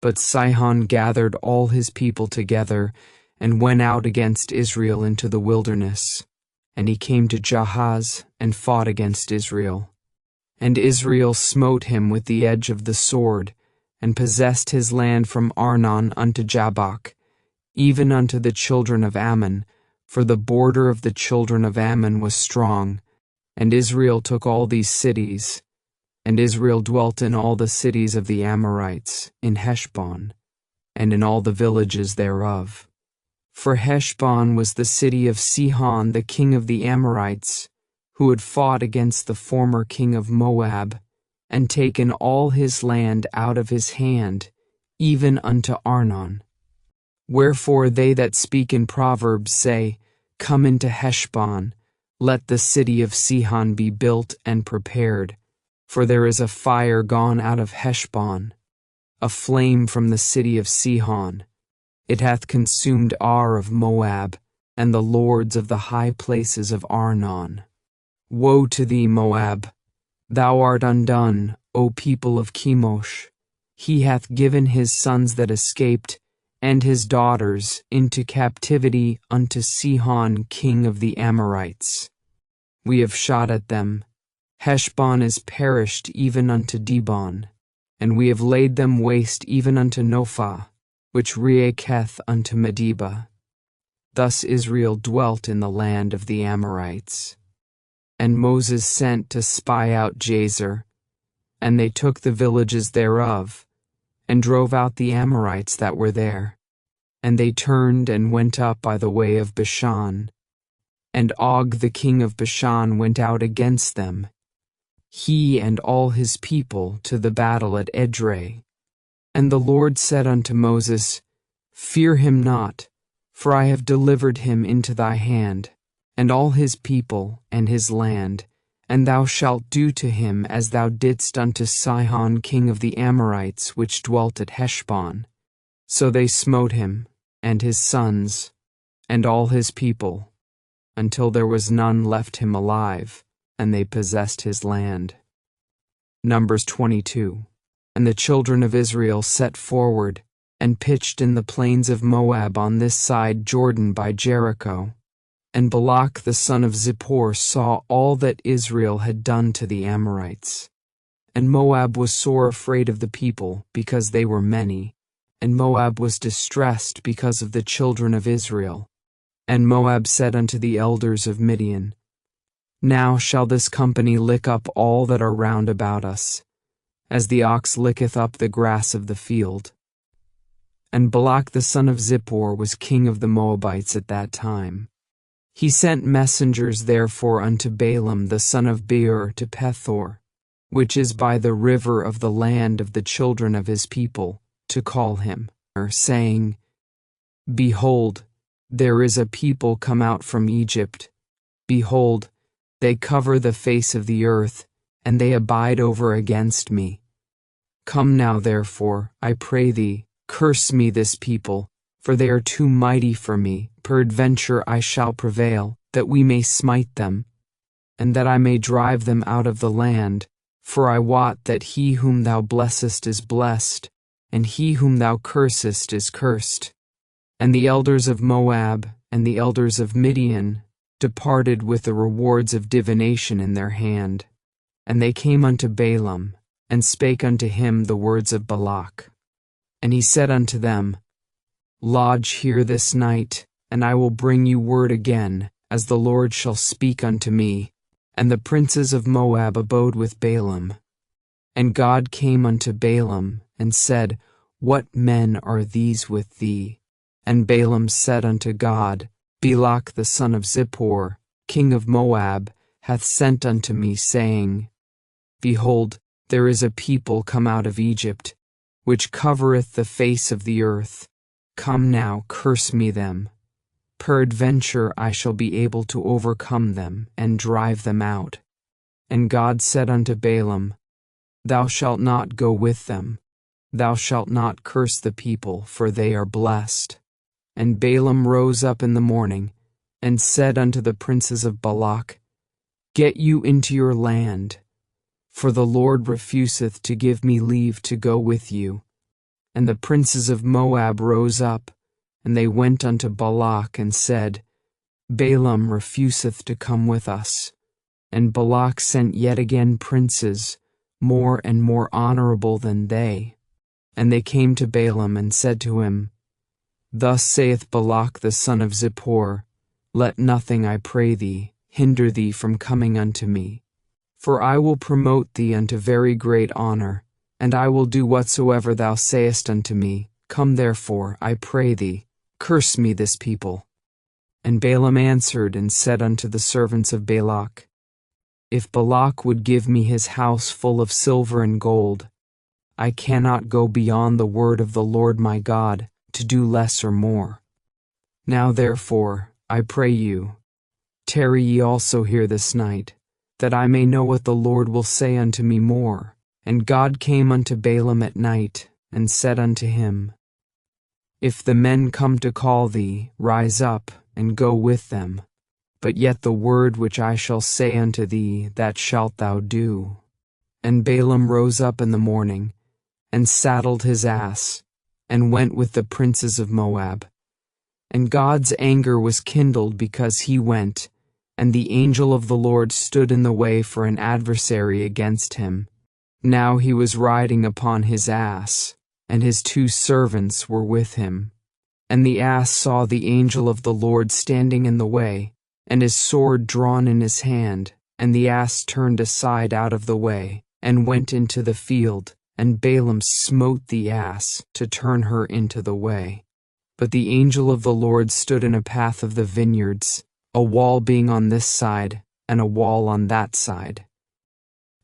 But Sihon gathered all his people together, and went out against Israel into the wilderness. And he came to Jahaz, and fought against Israel. And Israel smote him with the edge of the sword, and possessed his land from Arnon unto Jabbok, even unto the children of Ammon, for the border of the children of Ammon was strong. And Israel took all these cities. And Israel dwelt in all the cities of the Amorites, in Heshbon, and in all the villages thereof. For Heshbon was the city of Sihon the king of the Amorites, who had fought against the former king of Moab, and taken all his land out of his hand, even unto Arnon. Wherefore they that speak in Proverbs say, Come into Heshbon, let the city of Sihon be built and prepared, for there is a fire gone out of Heshbon, a flame from the city of Sihon. It hath consumed Ar of Moab, and the lords of the high places of Arnon. Woe to thee, Moab! Thou art undone, O people of Chemosh. He hath given his sons that escaped, and his daughters into captivity unto Sihon king of the Amorites. We have shot at them. Heshbon is perished even unto Dibon, and we have laid them waste even unto Nophah, which reacheth unto Medeba. Thus Israel dwelt in the land of the Amorites. And Moses sent to spy out Jazer, and they took the villages thereof, and drove out the Amorites that were there. And they turned and went up by the way of Bashan. And Og the king of Bashan went out against them, he and all his people, to the battle at Edrei. And the Lord said unto Moses, Fear him not, for I have delivered him into thy hand, and all his people and his land, and thou shalt do to him as thou didst unto Sihon king of the Amorites, which dwelt at Heshbon. So they smote him, and his sons, and all his people, until there was none left him alive, and they possessed his land. Numbers 22. And the children of Israel set forward, and pitched in the plains of Moab on this side Jordan by Jericho. And Balak the son of Zippor saw all that Israel had done to the Amorites. And Moab was sore afraid of the people, because they were many, and Moab was distressed because of the children of Israel. And Moab said unto the elders of Midian, Now shall this company lick up all that are round about us, as the ox licketh up the grass of the field. And Balak the son of Zippor was king of the Moabites at that time. He sent messengers therefore unto Balaam the son of Beor to Pethor, which is by the river of the land of the children of his people, to call him, saying, Behold, there is a people come out from Egypt. Behold, they cover the face of the earth, and they abide over against me. Come now therefore, I pray thee, curse me this people, for they are too mighty for me. Peradventure I shall prevail, that we may smite them, and that I may drive them out of the land. For I wot that he whom thou blessest is blessed, and he whom thou cursest is cursed. And the elders of Moab and the elders of Midian departed with the rewards of divination in their hand. And they came unto Balaam, and spake unto him the words of Balak. And he said unto them, Lodge here this night, and I will bring you word again, as the Lord shall speak unto me. And the princes of Moab abode with Balaam. And God came unto Balaam, and said, What men are these with thee? And Balaam said unto God, Balak the son of Zippor, king of Moab, hath sent unto me, saying, Behold, there is a people come out of Egypt, which covereth the face of the earth. Come now, curse me them. Peradventure I shall be able to overcome them, and drive them out. And God said unto Balaam, Thou shalt not go with them. Thou shalt not curse the people, for they are blessed. And Balaam rose up in the morning, and said unto the princes of Balak, Get you into your land, for the Lord refuseth to give me leave to go with you. And the princes of Moab rose up, and they went unto Balak, and said, Balaam refuseth to come with us. And Balak sent yet again princes, more and more honorable than they. And they came to Balaam, and said to him, Thus saith Balak the son of Zippor, Let nothing, I pray thee, hinder thee from coming unto me. For I will promote thee unto very great honor, and I will do whatsoever thou sayest unto me. Come therefore, I pray thee, curse me this people. And Balaam answered and said unto the servants of Balak, If Balak would give me his house full of silver and gold, I cannot go beyond the word of the Lord my God, to do less or more. Now therefore, I pray you, tarry ye also here this night, that I may know what the Lord will say unto me more. And God came unto Balaam at night, and said unto him, If the men come to call thee, rise up, and go with them. But yet the word which I shall say unto thee, that shalt thou do. And Balaam rose up in the morning, and saddled his ass, and went with the princes of Moab. And God's anger was kindled because he went, and the angel of the Lord stood in the way for an adversary against him. Now he was riding upon his ass, and his 2 servants were with him. And the ass saw the angel of the Lord standing in the way, and his sword drawn in his hand, and the ass turned aside out of the way, and went into the field, and Balaam smote the ass to turn her into the way. But the angel of the Lord stood in a path of the vineyards, a wall being on this side, and a wall on that side.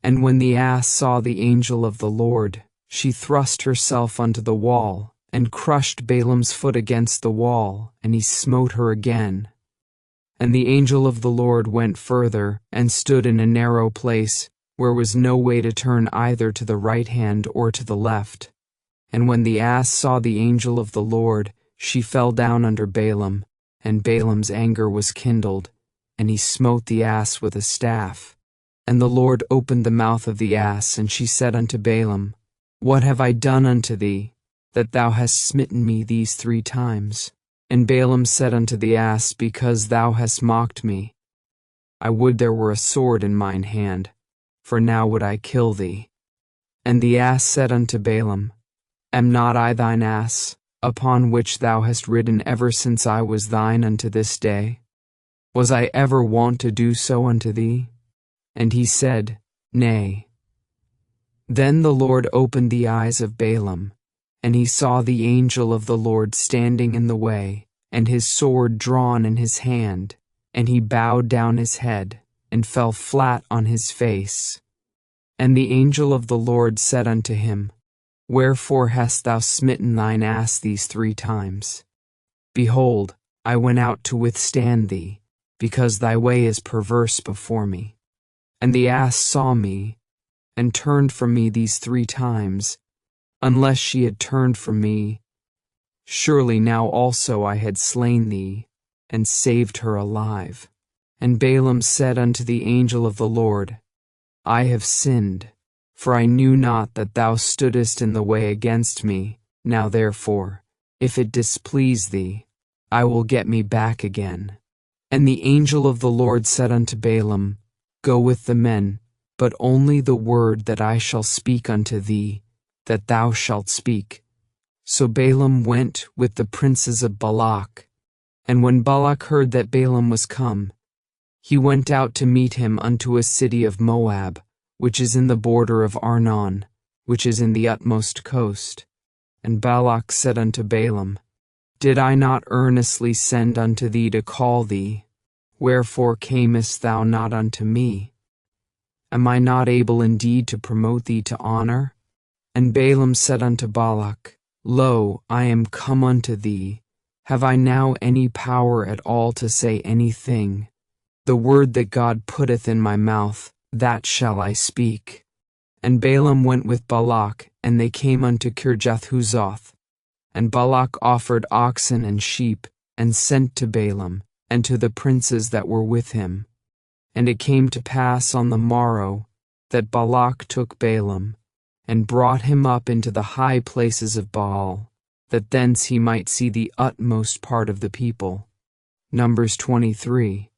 And when the ass saw the angel of the Lord, she thrust herself unto the wall, and crushed Balaam's foot against the wall, and he smote her again. And the angel of the Lord went further, and stood in a narrow place, where was no way to turn either to the right hand or to the left. And when the ass saw the angel of the Lord, she fell down under Balaam, and Balaam's anger was kindled, and he smote the ass with a staff. And the Lord opened the mouth of the ass, and she said unto Balaam, What have I done unto thee, that thou hast smitten me these 3 times? And Balaam said unto the ass, Because thou hast mocked me. I would there were a sword in mine hand, for now would I kill thee. And the ass said unto Balaam, Am not I thine ass, upon which thou hast ridden ever since I was thine unto this day? Was I ever wont to do so unto thee? And he said, Nay. Then the Lord opened the eyes of Balaam, and he saw the angel of the Lord standing in the way, and his sword drawn in his hand, and he bowed down his head, and fell flat on his face. And the angel of the Lord said unto him, Wherefore hast thou smitten thine ass these 3 times? Behold, I went out to withstand thee, because thy way is perverse before me. And the ass saw me, and turned from me these 3 times. Unless she had turned from me, surely now also I had slain thee, and saved her alive. And Balaam said unto the angel of the Lord, I have sinned, for I knew not that thou stoodest in the way against me. Now therefore, if it displease thee, I will get me back again. And the angel of the Lord said unto Balaam, Go with the men, but only the word that I shall speak unto thee, that thou shalt speak. So Balaam went with the princes of Balak. And when Balak heard that Balaam was come, he went out to meet him unto a city of Moab, which is in the border of Arnon, which is in the utmost coast. And Balak said unto Balaam, Did I not earnestly send unto thee to call thee? Wherefore camest thou not unto me? Am I not able indeed to promote thee to honor? And Balaam said unto Balak, Lo, I am come unto thee. Have I now any power at all to say anything? The word that God putteth in my mouth, that shall I speak. And Balaam went with Balak, and they came unto Kirjath-huzoth. And Balak offered oxen and sheep, and sent to Balaam, and to the princes that were with him. And it came to pass on the morrow, that Balak took Balaam, and brought him up into the high places of Baal, that thence he might see the utmost part of the people. Numbers 23.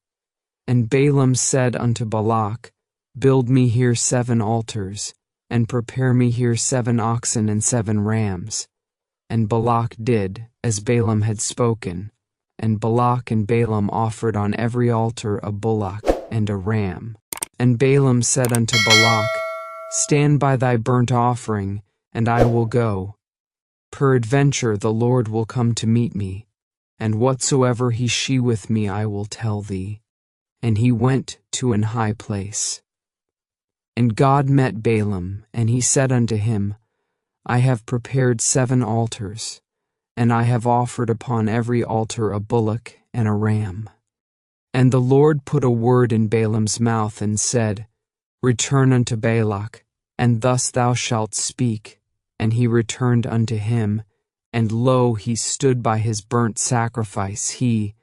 And Balaam said unto Balak, Build me here 7 altars, and prepare me here 7 oxen and 7 rams. And Balak did, as Balaam had spoken. And Balak and Balaam offered on every altar a bullock and a ram. And Balaam said unto Balak, Stand by thy burnt offering, and I will go. Peradventure the Lord will come to meet me, and whatsoever he sheweth me I will tell thee. And he went to an high place. And God met Balaam, and he said unto him, I have prepared 7 altars, and I have offered upon every altar a bullock and a ram. And the Lord put a word in Balaam's mouth, and said, Return unto Balak, and thus thou shalt speak. And he returned unto him, and lo, he stood by his burnt sacrifice, he,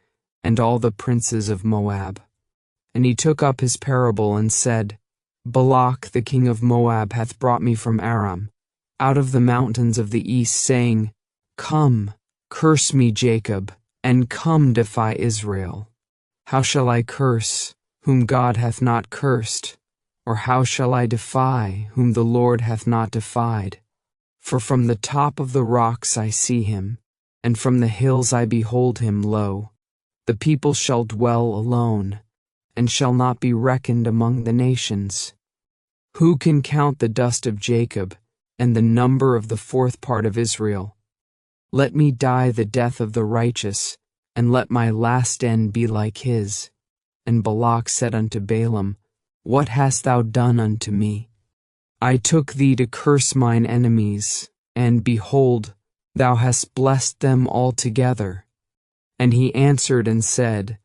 and all the princes of Moab. And he took up his parable, and said, Balak the king of Moab hath brought me from Aram, out of the mountains of the east, saying, Come, curse me, Jacob, and come defy Israel. How shall I curse, whom God hath not cursed? Or how shall I defy, whom the Lord hath not defied? For from the top of the rocks I see him, and from the hills I behold him. Lo, the people shall dwell alone, and shall not be reckoned among the nations. Who can count the dust of Jacob, and the number of the fourth part of Israel? Let me die the death of the righteous, and let my last end be like his. And Balak said unto Balaam, What hast thou done unto me? I took thee to curse mine enemies, and behold, thou hast blessed them altogether. And he answered and said,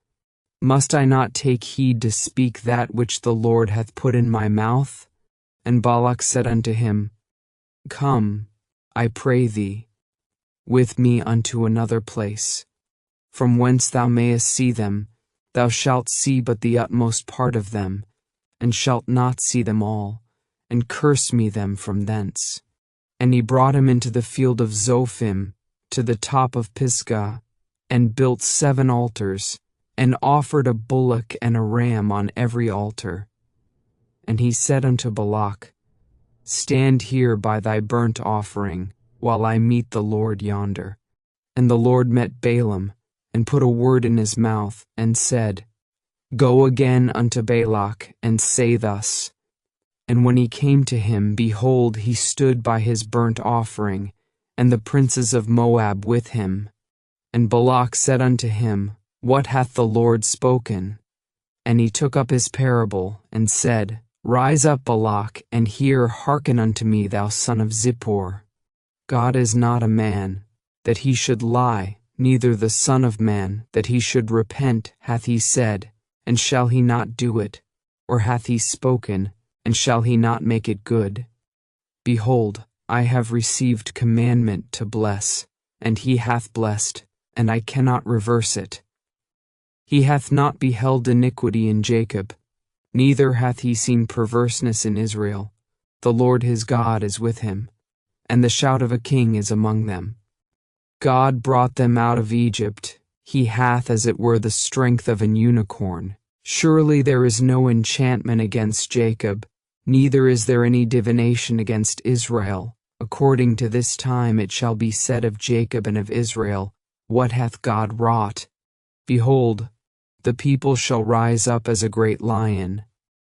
Must I not take heed to speak that which the Lord hath put in my mouth? And Balak said unto him, Come, I pray thee, with me unto another place. From whence thou mayest see them, thou shalt see but the utmost part of them, and shalt not see them all, and curse me them from thence. And he brought him into the field of Zophim, to the top of Pisgah, and built 7 altars, and offered a bullock and a ram on every altar. And he said unto Balak, Stand here by thy burnt offering, while I meet the Lord yonder. And the Lord met Balaam, and put a word in his mouth, and said, Go again unto Balak, and say thus. And when he came to him, behold, he stood by his burnt offering, and the princes of Moab with him. And Balak said unto him, What hath the Lord spoken? And he took up his parable, and said, Rise up, Balak, and hearken unto me, thou son of Zippor. God is not a man, that he should lie, neither the Son of Man, that he should repent. Hath he said, and shall he not do it? Or hath he spoken, and shall he not make it good? Behold, I have received commandment to bless, and he hath blessed, and I cannot reverse it. He hath not beheld iniquity in Jacob, neither hath he seen perverseness in Israel. The Lord his God is with him, and the shout of a king is among them. God brought them out of Egypt. He hath as it were the strength of an unicorn. Surely there is no enchantment against Jacob, neither is there any divination against Israel. According to this time it shall be said of Jacob and of Israel, What hath God wrought? Behold, the people shall rise up as a great lion,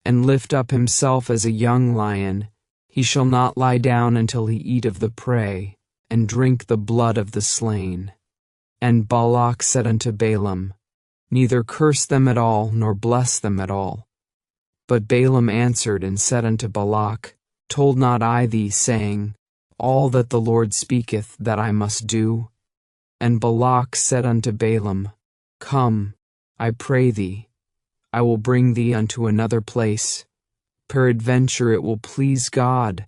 and lift up himself as a young lion. He shall not lie down until he eat of the prey, and drink the blood of the slain. And Balak said unto Balaam, Neither curse them at all, nor bless them at all. But Balaam answered and said unto Balak, Told not I thee, saying, All that the Lord speaketh that I must do? And Balak said unto Balaam, Come, I pray thee, I will bring thee unto another place. Peradventure it will please God,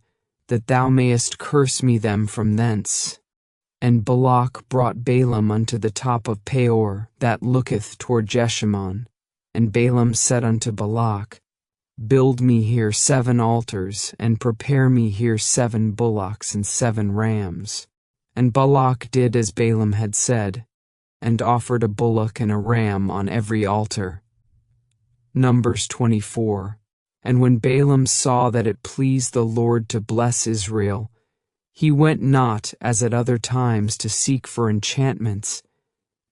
that thou mayest curse me them from thence. And Balak brought Balaam unto the top of Peor, that looketh toward Jeshimon. And Balaam said unto Balak, Build me here 7 altars, and prepare me here 7 bullocks and 7 rams. And Balak did as Balaam had said, and offered a bullock and a ram on every altar. Numbers 24. And when Balaam saw that it pleased the Lord to bless Israel, he went not, as at other times, to seek for enchantments,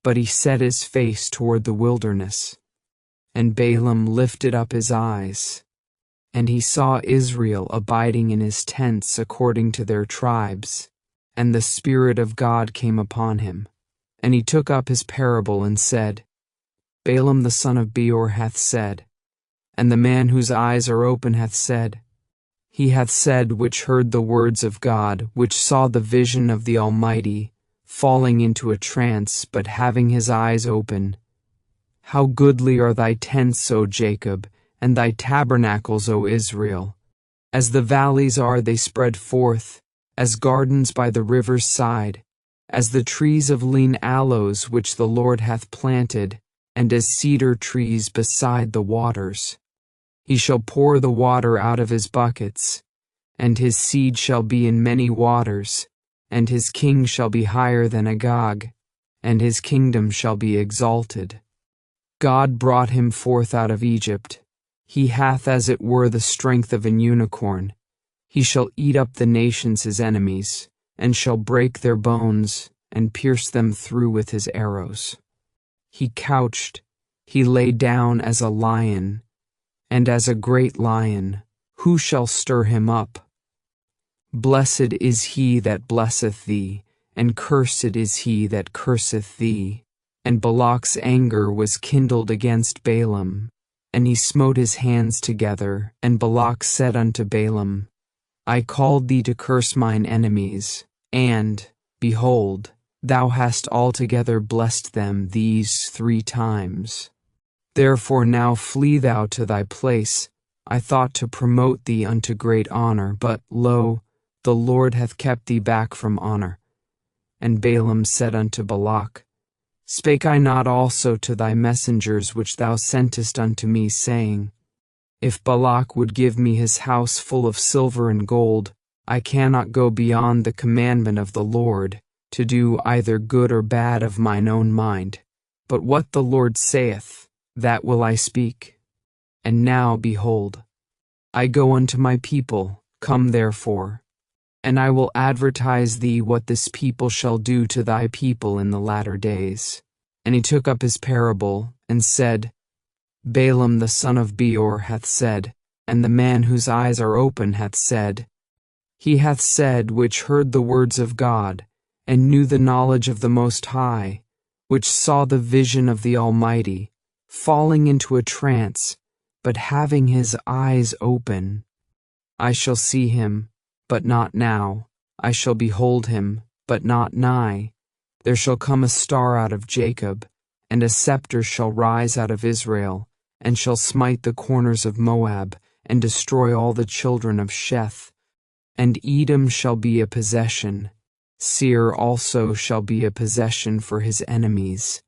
but he set his face toward the wilderness. And Balaam lifted up his eyes, and he saw Israel abiding in his tents according to their tribes, and the Spirit of God came upon him. And he took up his parable and said, Balaam the son of Beor hath said, and the man whose eyes are open hath said, He hath said which heard the words of God, which saw the vision of the Almighty, falling into a trance, but having his eyes open. How goodly are thy tents, O Jacob, and thy tabernacles, O Israel! As the valleys are they spread forth, as gardens by the river's side, as the trees of lean aloes which the Lord hath planted, and as cedar trees beside the waters. He shall pour the water out of his buckets, and his seed shall be in many waters, and his king shall be higher than Agag, and his kingdom shall be exalted. God brought him forth out of Egypt. He hath as it were the strength of an unicorn. He shall eat up the nations his enemies, and shall break their bones, and pierce them through with his arrows. He couched, he lay down as a lion, and as a great lion, who shall stir him up? Blessed is he that blesseth thee, and cursed is he that curseth thee. And Balak's anger was kindled against Balaam, and he smote his hands together, and Balak said unto Balaam, I called thee to curse mine enemies, and, behold, thou hast altogether blessed them these 3 times. Therefore now flee thou to thy place. I thought to promote thee unto great honor, but, lo, the Lord hath kept thee back from honor. And Balaam said unto Balak, Spake I not also to thy messengers which thou sentest unto me, saying, If Balak would give me his house full of silver and gold, I cannot go beyond the commandment of the Lord, to do either good or bad of mine own mind. But what the Lord saith, that will I speak. And now, behold, I go unto my people, come therefore. And I will advertise thee what this people shall do to thy people in the latter days. And he took up his parable, and said, Balaam the son of Beor hath said, and the man whose eyes are open hath said, He hath said which heard the words of God, and knew the knowledge of the Most High, which saw the vision of the Almighty, falling into a trance, but having his eyes open. I shall see him, but not now. I shall behold him, but not nigh. There shall come a star out of Jacob, and a scepter shall rise out of Israel, and shall smite the corners of Moab, and destroy all the children of Sheth. And Edom shall be a possession. Seir also shall be a possession for his enemies,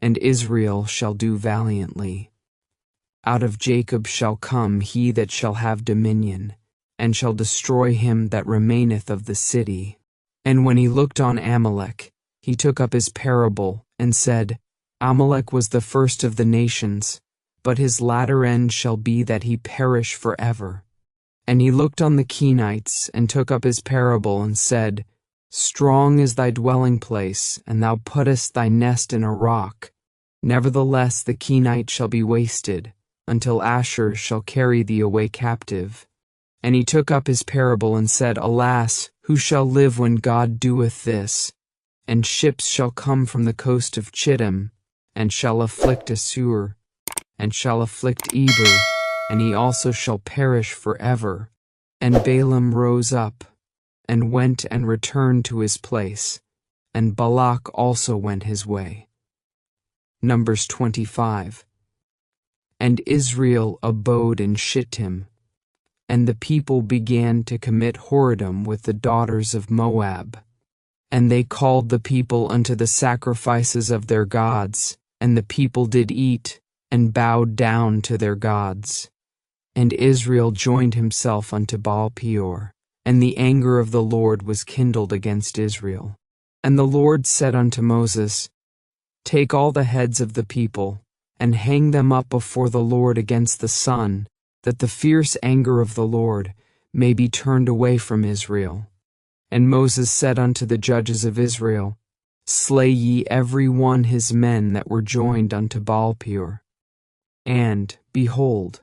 and Israel shall do valiantly. Out of Jacob shall come he that shall have dominion, and shall destroy him that remaineth of the city. And when he looked on Amalek, he took up his parable, and said, Amalek was the first of the nations, but his latter end shall be that he perish forever. And he looked on the Kenites, and took up his parable, and said, Strong is thy dwelling place, and thou puttest thy nest in a rock. Nevertheless the Kenite shall be wasted, until Ashur shall carry thee away captive. And he took up his parable, and said, Alas, who shall live when God doeth this? And ships shall come from the coast of Chittim, and shall afflict Assur, and shall afflict Eber, and he also shall perish forever. And Balaam rose up, and went and returned to his place, and Balak also went his way. Numbers 25. And Israel abode in Shittim, and the people began to commit whoredom with the daughters of Moab. And they called the people unto the sacrifices of their gods, and the people did eat, and bowed down to their gods. And Israel joined himself unto Baal-peor, and the anger of the Lord was kindled against Israel. And the Lord said unto Moses, Take all the heads of the people, and hang them up before the Lord against the sun, that the fierce anger of the Lord may be turned away from Israel. And Moses said unto the judges of Israel, Slay ye every one his men that were joined unto Baal-peor. And, behold,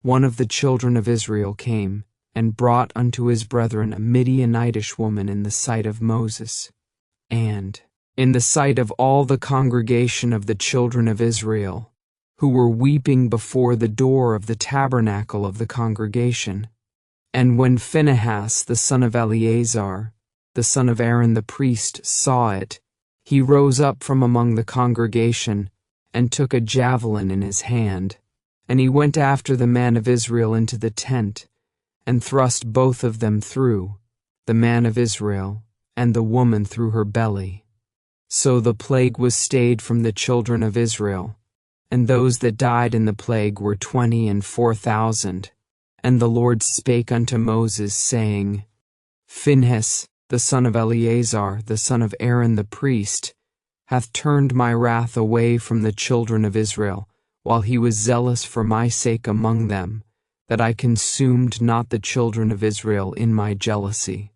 one of the children of Israel came, and brought unto his brethren a Midianitish woman in the sight of Moses, and in the sight of all the congregation of the children of Israel, who were weeping before the door of the tabernacle of the congregation. And when Phinehas the son of Eleazar, the son of Aaron the priest, saw it, he rose up from among the congregation, and took a javelin in his hand. And he went after the man of Israel into the tent, and thrust both of them through, the man of Israel, and the woman through her belly. So the plague was stayed from the children of Israel, and those that died in the plague were 24,000. And the Lord spake unto Moses, saying, Phinehas, the son of Eleazar, the son of Aaron the priest, hath turned my wrath away from the children of Israel, while he was zealous for my sake among them, that I consumed not the children of Israel in my jealousy.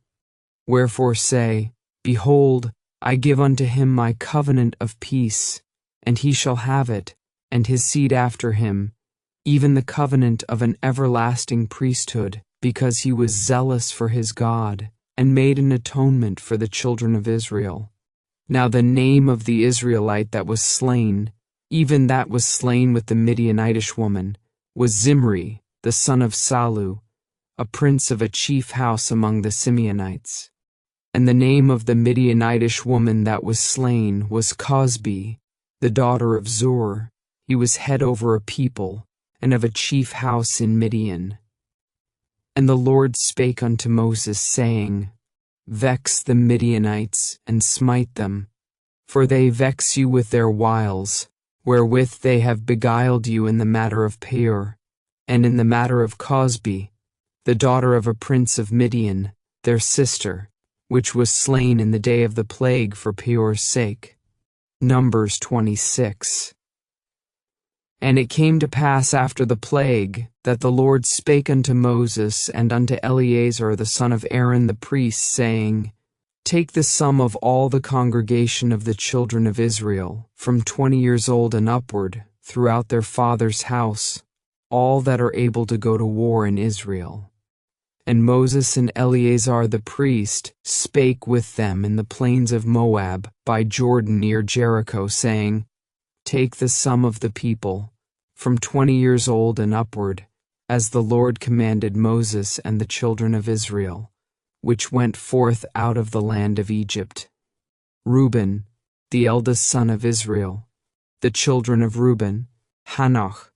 Wherefore say, Behold, I give unto him my covenant of peace, and he shall have it, and his seed after him, even the covenant of an everlasting priesthood, because he was zealous for his God, and made an atonement for the children of Israel. Now the name of the Israelite that was slain, even that was slain with the Midianitish woman, was Zimri, the son of Salu, a prince of a chief house among the Simeonites. And the name of the Midianitish woman that was slain was Cosbi, the daughter of Zur. He was head over a people, and of a chief house in Midian. And the Lord spake unto Moses, saying, Vex the Midianites, and smite them, for they vex you with their wiles, wherewith they have beguiled you in the matter of Peor, and in the matter of Cosbi, the daughter of a prince of Midian, their sister, which was slain in the day of the plague for Peor's sake. Numbers 26. And it came to pass after the plague, that the Lord spake unto Moses and unto Eleazar the son of Aaron the priest, saying, Take the sum of all the congregation of the children of Israel, from 20 years old and upward, throughout their father's house, all that are able to go to war in Israel. And Moses and Eleazar the priest spake with them in the plains of Moab, by Jordan near Jericho, saying, Take the sum of the people, from 20 years old and upward, as the Lord commanded Moses and the children of Israel, which went forth out of the land of Egypt. Reuben, the eldest son of Israel, the children of Reuben, Hanoch,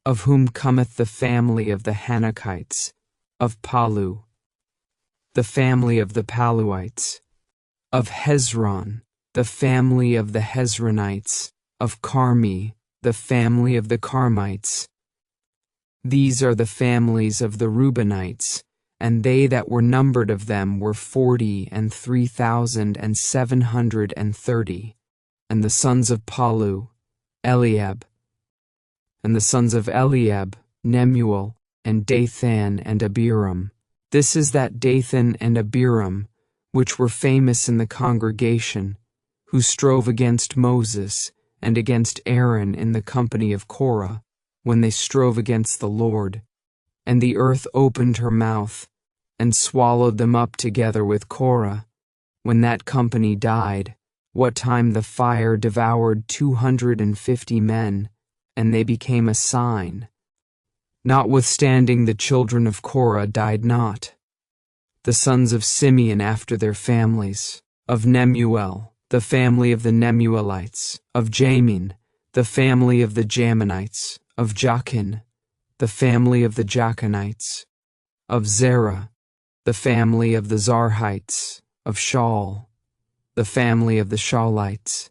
of whom cometh the family of the Hanochites, of Palu, the family of the Paluites, of Hezron, the family of the Hezronites, of Carmi, the family of the Carmites. These are the families of the Reubenites, and they that were numbered of them were 40,003,730. And the sons of Palu, Eliab. And the sons of Eliab, Nemuel, and Dathan and Abiram. This is that Dathan and Abiram, which were famous in the congregation, who strove against Moses and against Aaron in the company of Korah, when they strove against the Lord. And the earth opened her mouth, and swallowed them up together with Korah, when that company died, what time the fire devoured 250 men, and they became a sign. Notwithstanding the children of Korah died not. The sons of Simeon after their families, of Nemuel, the family of the Nemuelites, of Jamin, the family of the Jaminites, of Jachin, the family of the Jachinites, of Zerah, the family of the Zarhites, of Shaul, the family of the Shaulites.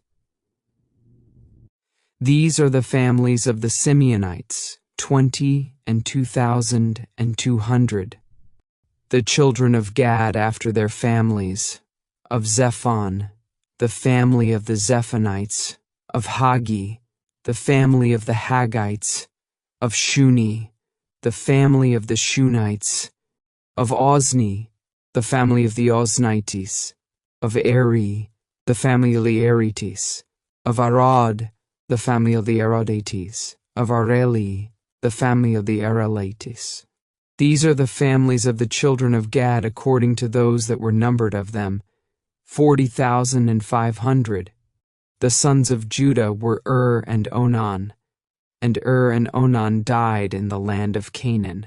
These are the families of the Simeonites, 20,200. The children of Gad after their families, of Zephon, the family of the Zephonites, of Hagi, the family of the Haggites, of Shuni, the family of the Shunites, of Ozni, the family of the Oznites, of Eri, the family of the Erites, of Arad, the family of the Aradites, of Areli, the family of the Arelites. These are the families of the children of Gad according to those that were numbered of them, 40,500. The sons of Judah were and Onan, and and Onan died in the land of Canaan.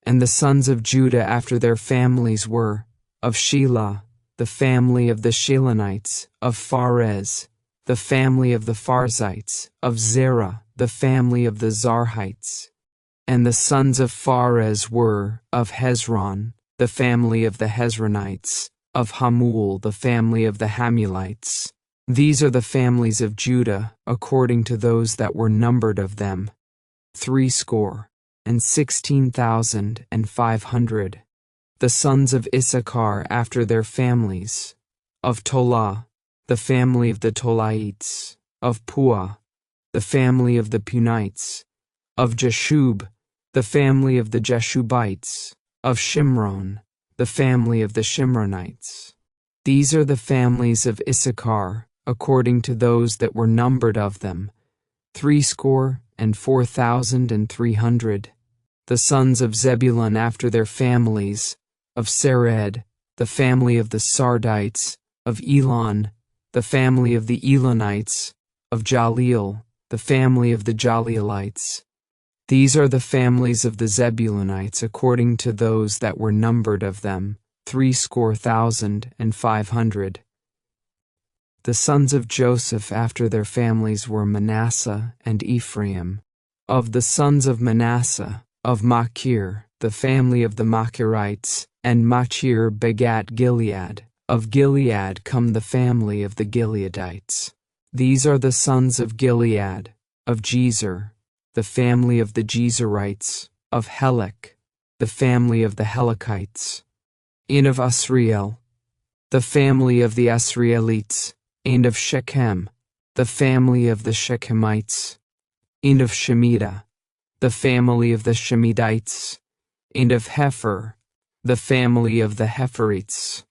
And the sons of Judah after their families were, of Shelah, the family of the Shelonites, of Pharez, the family of the Pharzites, of Zerah, the family of the Zarhites. And the sons of Pharez were, of Hezron, the family of the Hezronites, of Hamul, the family of the Hamulites. These are the families of Judah, according to those that were numbered of them, 76,500. The sons of Issachar after their families. Of Tola, the family of the Tolaites. Of Puah, the family of the Punites. Of Jeshub, the family of the Jeshubites. Of Shimron, the family of the Shimronites. These are the families of Issachar, according to those that were numbered of them, 64,300. The sons of Zebulun after their families. Of Sered, the family of the Sardites. Of Elon, the family of the Elonites. Of Jaleel, the family of the Jaleelites. These are the families of the Zebulunites according to those that were numbered of them, 60,500. The sons of Joseph after their families were Manasseh and Ephraim. Of the sons of Manasseh, of Machir, the family of the Machirites, and Machir begat Gilead. Of Gilead come the family of the Gileadites. These are the sons of Gilead. Of Jezer, the family of the Jezerites. Of Helek, the family of the Helekites. And of Asriel, the family of the Asrielites. And of Shechem, the family of the Shechemites. And of Shemida, the family of the Shemidites. And of Hepher, the family of the Hepherites.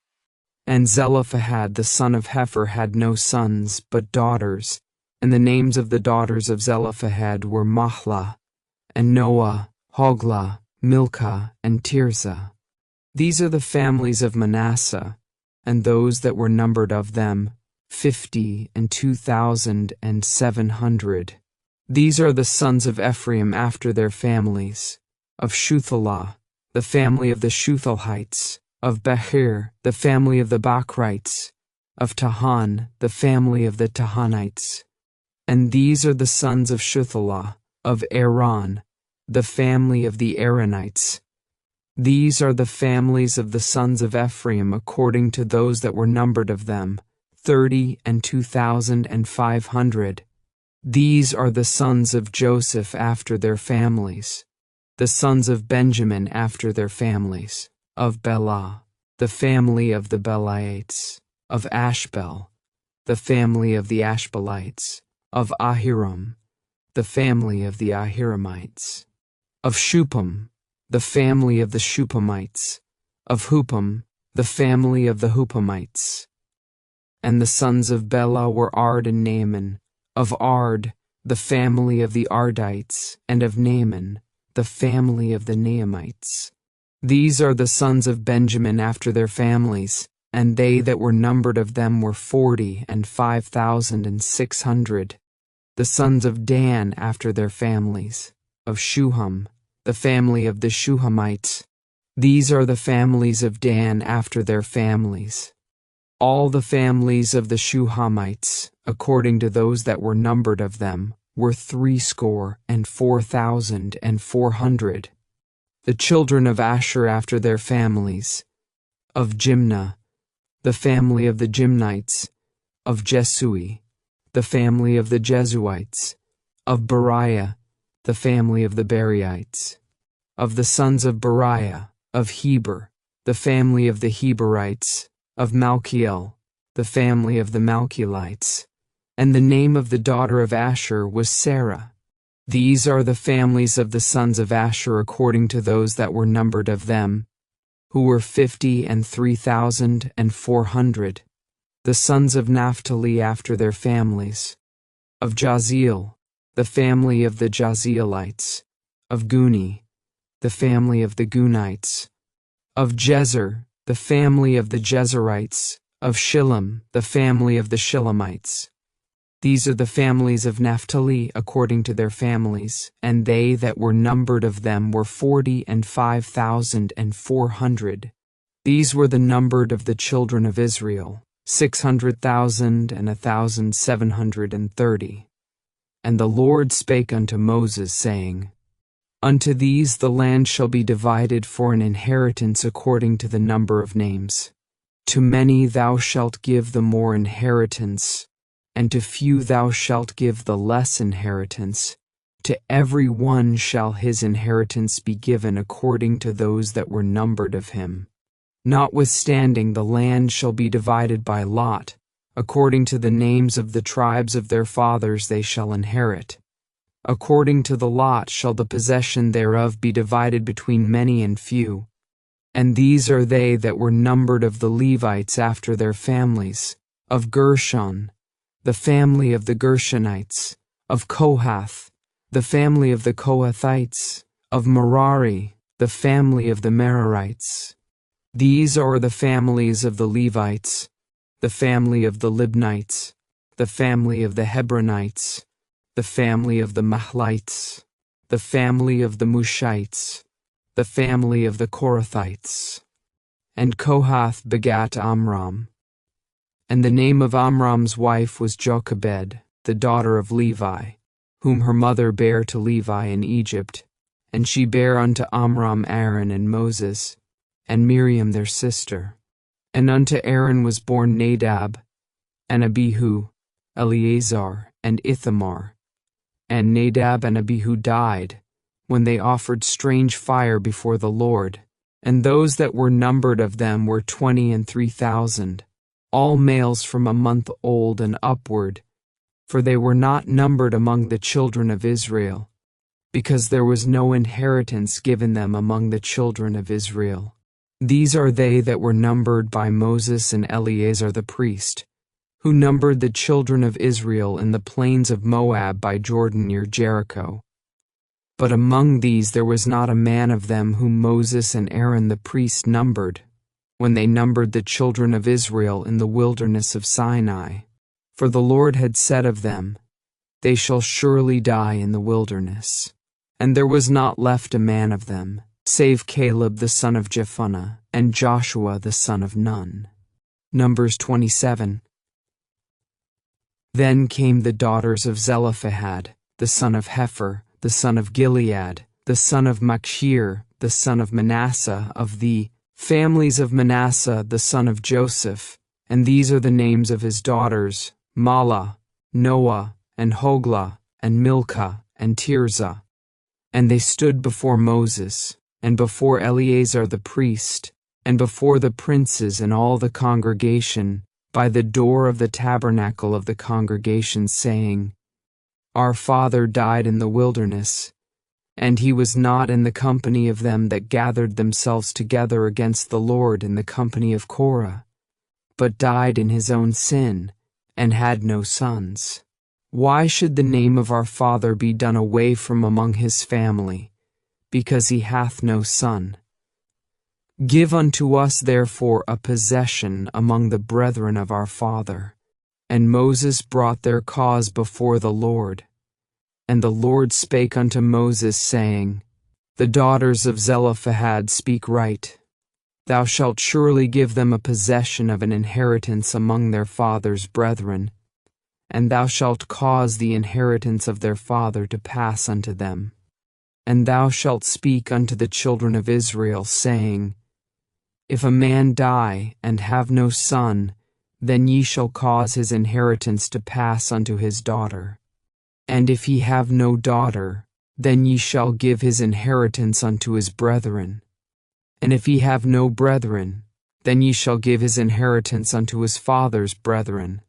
And Zelophehad the son of Hepher had no sons but daughters, and the names of the daughters of Zelophehad were Mahlah, and Noah, Hoglah, Milcah, and Tirzah. These are the families of Manasseh, and those that were numbered of them, 52,700. These are the sons of Ephraim after their families. Of Shuthelah, the family of the Shuthalites. Of Behir, the family of the Bachrites. Of Tahan, the family of the Tahanites. And these are the sons of Shuthelah. Of Aaron, the family of the Aaronites. These are the families of the sons of Ephraim according to those that were numbered of them, 32,500. These are the sons of Joseph after their families. The sons of Benjamin after their families. Of Bela, the family of the Belaites. Of Ashbel, the family of the Ashbelites. Of Ahiram, the family of the Ahiramites. Of Shupam, the family of the Shupamites. Of Hupam, the family of the Hupamites. And the sons of Bela were Ard and Naaman. Of Ard, the family of the Ardites, and of Naaman, the family of the Naamites. These are the sons of Benjamin after their families, and they that were numbered of them were 40,500. The sons of Dan after their families. Of Shuham, the family of the Shuhamites. These are the families of Dan after their families. All the families of the Shuhamites, according to those that were numbered of them, were 64,400. The children of Asher after their families. Of Jimnah, the family of the Jimnites. Of Jesui, the family of the Jesuites. Of Beriah, the family of the Beriites. Of the sons of Beriah, of Heber, the family of the Heberites. Of Malchiel, the family of the Malchielites. And the name of the daughter of Asher was Sarah. These are the families of the sons of Asher according to those that were numbered of them, who were 53,400. The sons of Naphtali after their families. Of Jazeel, the family of the Jazeelites. Of Guni, the family of the Gunites. Of Jezer, the family of the Jezerites. Of Shillam, the family of the Shillamites. These are the families of Naphtali according to their families, and they that were numbered of them were 45,400. These were the numbered of the children of Israel, 600,730. And the Lord spake unto Moses, saying, Unto these the land shall be divided for an inheritance according to the number of names. To many thou shalt give the more inheritance, and to few thou shalt give the less inheritance. To every one shall his inheritance be given according to those that were numbered of him. Notwithstanding, the land shall be divided by lot, according to the names of the tribes of their fathers they shall inherit. According to the lot shall the possession thereof be divided between many and few. And these are they that were numbered of the Levites after their families: of Gershon, the family of the Gershonites; of Kohath, the family of the Kohathites; of Merari, the family of the Merarites. These are the families of the Levites: the family of the Libnites, the family of the Hebronites, the family of the Mahlites, the family of the Mushites, the family of the Korathites. And Kohath begat Amram. And the name of Amram's wife was Jochebed, the daughter of Levi, whom her mother bare to Levi in Egypt. And she bare unto Amram Aaron and Moses, and Miriam their sister. And unto Aaron was born Nadab, and Abihu, Eleazar, and Ithamar. And Nadab and Abihu died, when they offered strange fire before the Lord. And those that were numbered of them were 23,000, all males from a month old and upward, for they were not numbered among the children of Israel, because there was no inheritance given them among the children of Israel. These are they that were numbered by Moses and Eleazar the priest, who numbered the children of Israel in the plains of Moab by Jordan near Jericho. But among these there was not a man of them whom Moses and Aaron the priest numbered, when they numbered the children of Israel in the wilderness of Sinai. For the Lord had said of them, They shall surely die in the wilderness. And there was not left a man of them, save Caleb the son of Jephunneh, and Joshua the son of Nun. Numbers 27. Then came the daughters of Zelophehad, the son of Hepher, the son of Gilead, the son of Machir, the son of Manasseh, of the families of Manasseh, the son of Joseph. And these are the names of his daughters: Mahlah, Noah, and Hoglah, and Milcah, and Tirzah. And they stood before Moses, and before Eleazar the priest, and before the princes and all the congregation, by the door of the tabernacle of the congregation, saying, Our father died in the wilderness, and he was not in the company of them that gathered themselves together against the Lord in the company of Korah, but died in his own sin, and had no sons. Why should the name of our father be done away from among his family, because he hath no son? Give unto us therefore a possession among the brethren of our father. And Moses brought their cause before the Lord. And the Lord spake unto Moses, saying, The daughters of Zelophehad speak right. Thou shalt surely give them a possession of an inheritance among their father's brethren, and thou shalt cause the inheritance of their father to pass unto them. And thou shalt speak unto the children of Israel, saying, If a man die and have no son, then ye shall cause his inheritance to pass unto his daughter. And if he have no daughter, then ye shall give his inheritance unto his brethren. And if he have no brethren, then ye shall give his inheritance unto his father's brethren.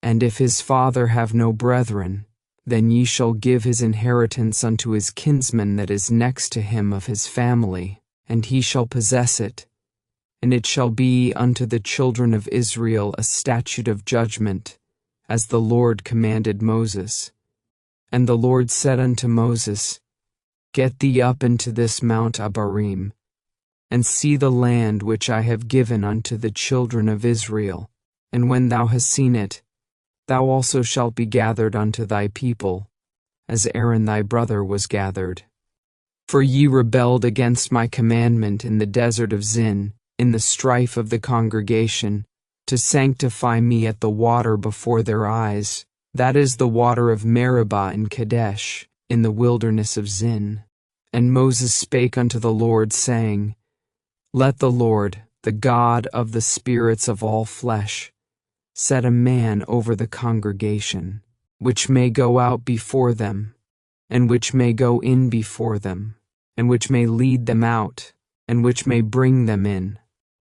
And if his father have no brethren, then ye shall give his inheritance unto his kinsman that is next to him of his family, and he shall possess it. And it shall be unto the children of Israel a statute of judgment, as the Lord commanded Moses. And the Lord said unto Moses, Get thee up into this Mount Abarim, and see the land which I have given unto the children of Israel. And when thou hast seen it, thou also shalt be gathered unto thy people, as Aaron thy brother was gathered. For ye rebelled against my commandment in the desert of Zin, in the strife of the congregation, to sanctify me at the water before their eyes, that is the water of Meribah in Kadesh, in the wilderness of Zin. And Moses spake unto the Lord, saying, Let the Lord, the God of the spirits of all flesh, set a man over the congregation, which may go out before them, and which may go in before them, and which may lead them out, and which may bring them in.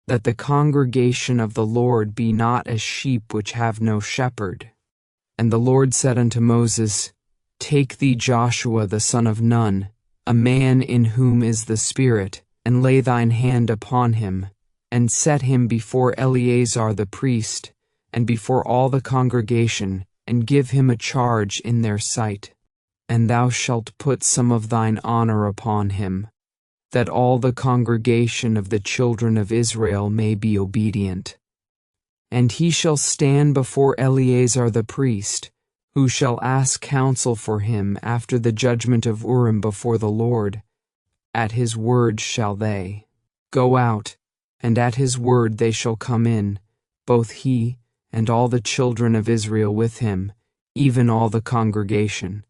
that the congregation of the Lord be not as sheep which have no shepherd. And the Lord said unto Moses, Take thee Joshua the son of Nun, a man in whom is the Spirit, and lay thine hand upon him, and set him before Eleazar the priest, and before all the congregation, and give him a charge in their sight. And thou shalt put some of thine honor upon him, that all the congregation of the children of Israel may be obedient. And he shall stand before Eleazar the priest, who shall ask counsel for him after the judgment of Urim before the Lord. At his word shall they go out, and at his word they shall come in, both he and all the children of Israel with him, even all the congregation.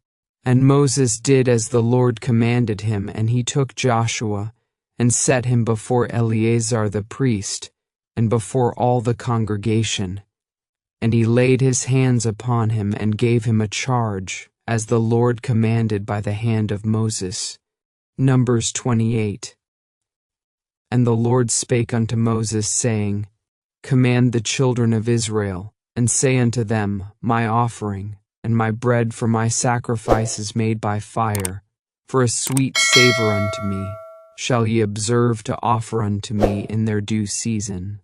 And Moses did as the Lord commanded him, and he took Joshua, and set him before Eleazar the priest, and before all the congregation. And he laid his hands upon him, and gave him a charge, as the Lord commanded by the hand of Moses. Numbers 28. And the Lord spake unto Moses, saying, Command the children of Israel, and say unto them, My offering, and my bread for my sacrifices made by fire, for a sweet savour unto me, shall ye observe to offer unto me in their due season.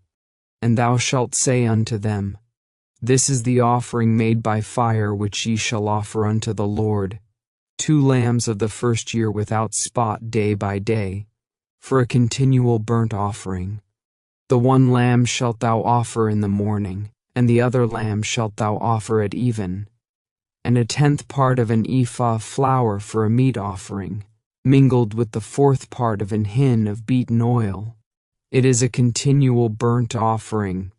And thou shalt say unto them, This is the offering made by fire which ye shall offer unto the Lord, 2 lambs of the first year without spot day by day, for a continual burnt offering. The one lamb shalt thou offer in the morning, and the other lamb shalt thou offer at even. And 1/10 part of an ephah of flour for a meat offering, mingled with the 4th part of an hin of beaten oil. It is a continual burnt offering,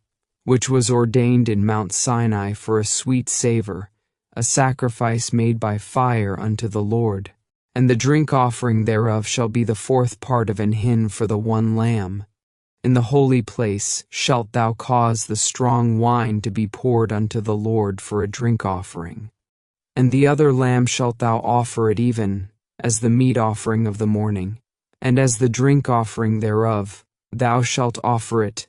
which was ordained in Mount Sinai for a sweet savour, a sacrifice made by fire unto the Lord. And the drink offering thereof shall be the 4th part of an hin for the one lamb. In the holy place shalt thou cause the strong wine to be poured unto the Lord for a drink offering. And the other lamb shalt thou offer at even, as the meat offering of the morning, and as the drink offering thereof, thou shalt offer it,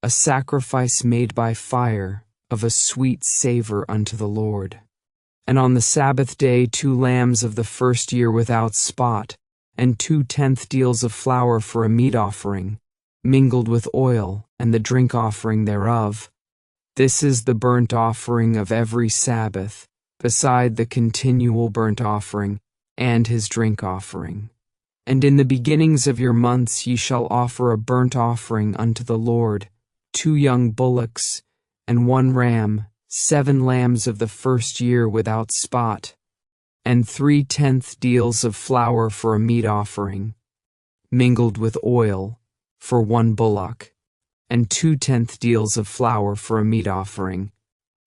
a sacrifice made by fire, of a sweet savour unto the Lord. And on the Sabbath day 2 lambs of the first year without spot, and 2/10 deals of flour for a meat offering, mingled with oil, and the drink offering thereof. This is the burnt offering of every Sabbath, beside the continual burnt offering, and his drink offering. And in the beginnings of your months ye shall offer a burnt offering unto the Lord, 2 young bullocks, and 1 ram, 7 lambs of the first year without spot, and 3/10 deals of flour for a meat offering, mingled with oil, for 1 bullock, and 2/10 deals of flour for a meat offering,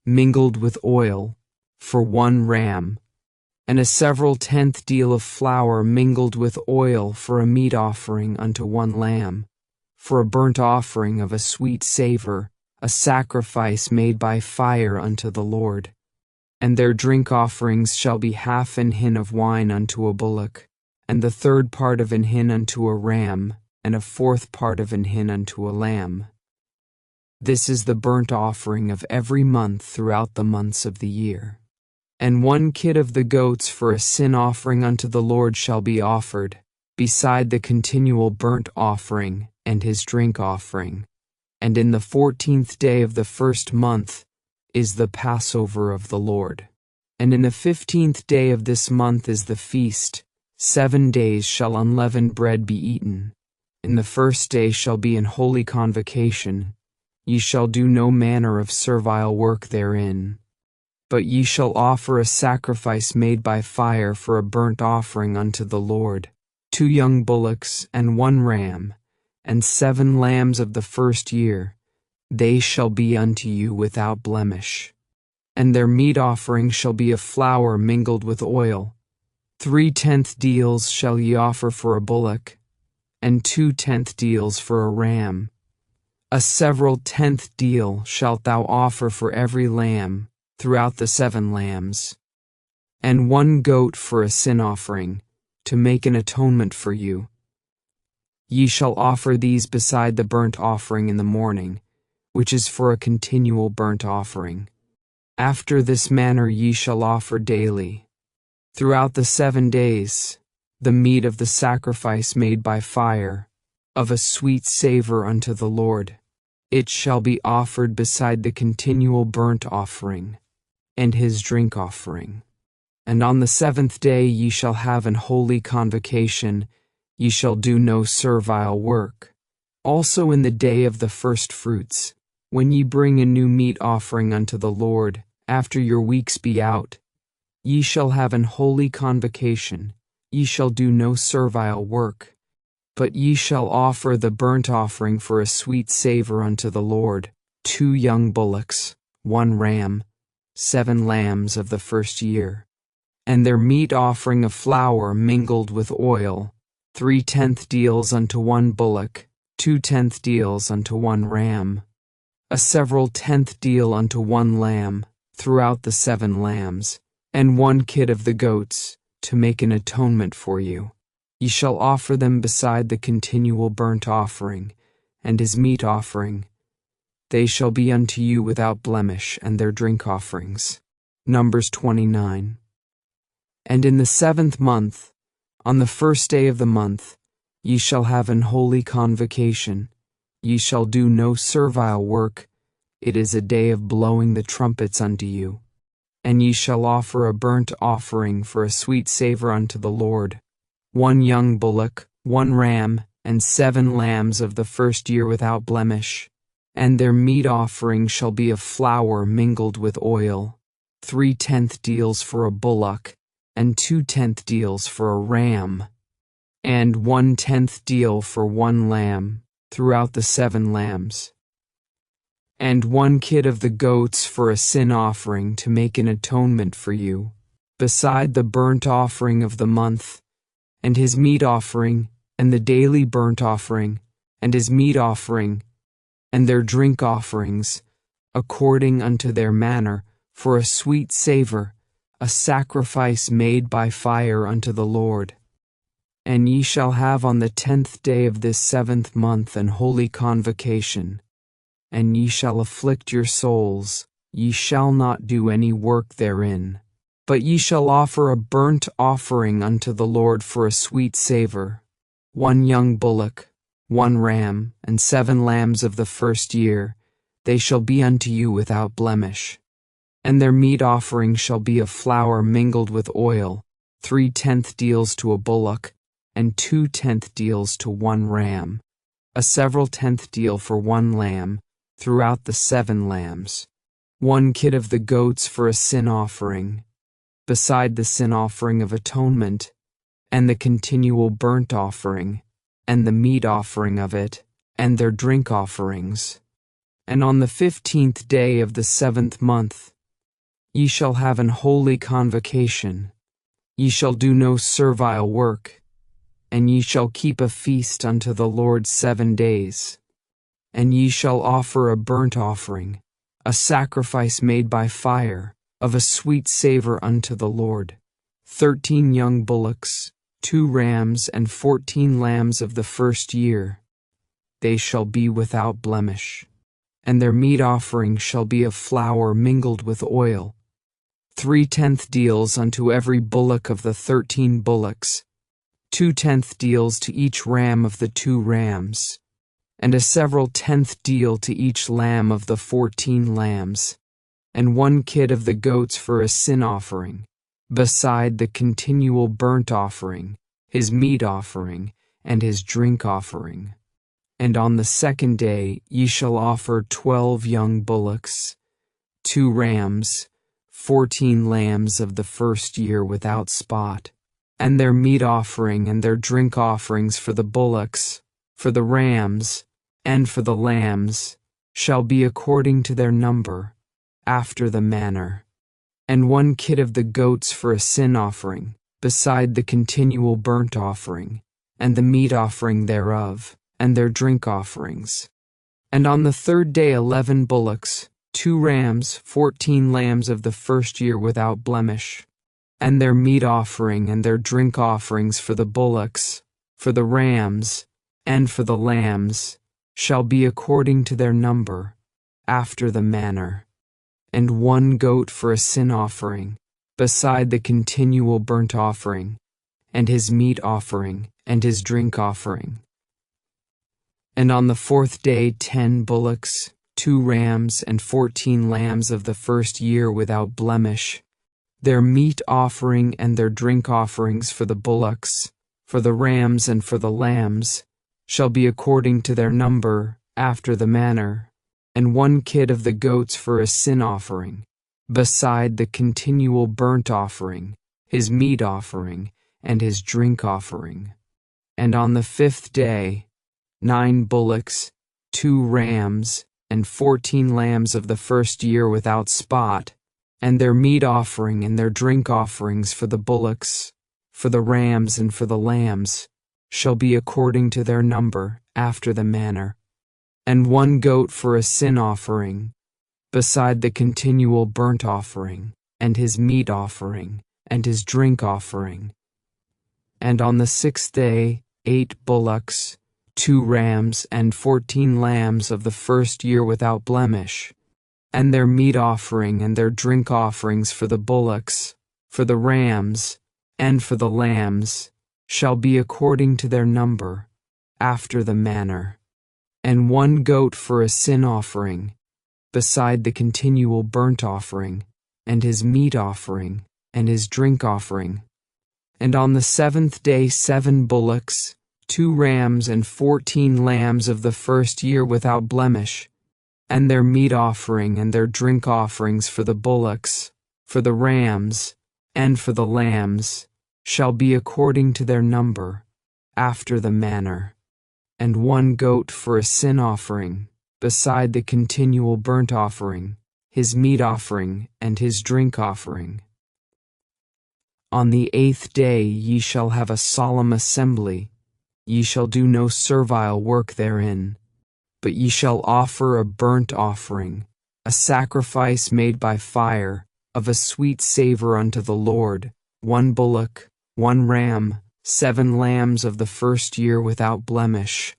mingled with oil, for 1 ram, and a several 10th deal of flour mingled with oil for a meat offering unto 1 lamb, for a burnt offering of a sweet savour, a sacrifice made by fire unto the Lord. And their drink offerings shall be 1/2 an hin of wine unto a bullock, and the 1/3 part of an hin unto a ram, and a 1/4 part of an hin unto a lamb. This is the burnt offering of every month throughout the months of the year. And 1 kid of the goats for a sin offering unto the Lord shall be offered, beside the continual burnt offering and his drink offering. And in the 14th day of the first month is the Passover of the Lord. And in the 15th day of this month is the feast. 7 days shall unleavened bread be eaten. In the first day shall be an holy convocation. Ye shall do no manner of servile work therein. But ye shall offer a sacrifice made by fire for a burnt offering unto the Lord, 2 young bullocks and 1 ram, and 7 lambs of the first year. They shall be unto you without blemish. And their meat offering shall be of flour mingled with oil. 3/10 deals shall ye offer for a bullock, and 2/10 deals for a ram. A several 10th deal shalt thou offer for every lamb, throughout the 7 lambs, and 1 goat for a sin offering, to make an atonement for you. Ye shall offer these beside the burnt offering in the morning, which is for a continual burnt offering. After this manner ye shall offer daily, throughout the 7 days, the meat of the sacrifice made by fire, of a sweet savor unto the Lord. It shall be offered beside the continual burnt offering, and his drink offering. And on the 7th day ye shall have an holy convocation, ye shall do no servile work. Also in the day of the first fruits, when ye bring a new meat offering unto the Lord, after your weeks be out, ye shall have an holy convocation, ye shall do no servile work. But ye shall offer the burnt offering for a sweet savor unto the Lord, 2 young bullocks, 1 ram, 7 lambs of the first year, and their meat offering of flour mingled with oil, 3/10 deals unto 1 bullock, 2/10 deals unto 1 ram, a several 10th deal unto 1 lamb, throughout the 7 lambs, and 1 kid of the goats, to make an atonement for you. Ye shall offer them beside the continual burnt offering, and his meat offering. They shall be unto you without blemish, and their drink offerings. Numbers 29. And in the 7th month, on the 1st day of the month, ye shall have an holy convocation. Ye shall do no servile work. It is a day of blowing the trumpets unto you. And ye shall offer a burnt offering for a sweet savor unto the Lord, 1 young bullock, 1 ram, and 7 lambs of the first year without blemish. And their meat offering shall be of flour mingled with oil, 3/10 deals for a bullock, and 2/10 deals for a ram, and 1/10 deal for 1 lamb, throughout the 7 lambs. And 1 kid of the goats for a sin offering to make an atonement for you, beside the burnt offering of the month, and his meat offering, and the daily burnt offering, and his meat offering, and their drink offerings, according unto their manner, for a sweet savor, a sacrifice made by fire unto the Lord. And ye shall have on the 10th day of this 7th month an holy convocation, and ye shall afflict your souls, ye shall not do any work therein. But ye shall offer a burnt offering unto the Lord for a sweet savor, 1 young bullock, 1 ram, and 7 lambs of the first year. They shall be unto you without blemish. And their meat offering shall be of flour mingled with oil, 3/10 deals to a bullock, and 2/10 deals to 1 ram, a several 10th deal for 1 lamb, throughout the 7 lambs. 1 kid of the goats for a sin offering, beside the sin offering of atonement, and the continual burnt offering, and the meat offering of it, and their drink offerings. And on the 15th day of the 7th month, ye shall have an holy convocation. Ye shall do no servile work, and ye shall keep a feast unto the Lord 7 days. And ye shall offer a burnt offering, a sacrifice made by fire, of a sweet savor unto the Lord, 13 young bullocks, 2 rams, and 14 lambs of the first year. They shall be without blemish. And their meat offering shall be of flour mingled with oil, 3/10 deals unto every bullock of the 13 bullocks, 2/10 deals to each ram of the 2 rams, and a several 10th deal to each lamb of the 14 lambs, and 1 kid of the goats for a sin offering, beside the continual burnt offering, his meat offering, and his drink offering. And on the 2nd day ye shall offer 12 young bullocks, 2 rams, 14 lambs of the first year without spot, and their meat offering and their drink offerings for the bullocks, for the rams, and for the lambs, shall be according to their number, after the manner. And 1 kid of the goats for a sin offering, beside the continual burnt offering, and the meat offering thereof, and their drink offerings. And on the 3rd day 11 bullocks, 2 rams, 14 lambs of the first year without blemish, and their meat offering and their drink offerings for the bullocks, for the rams, and for the lambs, shall be according to their number, after the manner, and 1 goat for a sin offering, beside the continual burnt offering, and his meat offering, and his drink offering. And on the 4th day 10 bullocks, 2 rams, and 14 lambs of the first year without blemish, their meat offering and their drink offerings for the bullocks, for the rams and for the lambs, shall be according to their number, after the manner, and 1 kid of the goats for a sin offering, beside the continual burnt offering, his meat offering, and his drink offering. And on the 5th day, 9 bullocks, 2 rams, and 14 lambs of the first year without spot, and their meat offering and their drink offerings for the bullocks, for the rams and for the lambs, shall be according to their number, after the manner, and 1 goat for a sin offering, beside the continual burnt offering, and his meat offering, and his drink offering. And on the 6th day 8 bullocks, 2 rams, and 14 lambs of the first year without blemish, and their meat offering and their drink offerings for the bullocks, for the rams, and for the lambs, shall be according to their number, after the manner, and 1 goat for a sin offering, beside the continual burnt offering, and his meat offering, and his drink offering. And on the 7th day 7 bullocks, 2 rams, and 14 lambs of the first year without blemish, and their meat offering and their drink offerings for the bullocks, for the rams, and for the lambs, shall be according to their number, after the manner, and 1 goat for a sin offering, beside the continual burnt offering, his meat offering, and his drink offering. On the 8th day ye shall have a solemn assembly. Ye shall do no servile work therein, but ye shall offer a burnt offering, a sacrifice made by fire, of a sweet savor unto the Lord, 1 bullock, 1 ram, 7 lambs of the first year without blemish.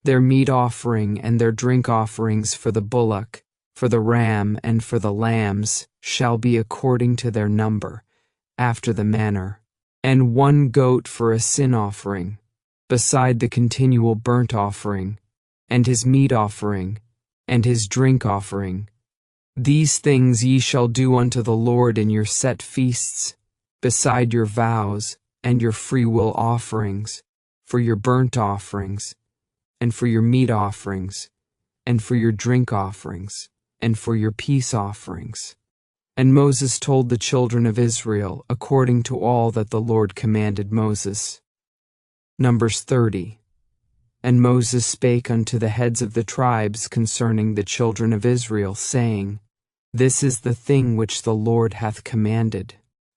Their meat offering and their drink offerings for the bullock, for the ram, and for the lambs, shall be according to their number, after the manner, and 1 goat for a sin offering, beside the continual burnt offering, and his meat offering, and his drink offering. These things ye shall do unto the Lord in your set feasts, beside your vows, and your freewill offerings, for your burnt offerings, and for your meat offerings, and for your drink offerings, and for your peace offerings. And Moses told the children of Israel according to all that the Lord commanded Moses. Numbers 30. And Moses spake unto the heads of the tribes concerning the children of Israel, saying, This is the thing which the Lord hath commanded.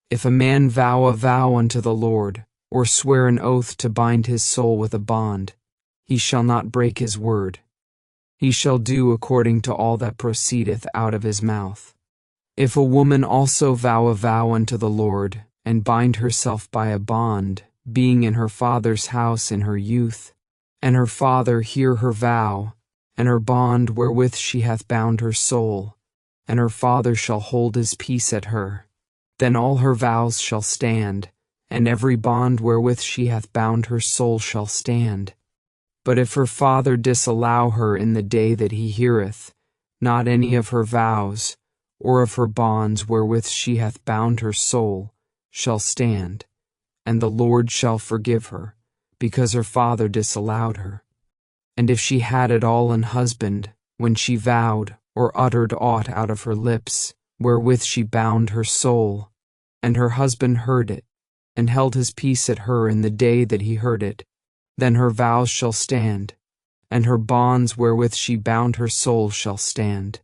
If a man vow a vow unto the Lord, or swear an oath to bind his soul with a bond, he shall not break his word. He shall do according to all that proceedeth out of his mouth. If a woman also vow a vow unto the Lord, and bind herself by a bond, being in her father's house in her youth, and her father hear her vow, and her bond wherewith she hath bound her soul, and her father shall hold his peace at her, then all her vows shall stand, and every bond wherewith she hath bound her soul shall stand. But if her father disallow her in the day that he heareth, not any of her vows, or of her bonds wherewith she hath bound her soul, shall stand, and the Lord shall forgive her, because her father disallowed her. And if she had at all an husband, when she vowed, or uttered aught out of her lips, wherewith she bound her soul, and her husband heard it, and held his peace at her in the day that he heard it, then her vows shall stand, and her bonds wherewith she bound her soul shall stand.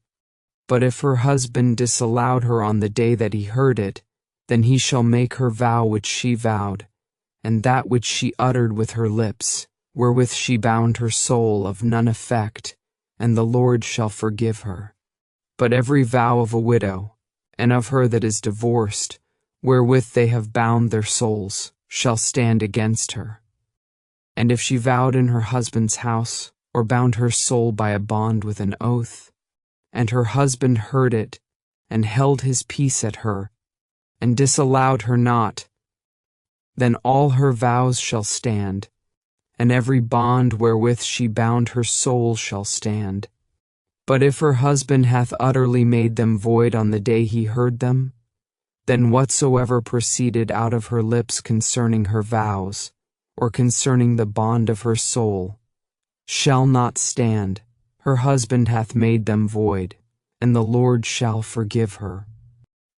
But if her husband disallowed her on the day that he heard it, then he shall make her vow which she vowed, and that which she uttered with her lips, wherewith she bound her soul, of none effect, and the Lord shall forgive her. But every vow of a widow, and of her that is divorced, wherewith they have bound their souls, shall stand against her. And if she vowed in her husband's house, or bound her soul by a bond with an oath, and her husband heard it, and held his peace at her, and disallowed her not, then all her vows shall stand, and every bond wherewith she bound her soul shall stand. But if her husband hath utterly made them void on the day he heard them, then whatsoever proceeded out of her lips concerning her vows, or concerning the bond of her soul, shall not stand. Her husband hath made them void, and the Lord shall forgive her.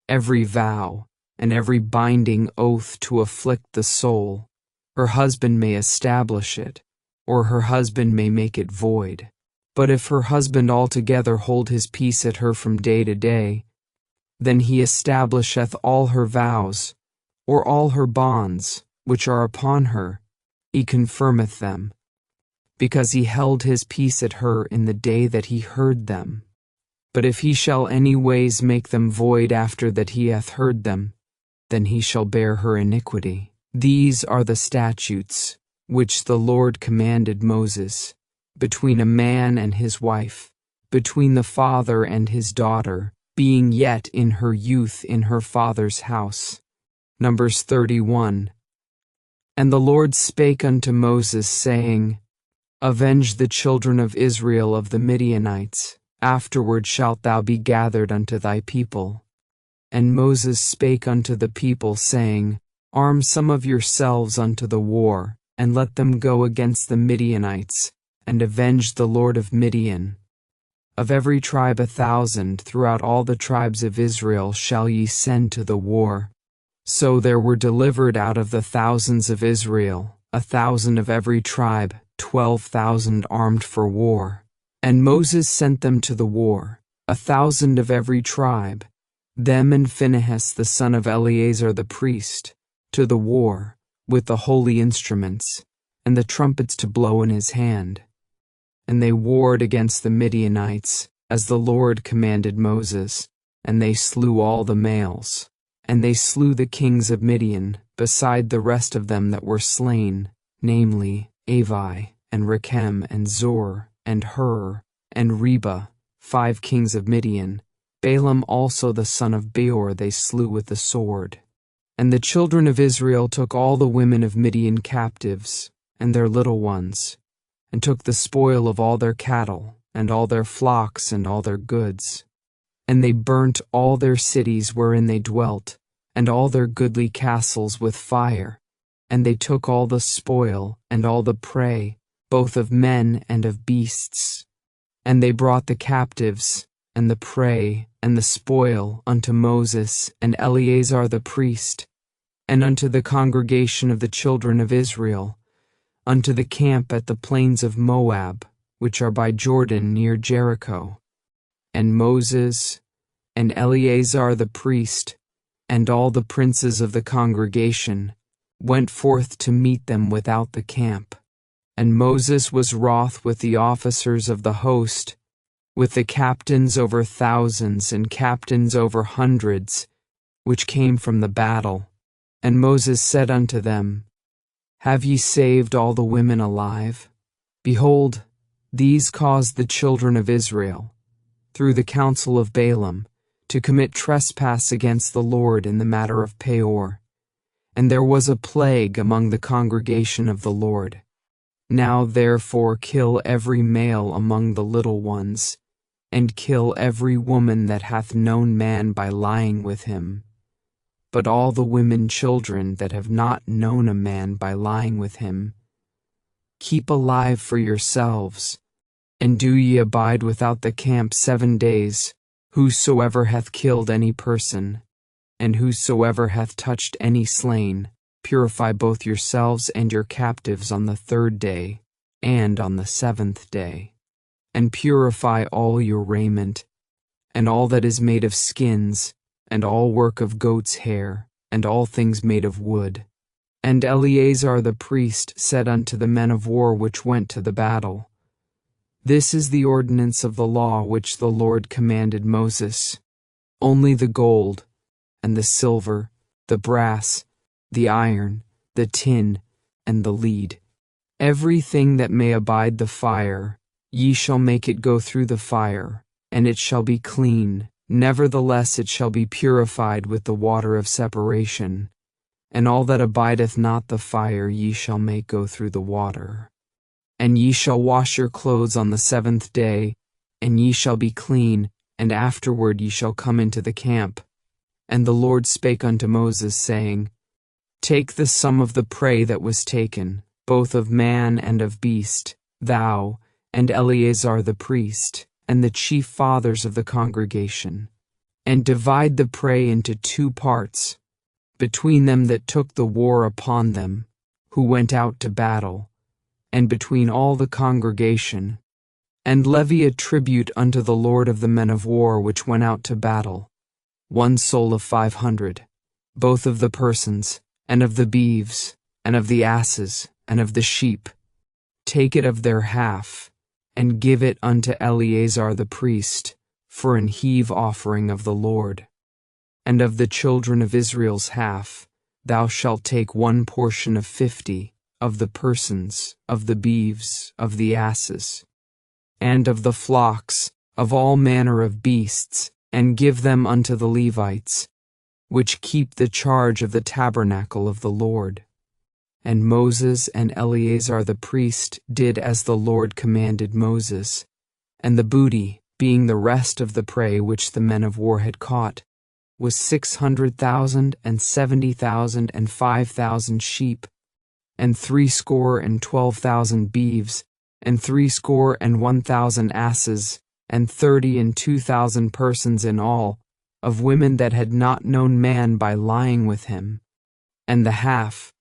Every vow, and every binding oath to afflict the soul, her husband may establish it, or her husband may make it void. But if her husband altogether hold his peace at her from day to day, then he establisheth all her vows, or all her bonds, which are upon her, he confirmeth them, because he held his peace at her in the day that he heard them. But if he shall any ways make them void after that he hath heard them, then he shall bear her iniquity. These are the statutes which the Lord commanded Moses, between a man and his wife, between the father and his daughter, being yet in her youth in her father's house. Numbers 31. And the Lord spake unto Moses, saying, Avenge the children of Israel of the Midianites, afterward shalt thou be gathered unto thy people. And Moses spake unto the people, saying, Arm some of yourselves unto the war, and let them go against the Midianites, and avenge the Lord of Midian. Of every tribe 1,000 throughout all the tribes of Israel shall ye send to the war. So there were delivered out of the thousands of Israel 1,000 of every tribe, 12,000 armed for war. And Moses sent them to the war, 1,000 of every tribe, them and Phinehas the son of Eleazar the priest, to the war, with the holy instruments, and the trumpets to blow in his hand. And they warred against the Midianites, as the Lord commanded Moses, and they slew all the males. And they slew the kings of Midian, beside the rest of them that were slain, namely, Avi, and Rechem, and Zor, and Hur, and Reba, 5 kings of Midian. Balaam also the son of Beor they slew with the sword. And the children of Israel took all the women of Midian captives, and their little ones, and took the spoil of all their cattle, and all their flocks, and all their goods. And they burnt all their cities wherein they dwelt, and all their goodly castles with fire. And they took all the spoil, and all the prey, both of men and of beasts. And they brought the captives, and the prey, and the spoil unto Moses and Eleazar the priest, and unto the congregation of the children of Israel, unto the camp at the plains of Moab, which are by Jordan near Jericho. And Moses, and Eleazar the priest, and all the princes of the congregation, went forth to meet them without the camp. And Moses was wroth with the officers of the host, with the captains over thousands and captains over hundreds, which came from the battle. And Moses said unto them, Have ye saved all the women alive? Behold, these caused the children of Israel, through the counsel of Balaam, to commit trespass against the Lord in the matter of Peor. And there was a plague among the congregation of the Lord. Now therefore kill every male among the little ones, and kill every woman that hath known man by lying with him. But all the women children that have not known a man by lying with him, keep alive for yourselves, and do ye abide without the camp 7 days, whosoever hath killed any person, and whosoever hath touched any slain. Purify both yourselves and your captives on the 3rd day, and on the 7th day. And purify all your raiment, and all that is made of skins, and all work of goat's hair, and all things made of wood. And Eleazar the priest said unto the men of war which went to the battle, This is the ordinance of the law which the Lord commanded Moses. Only the gold, and the silver, the brass, the iron, the tin, and the lead, Everything that may abide the fire, ye shall make it go through the fire, and it shall be clean. Nevertheless it shall be purified with the water of separation. And all that abideth not the fire ye shall make go through the water. And ye shall wash your clothes on the 7th day, and ye shall be clean, and afterward ye shall come into the camp. And the Lord spake unto Moses, saying, Take the sum of the prey that was taken, both of man and of beast, thou, and Eleazar the priest, and the chief fathers of the congregation, and divide the prey into 2 parts, between them that took the war upon them, who went out to battle, and between all the congregation, and levy a tribute unto the Lord of the men of war which went out to battle, 1 soul of 500, both of the persons, and of the beeves, and of the asses, and of the sheep. Take it of their half, and give it unto Eleazar the priest, for an heave offering of the Lord. And of the children of Israel's half, thou shalt take 1 portion of 50, of the persons, of the beeves, of the asses, and of the flocks, of all manner of beasts, and give them unto the Levites, which keep the charge of the tabernacle of the Lord. And Moses and Eleazar the priest did as the Lord commanded Moses. And the booty, being the rest of the prey which the men of war had caught, was 600,000 and 70,000 and 5,000 sheep, and threescore and 12,000 beeves, and 61,000 asses, and 32,000 persons in all, of women that had not known man by lying with him. And the half,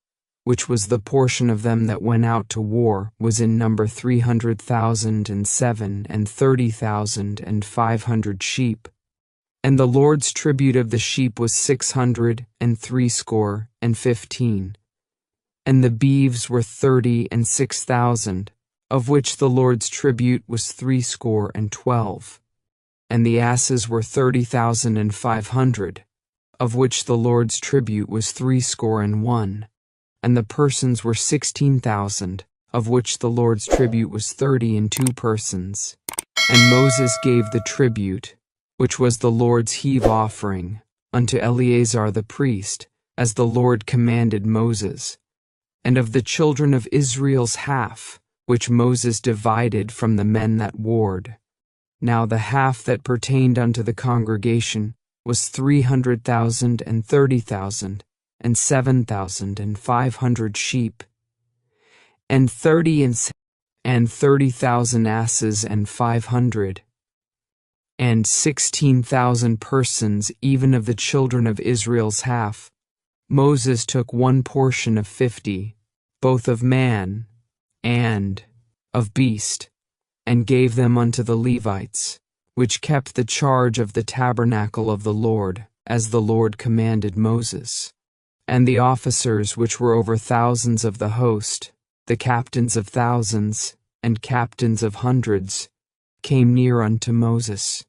which was the portion of them that went out to war, was in number 300,007 and 30,500 sheep. And the Lord's tribute of the sheep was 615. And the beeves were 36,000, of which the Lord's tribute was 12. And the asses were 30,500, of which the Lord's tribute was 61. And the persons were 16,000, of which the Lord's tribute was 32 persons. And Moses gave the tribute, which was the Lord's heave offering, unto Eleazar the priest, as the Lord commanded Moses. And of the children of Israel's half, which Moses divided from the men that warred, now the half that pertained unto the congregation was 300,000 and 30,000, and 7,500 sheep, and 30,000 asses, and 500, and 16,000 persons, even of the children of Israel's half. Moses took 1 portion of 50, both of man and of beast, and gave them unto the Levites, which kept the charge of the tabernacle of the Lord, as the Lord commanded Moses. And the officers which were over thousands of the host, the captains of thousands, and captains of hundreds, came near unto Moses.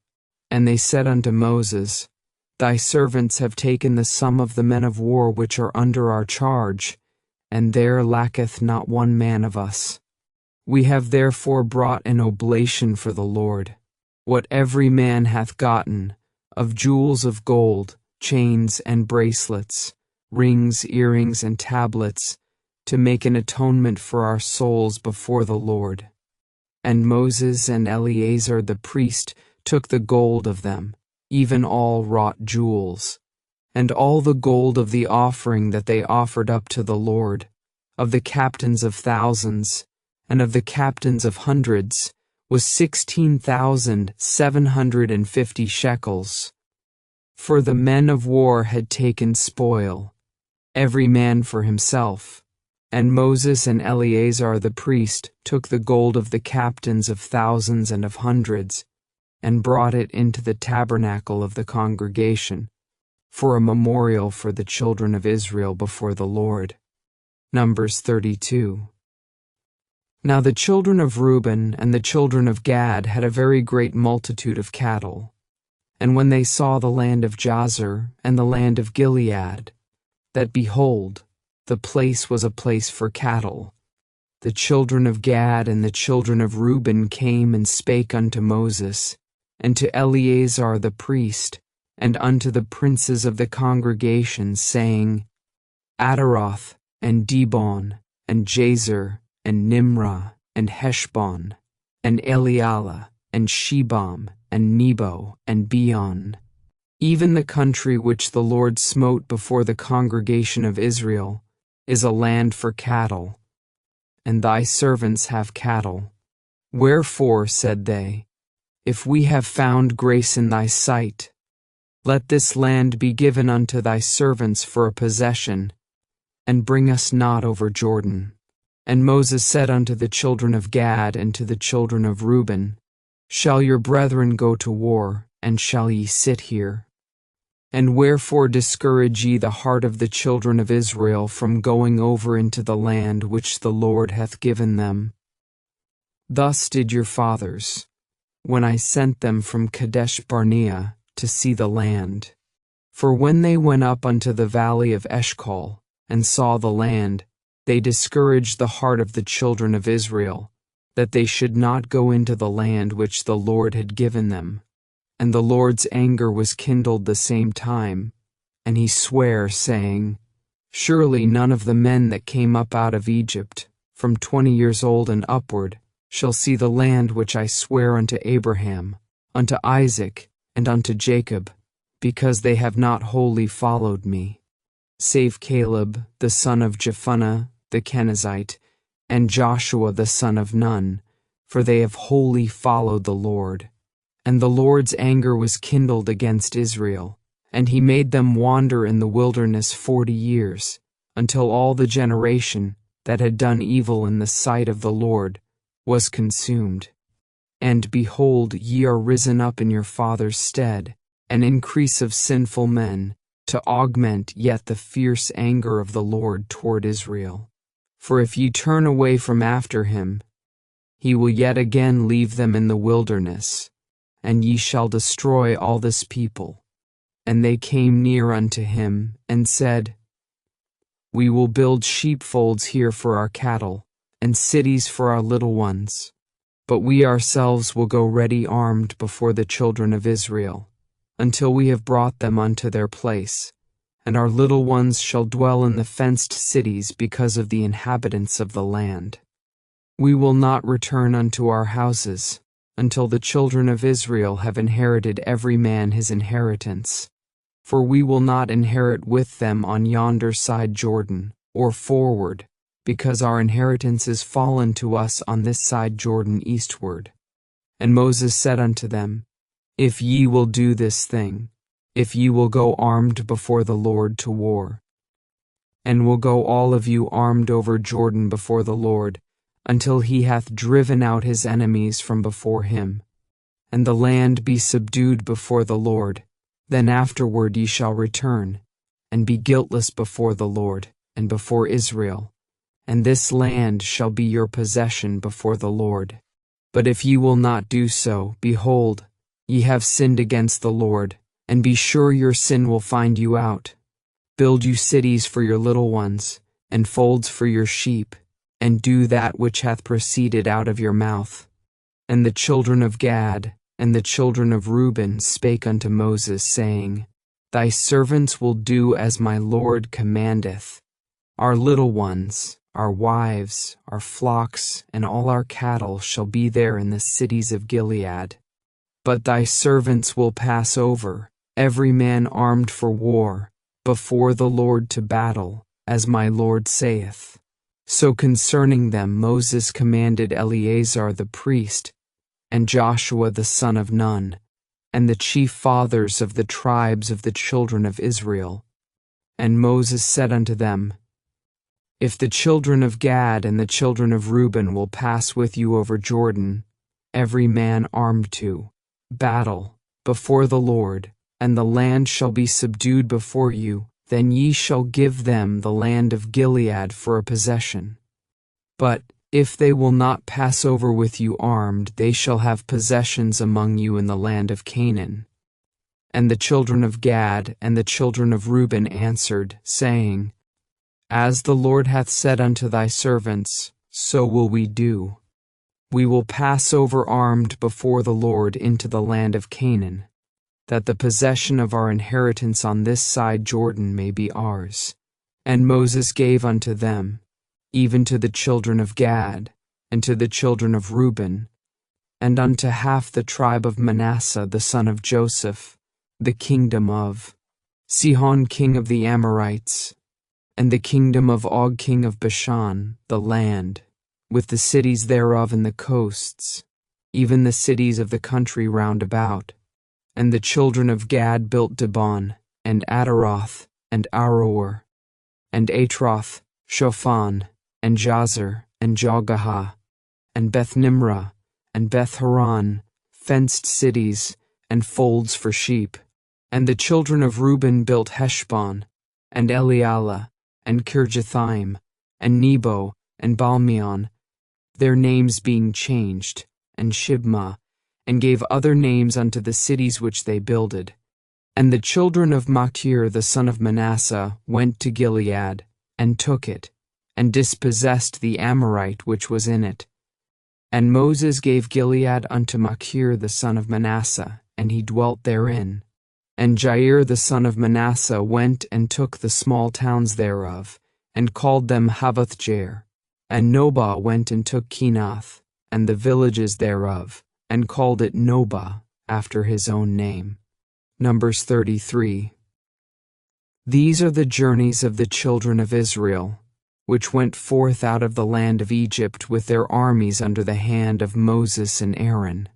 And they said unto Moses, Thy servants have taken the sum of the men of war which are under our charge, and there lacketh not 1 man of us. We have therefore brought an oblation for the Lord, what every man hath gotten, of jewels of gold, chains and bracelets, rings, earrings, and tablets, to make an atonement for our souls before the Lord. And Moses and Eleazar the priest took the gold of them, even all wrought jewels, and all the gold of the offering that they offered up to the Lord, of the captains of thousands, and of the captains of hundreds, was 16,750 shekels. For the men of war had taken spoil, every man for himself. And Moses and Eleazar the priest took the gold of the captains of thousands and of hundreds, and brought it into the tabernacle of the congregation, for a memorial for the children of Israel before the Lord. Numbers 32. Now the children of Reuben and the children of Gad had a very great multitude of cattle. And when they saw the land of Jazer and the land of Gilead, that behold, the place was a place for cattle, the children of Gad and the children of Reuben came and spake unto Moses, and to Eleazar the priest, and unto the princes of the congregation, saying, Ataroth, and Dibon, and Jazer, and Nimrah, and Heshbon, and Elealeh, and Shebam, and Nebo, and Beon, even the country which the Lord smote before the congregation of Israel, is a land for cattle, and thy servants have cattle. Wherefore, said they, if we have found grace in thy sight, let this land be given unto thy servants for a possession, and bring us not over Jordan. And Moses said unto the children of Gad and to the children of Reuben, Shall your brethren go to war, and shall ye sit here? And wherefore discourage ye the heart of the children of Israel from going over into the land which the Lord hath given them? Thus did your fathers, when I sent them from Kadesh Barnea to see the land. For when they went up unto the valley of Eshcol, and saw the land, they discouraged the heart of the children of Israel, that they should not go into the land which the Lord had given them. And the Lord's anger was kindled the same time, and he sware, saying, Surely none of the men that came up out of Egypt, from 20 years old and upward, shall see the land which I swear unto Abraham, unto Isaac, and unto Jacob, because they have not wholly followed me, save Caleb the son of Jephunneh the Kenizzite, and Joshua the son of Nun, for they have wholly followed the Lord. And the Lord's anger was kindled against Israel, and he made them wander in the wilderness 40 years, until all the generation that had done evil in the sight of the Lord was consumed. And behold, ye are risen up in your father's stead, an increase of sinful men, to augment yet the fierce anger of the Lord toward Israel. For if ye turn away from after him, he will yet again leave them in the wilderness, and ye shall destroy all this people. And they came near unto him, and said, We will build sheepfolds here for our cattle, and cities for our little ones. But we ourselves will go ready armed before the children of Israel, until we have brought them unto their place, and our little ones shall dwell in the fenced cities because of the inhabitants of the land. We will not return unto our houses, until the children of Israel have inherited every man his inheritance. For we will not inherit with them on yonder side Jordan, or forward, because our inheritance is fallen to us on this side Jordan eastward. And Moses said unto them, If ye will do this thing, if ye will go armed before the Lord to war, and will go all of you armed over Jordan before the Lord, until he hath driven out his enemies from before him, and the land be subdued before the Lord, then afterward ye shall return, and be guiltless before the Lord, and before Israel, and this land shall be your possession before the Lord. But if ye will not do so, behold, ye have sinned against the Lord, and be sure your sin will find you out. Build you cities for your little ones, and folds for your sheep, and do that which hath proceeded out of your mouth. And the children of Gad and the children of Reuben spake unto Moses, saying, Thy servants will do as my Lord commandeth. Our little ones, our wives, our flocks, and all our cattle shall be there in the cities of Gilead. But thy servants will pass over, every man armed for war, before the Lord to battle, as my Lord saith. So concerning them Moses commanded Eleazar the priest, and Joshua the son of Nun, and the chief fathers of the tribes of the children of Israel. And Moses said unto them, If the children of Gad and the children of Reuben will pass with you over Jordan, every man armed to battle before the Lord, and the land shall be subdued before you, then ye shall give them the land of Gilead for a possession. But if they will not pass over with you armed, they shall have possessions among you in the land of Canaan. And the children of Gad and the children of Reuben answered, saying, As the Lord hath said unto thy servants, so will we do. We will pass over armed before the Lord into the land of Canaan, that the possession of our inheritance on this side Jordan may be ours. And Moses gave unto them, even to the children of Gad, and to the children of Reuben, and unto half the tribe of Manasseh the son of Joseph, the kingdom of Sihon king of the Amorites, and the kingdom of Og king of Bashan, the land, with the cities thereof and the coasts, even the cities of the country round about. And the children of Gad built Dibon, and Ataroth, and Aroer, and Atroth, Shophan, and Jazer, and Jogahah, and Beth-Nimrah, and Beth-Haran, fenced cities, and folds for sheep. And the children of Reuben built Heshbon, and Elialah, and Kirjathaim, and Nebo, and Balmeon, their names being changed, and Shibmah, and gave other names unto the cities which they builded. And the children of Machir the son of Manasseh went to Gilead, and took it, and dispossessed the Amorite which was in it. And Moses gave Gilead unto Machir the son of Manasseh, and he dwelt therein. And Jair the son of Manasseh went and took the small towns thereof, and called them Havoth-jair. And Nobah went and took Kenath, and the villages thereof, and called it Nobah, after his own name. Numbers 33. These are the journeys of the children of Israel, which went forth out of the land of Egypt with their armies under the hand of Moses and Aaron.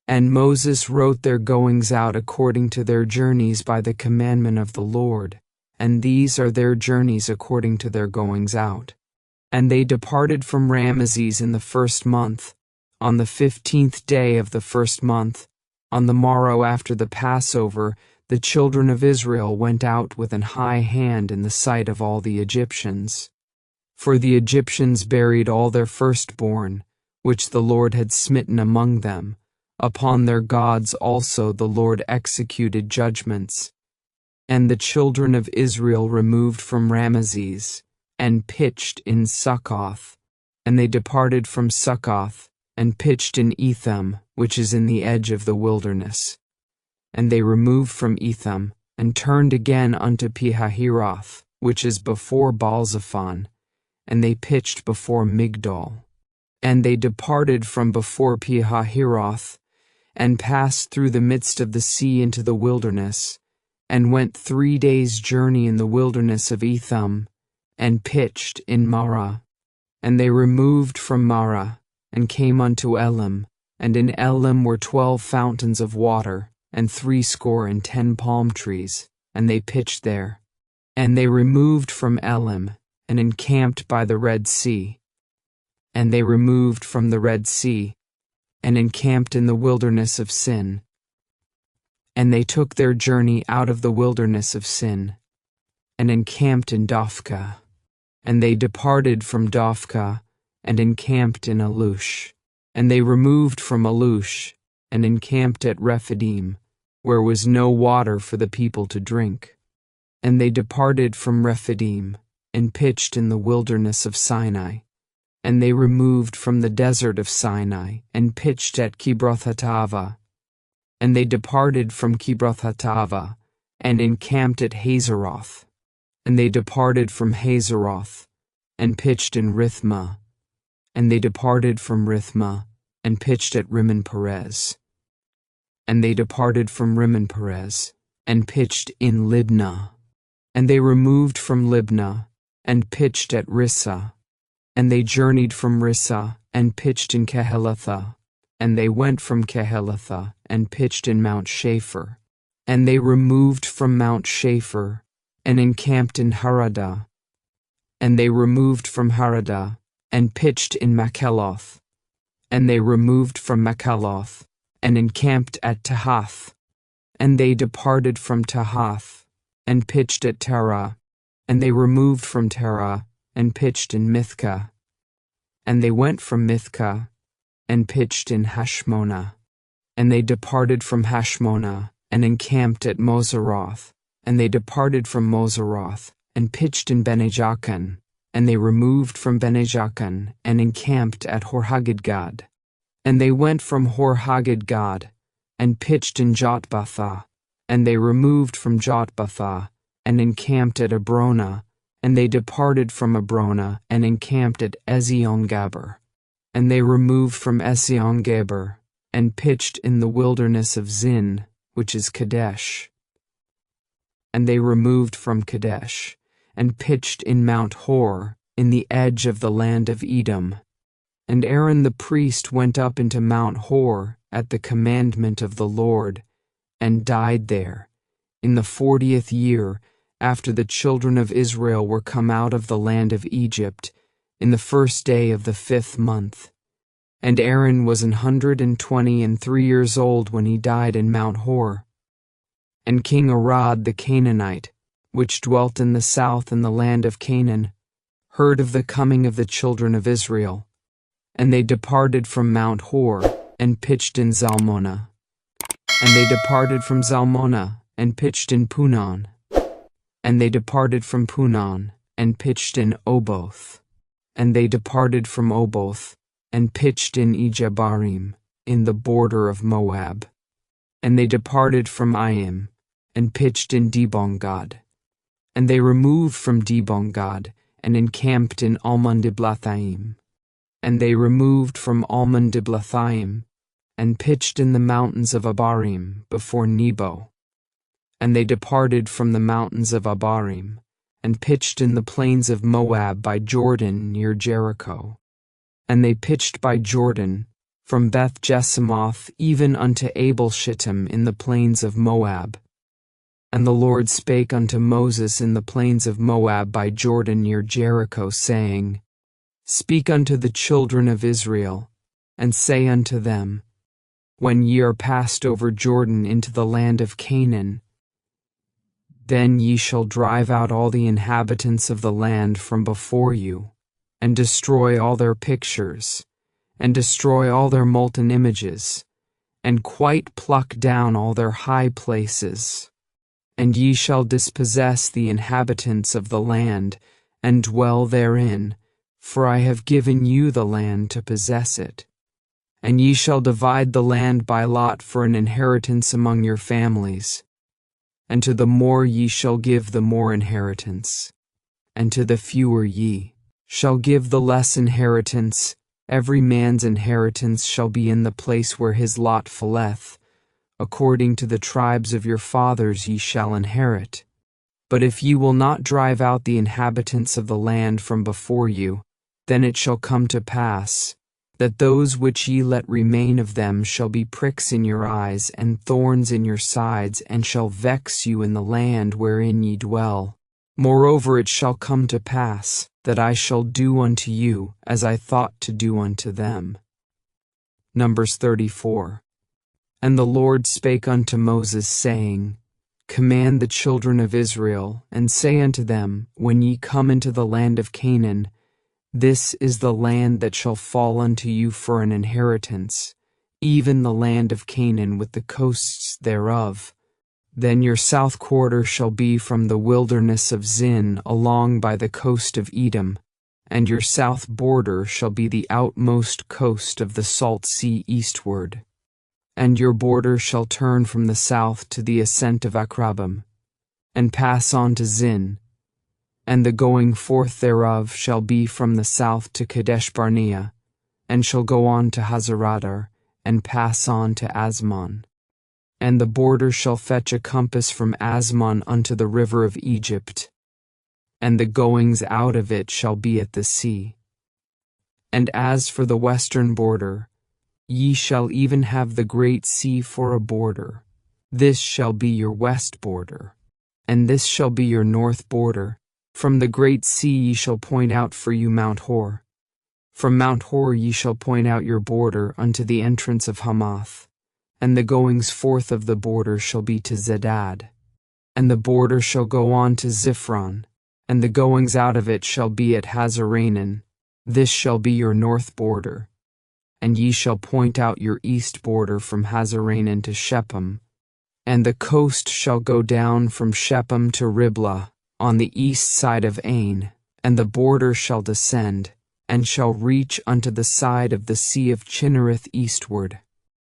And Moses wrote their goings out according to their journeys by the commandment of the Lord, and these are their journeys according to their goings out. And they departed from Ramesses in the 1st month, on the 15th day of the 1st month. On the morrow after the Passover, the children of Israel went out with an high hand in the sight of all the Egyptians. For the Egyptians buried all their firstborn, which the Lord had smitten among them. Upon their gods also the Lord executed judgments. And the children of Israel removed from Ramesses, and pitched in Succoth. And they departed from Succoth, and pitched in Etham, which is in the edge of the wilderness. And they removed from Etham, and turned again unto Pihahiroth, which is before Baalzephon, and they pitched before Migdol. And they departed from before Pihahiroth, and passed through the midst of the sea into the wilderness, and went 3 days' journey in the wilderness of Etham, and pitched in Marah. And they removed from Marah, and came unto Elim, and in Elim were 12 fountains of water, and 70 palm trees, and they pitched there. And they removed from Elim, and encamped by the Red Sea. And they removed from the Red Sea, and encamped in the wilderness of Sin. And they took their journey out of the wilderness of Sin, and encamped in Dophkah. And they departed from Dophkah, and encamped in Alush. And they removed from Alush, and encamped at Rephidim, where was no water for the people to drink. And they departed from Rephidim, and pitched in the wilderness of Sinai. And they removed from the desert of Sinai, and pitched at Kibroth-Hattaavah. And they departed from Kibroth-Hattaavah, and encamped at Hazeroth. And they departed from Hazeroth, and pitched in Rithmah. And they departed from Rithmah, and pitched at Rimmon-Perez. And they departed from Rimmon-Perez, and pitched in Libnah. And they removed from Libnah, and pitched at Rissah. And they journeyed from Rissah, and pitched in Kehelatha. And they went from Kehelatha, and pitched in Mount Shapher. And they removed from Mount Shapher, and encamped in Haradah. And they removed from Haradah, and pitched in Makheloth. And they removed from Makheloth, and encamped at Tahath. And they departed from Tahath, and pitched at Terah. And they removed from Terah, and pitched in Mithkah. And they went from Mithkah, and pitched in Hashmonah. And they departed from Hashmonah, and encamped at Moseroth. And they departed from Moseroth, and pitched in Bene-Jaakan. and they removed from Bene-Jaakan, and encamped at Hor-Haggidgad. And they went from Hor-Haggidgad, and pitched in Jotbathah, and they removed from Jotbathah, and encamped at Abrona, and they departed from Abrona, and encamped at Ezion-Gaber. And they removed from Ezion-Gaber, and pitched in the wilderness of Zin, which is Kadesh. And they removed from Kadesh, and pitched in Mount Hor, in the edge of the land of Edom. And Aaron the priest went up into Mount Hor at the commandment of the Lord, and died there, in the 40th year after the children of Israel were come out of the land of Egypt, in the 1st day of the 5th month. And Aaron was 123 years old when he died in Mount Hor. And King Arad the Canaanite, which dwelt in the south in the land of Canaan, heard of the coming of the children of Israel. And they departed from Mount Hor, and pitched in Zalmonah. And they departed from Zalmonah, and pitched in Punon. And they departed from Punon, and pitched in Oboth. And they departed from Oboth, and pitched in Ijebarim, in the border of Moab. And they departed from Aim, and pitched in Dibongad. And they removed from Dibongad, and encamped in Almon-Diblathaim. And they removed from Almon-Diblathaim, and pitched in the mountains of Abarim before Nebo. And they departed from the mountains of Abarim, and pitched in the plains of Moab by Jordan near Jericho. And they pitched by Jordan, from Beth-Jesimoth even unto Abel-Shittim in the plains of Moab. And the Lord spake unto Moses in the plains of Moab by Jordan near Jericho, saying, Speak unto the children of Israel, and say unto them, When ye are passed over Jordan into the land of Canaan, then ye shall drive out all the inhabitants of the land from before you, and destroy all their pictures, and destroy all their molten images, and quite pluck down all their high places. And ye shall dispossess the inhabitants of the land, and dwell therein, for I have given you the land to possess it. And ye shall divide the land by lot for an inheritance among your families. And to the more ye shall give the more inheritance, and to the fewer ye shall give the less inheritance. Every man's inheritance shall be in the place where his lot falleth. According to the tribes of your fathers ye shall inherit. But if ye will not drive out the inhabitants of the land from before you, then it shall come to pass, that those which ye let remain of them shall be pricks in your eyes and thorns in your sides, and shall vex you in the land wherein ye dwell. Moreover it shall come to pass, that I shall do unto you as I thought to do unto them. Numbers 34. And the Lord spake unto Moses, saying, Command the children of Israel, and say unto them, When ye come into the land of Canaan, this is the land that shall fall unto you for an inheritance, even the land of Canaan with the coasts thereof. Then your south quarter shall be from the wilderness of Zin along by the coast of Edom, and your south border shall be the outmost coast of the salt sea eastward. And your border shall turn from the south to the ascent of Akrabim, and pass on to Zin, and the going forth thereof shall be from the south to Kadesh Barnea, and shall go on to Hazaradar, and pass on to Asmon. And the border shall fetch a compass from Asmon unto the river of Egypt, and the goings out of it shall be at the sea. And as for the western border, ye shall even have the great sea for a border. This shall be your west border, and this shall be your north border. From the great sea ye shall point out for you Mount Hor. From Mount Hor ye shall point out your border unto the entrance of Hamath, and the goings forth of the border shall be to Zedad. And the border shall go on to Ziphron, and the goings out of it shall be at Hazaranan. This shall be your north border. And ye shall point out your east border from Hazaranan to Shechem, and the coast shall go down from Shechem to Riblah, on the east side of Ain, and the border shall descend, and shall reach unto the side of the sea of Chinnereth eastward.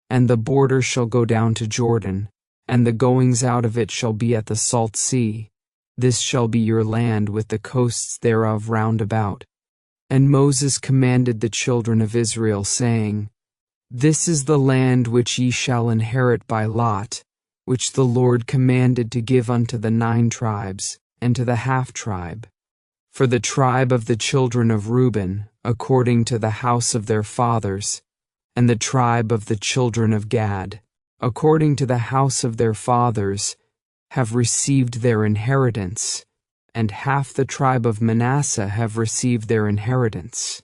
And the border shall go down to Jordan, and the goings out of it shall be at the salt sea. This shall be your land with the coasts thereof round about. And Moses commanded the children of Israel, saying, This is the land which ye shall inherit by lot, which the Lord commanded to give unto the 9 tribes, and to the half-tribe. For the tribe of the children of Reuben, according to the house of their fathers, and the tribe of the children of Gad, according to the house of their fathers, have received their inheritance, and half the tribe of Manasseh have received their inheritance.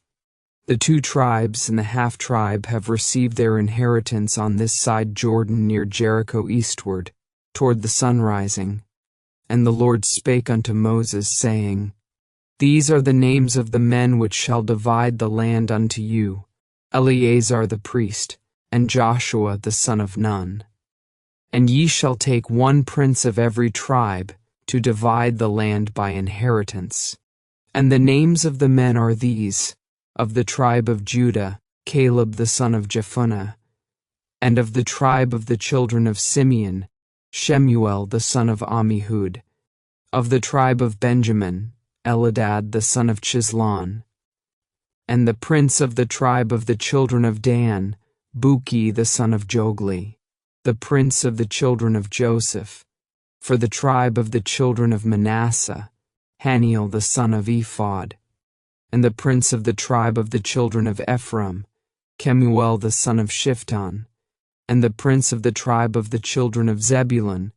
The 2 tribes and the half-tribe have received their inheritance on this side Jordan near Jericho eastward, toward the sunrising. And the Lord spake unto Moses, saying, These are the names of the men which shall divide the land unto you, Eleazar the priest, and Joshua the son of Nun. And ye shall take 1 prince of every tribe, to divide the land by inheritance. And the names of the men are these: of the tribe of Judah, Caleb the son of Jephunneh; and of the tribe of the children of Simeon, Shemuel the son of Ammihud; of the tribe of Benjamin, Eladad the son of Chislon; and the prince of the tribe of the children of Dan, Buki the son of Jogli; the prince of the children of Joseph; for the tribe of the children of Manasseh, Haniel the son of Ephod; and the prince of the tribe of the children of Ephraim, Kemuel the son of Shiftan; and the prince of the tribe of the children of Zebulun,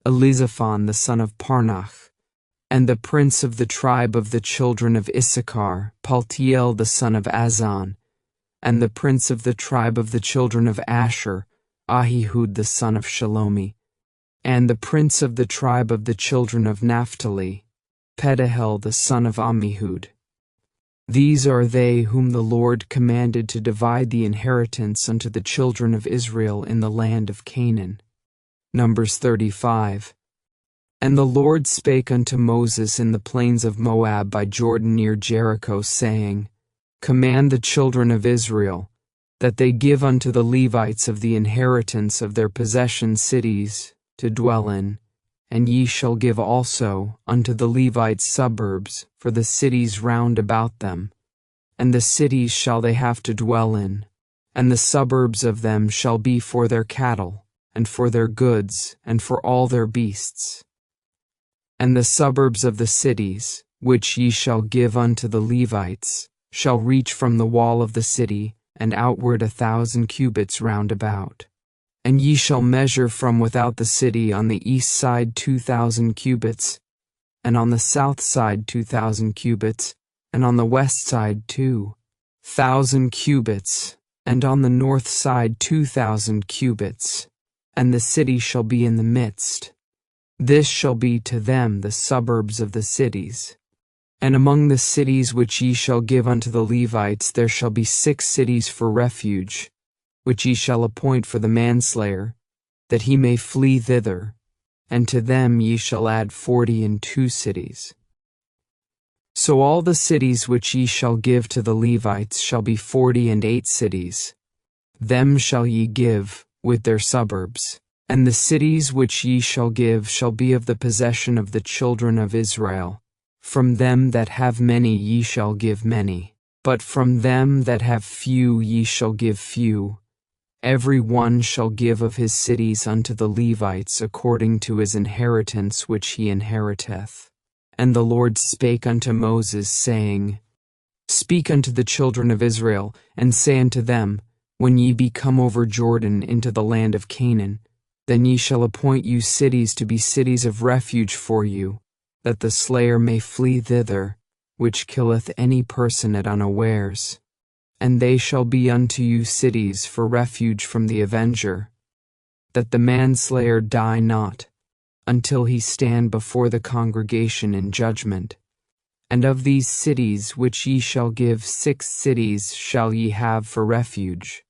Elizaphan the son of Parnach; and the prince of the tribe of the children of Issachar, Paltiel the son of Azan; and the prince of the tribe of the children of Asher, Ahihud the son of Shalomi; and the prince of the tribe of the children of Naphtali, Pedahel the son of Ammihud. These are they whom the Lord commanded to divide the inheritance unto the children of Israel in the land of Canaan. Numbers 35. And the Lord spake unto Moses in the plains of Moab by Jordan near Jericho, saying, Command the children of Israel, that they give unto the Levites of the inheritance of their possession cities to dwell in, and ye shall give also unto the Levites suburbs for the cities round about them. And the cities shall they have to dwell in, and the suburbs of them shall be for their cattle, and for their goods, and for all their beasts. And the suburbs of the cities, which ye shall give unto the Levites, shall reach from the wall of the city, and outward 1,000 cubits round about. And ye shall measure from without the city on the east side 2,000 cubits, and on the south side 2,000 cubits, and on the west side 2,000 cubits, and on the north side 2,000 cubits, and the city shall be in the midst. This shall be to them the suburbs of the cities. And among the cities which ye shall give unto the Levites there shall be 6 cities for refuge, which ye shall appoint for the manslayer, that he may flee thither, and to them ye shall add 42 cities. So all the cities which ye shall give to the Levites shall be 48 cities. Them shall ye give, with their suburbs. And the cities which ye shall give shall be of the possession of the children of Israel. From them that have many ye shall give many, but from them that have few ye shall give few. Every one shall give of his cities unto the Levites according to his inheritance which he inheriteth. And the Lord spake unto Moses, saying, Speak unto the children of Israel, and say unto them, When ye be come over Jordan into the land of Canaan, then ye shall appoint you cities to be cities of refuge for you, that the slayer may flee thither, which killeth any person at unawares. And they shall be unto you cities for refuge from the avenger, that the manslayer die not, until he stand before the congregation in judgment. And of these cities which ye shall give 6 cities shall ye have for refuge.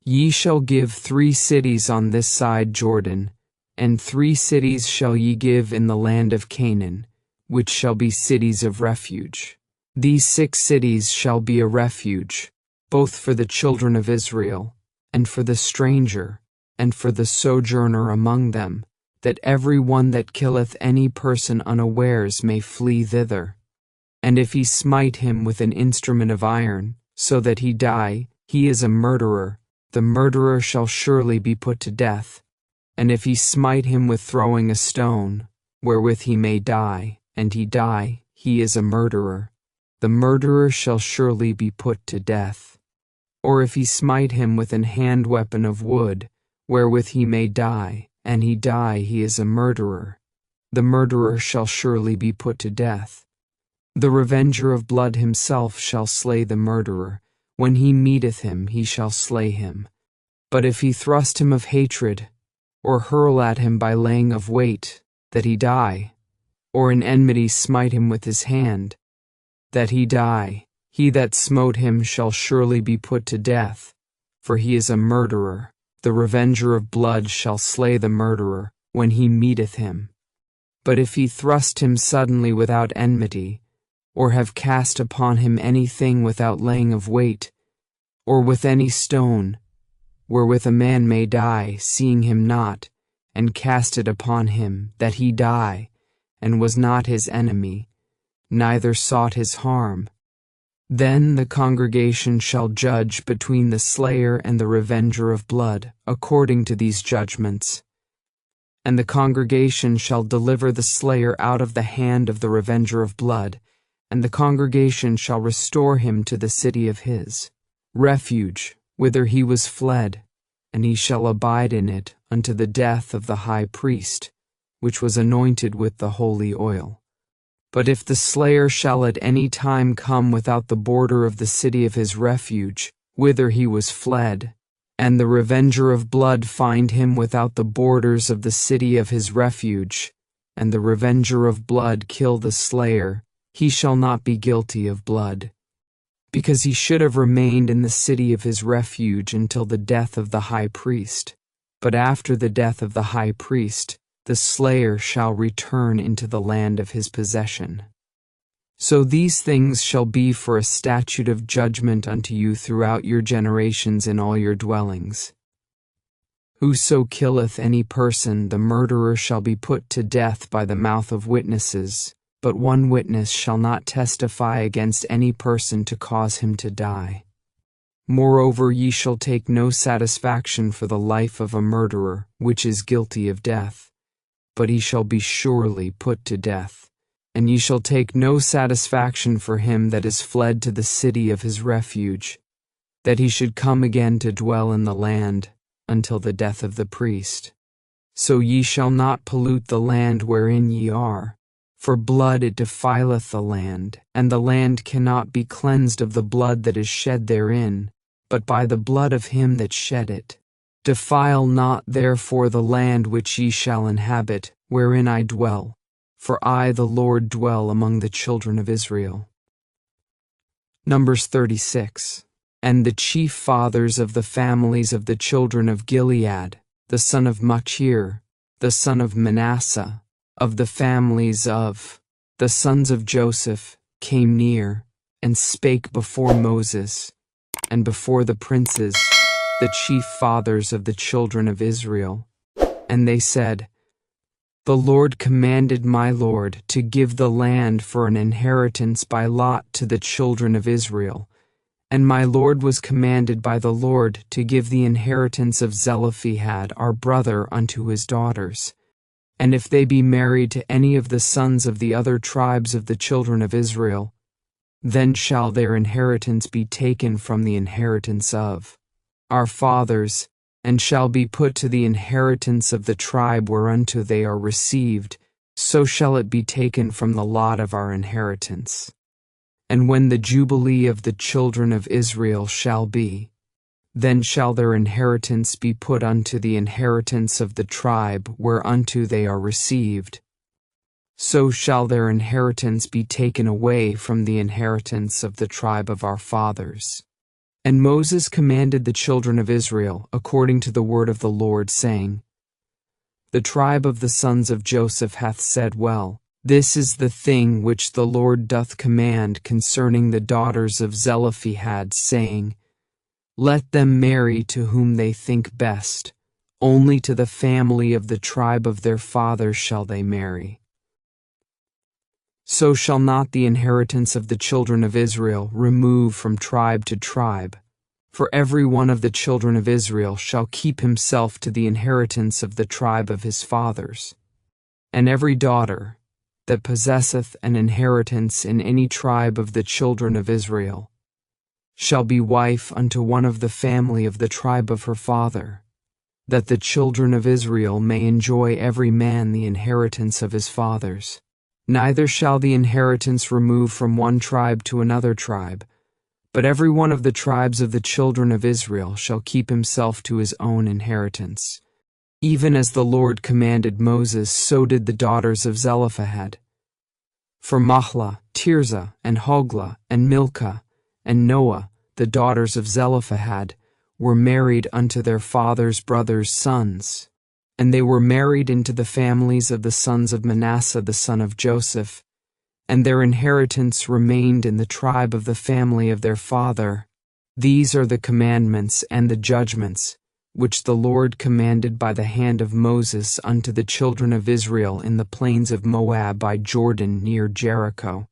Ye shall give 3 cities on this side Jordan, and 3 cities shall ye give in the land of Canaan, which shall be cities of refuge. These 6 cities shall be a refuge, both for the children of Israel, and for the stranger, and for the sojourner among them, that every one that killeth any person unawares may flee thither. And if he smite him with an instrument of iron, so that he die, he is a murderer, the murderer shall surely be put to death. And if he smite him with throwing a stone, wherewith he may die, and he die, he is a murderer, the murderer shall surely be put to death. Or if he smite him with an hand weapon of wood, wherewith he may die, and he die, he is a murderer, the murderer shall surely be put to death. The revenger of blood himself shall slay the murderer, when he meeteth him he shall slay him. But if he thrust him of hatred, or hurl at him by laying of weight, that he die, or in enmity smite him with his hand, that he die, he that smote him shall surely be put to death, for he is a murderer, the revenger of blood shall slay the murderer, when he meeteth him. But if he thrust him suddenly without enmity, or have cast upon him anything without laying of weight, or with any stone, wherewith a man may die, seeing him not, and cast it upon him, that he die, and was not his enemy, neither sought his harm, then the congregation shall judge between the slayer and the revenger of blood, according to these judgments. And the congregation shall deliver the slayer out of the hand of the revenger of blood, and the congregation shall restore him to the city of his refuge, whither he was fled, and he shall abide in it unto the death of the high priest, which was anointed with the holy oil. But if the slayer shall at any time come without the border of the city of his refuge, whither he was fled, and the revenger of blood find him without the borders of the city of his refuge, and the revenger of blood kill the slayer, he shall not be guilty of blood, because he should have remained in the city of his refuge until the death of the high priest. But after the death of the high priest, the slayer shall return into the land of his possession. So these things shall be for a statute of judgment unto you throughout your generations in all your dwellings. Whoso killeth any person, the murderer shall be put to death by the mouth of witnesses, but one witness shall not testify against any person to cause him to die. Moreover, ye shall take no satisfaction for the life of a murderer, which is guilty of death, but he shall be surely put to death. And ye shall take no satisfaction for him that is fled to the city of his refuge, that he should come again to dwell in the land, until the death of the priest. So ye shall not pollute the land wherein ye are, for blood it defileth the land, and the land cannot be cleansed of the blood that is shed therein, but by the blood of him that shed it. Defile not therefore the land which ye shall inhabit, wherein I dwell, for I the Lord dwell among the children of Israel. Numbers 36. And the chief fathers of the families of the children of Gilead, the son of Machir, the son of Manasseh, of the families of the sons of Joseph, came near, and spake before Moses, and before the princes, the chief fathers of the children of Israel. And they said, The Lord commanded my Lord to give the land for an inheritance by lot to the children of Israel, and my Lord was commanded by the Lord to give the inheritance of Zelophehad our brother unto his daughters. And if they be married to any of the sons of the other tribes of the children of Israel, then shall their inheritance be taken from the inheritance of our fathers, and shall be put to the inheritance of the tribe whereunto they are received, so shall it be taken from the lot of our inheritance. And when the jubilee of the children of Israel shall be, then shall their inheritance be put unto the inheritance of the tribe whereunto they are received. So shall their inheritance be taken away from the inheritance of the tribe of our fathers. And Moses commanded the children of Israel according to the word of the Lord, saying, The tribe of the sons of Joseph hath said well, This is the thing which the Lord doth command concerning the daughters of Zelophehad, saying, Let them marry to whom they think best, only to the family of the tribe of their fathers shall they marry. So shall not the inheritance of the children of Israel remove from tribe to tribe, for every one of the children of Israel shall keep himself to the inheritance of the tribe of his fathers. And every daughter that possesseth an inheritance in any tribe of the children of Israel shall be wife unto one of the family of the tribe of her father, that the children of Israel may enjoy every man the inheritance of his fathers. Neither shall the inheritance remove from one tribe to another tribe, but every one of the tribes of the children of Israel shall keep himself to his own inheritance. Even as the Lord commanded Moses, so did the daughters of Zelophehad. For Mahlah, Tirzah, and Hoglah, and Milcah, and Noah, the daughters of Zelophehad, were married unto their father's brothers' sons, and they were married into the families of the sons of Manasseh the son of Joseph, and their inheritance remained in the tribe of the family of their father. These are the commandments and the judgments, which the Lord commanded by the hand of Moses unto the children of Israel in the plains of Moab by Jordan near Jericho.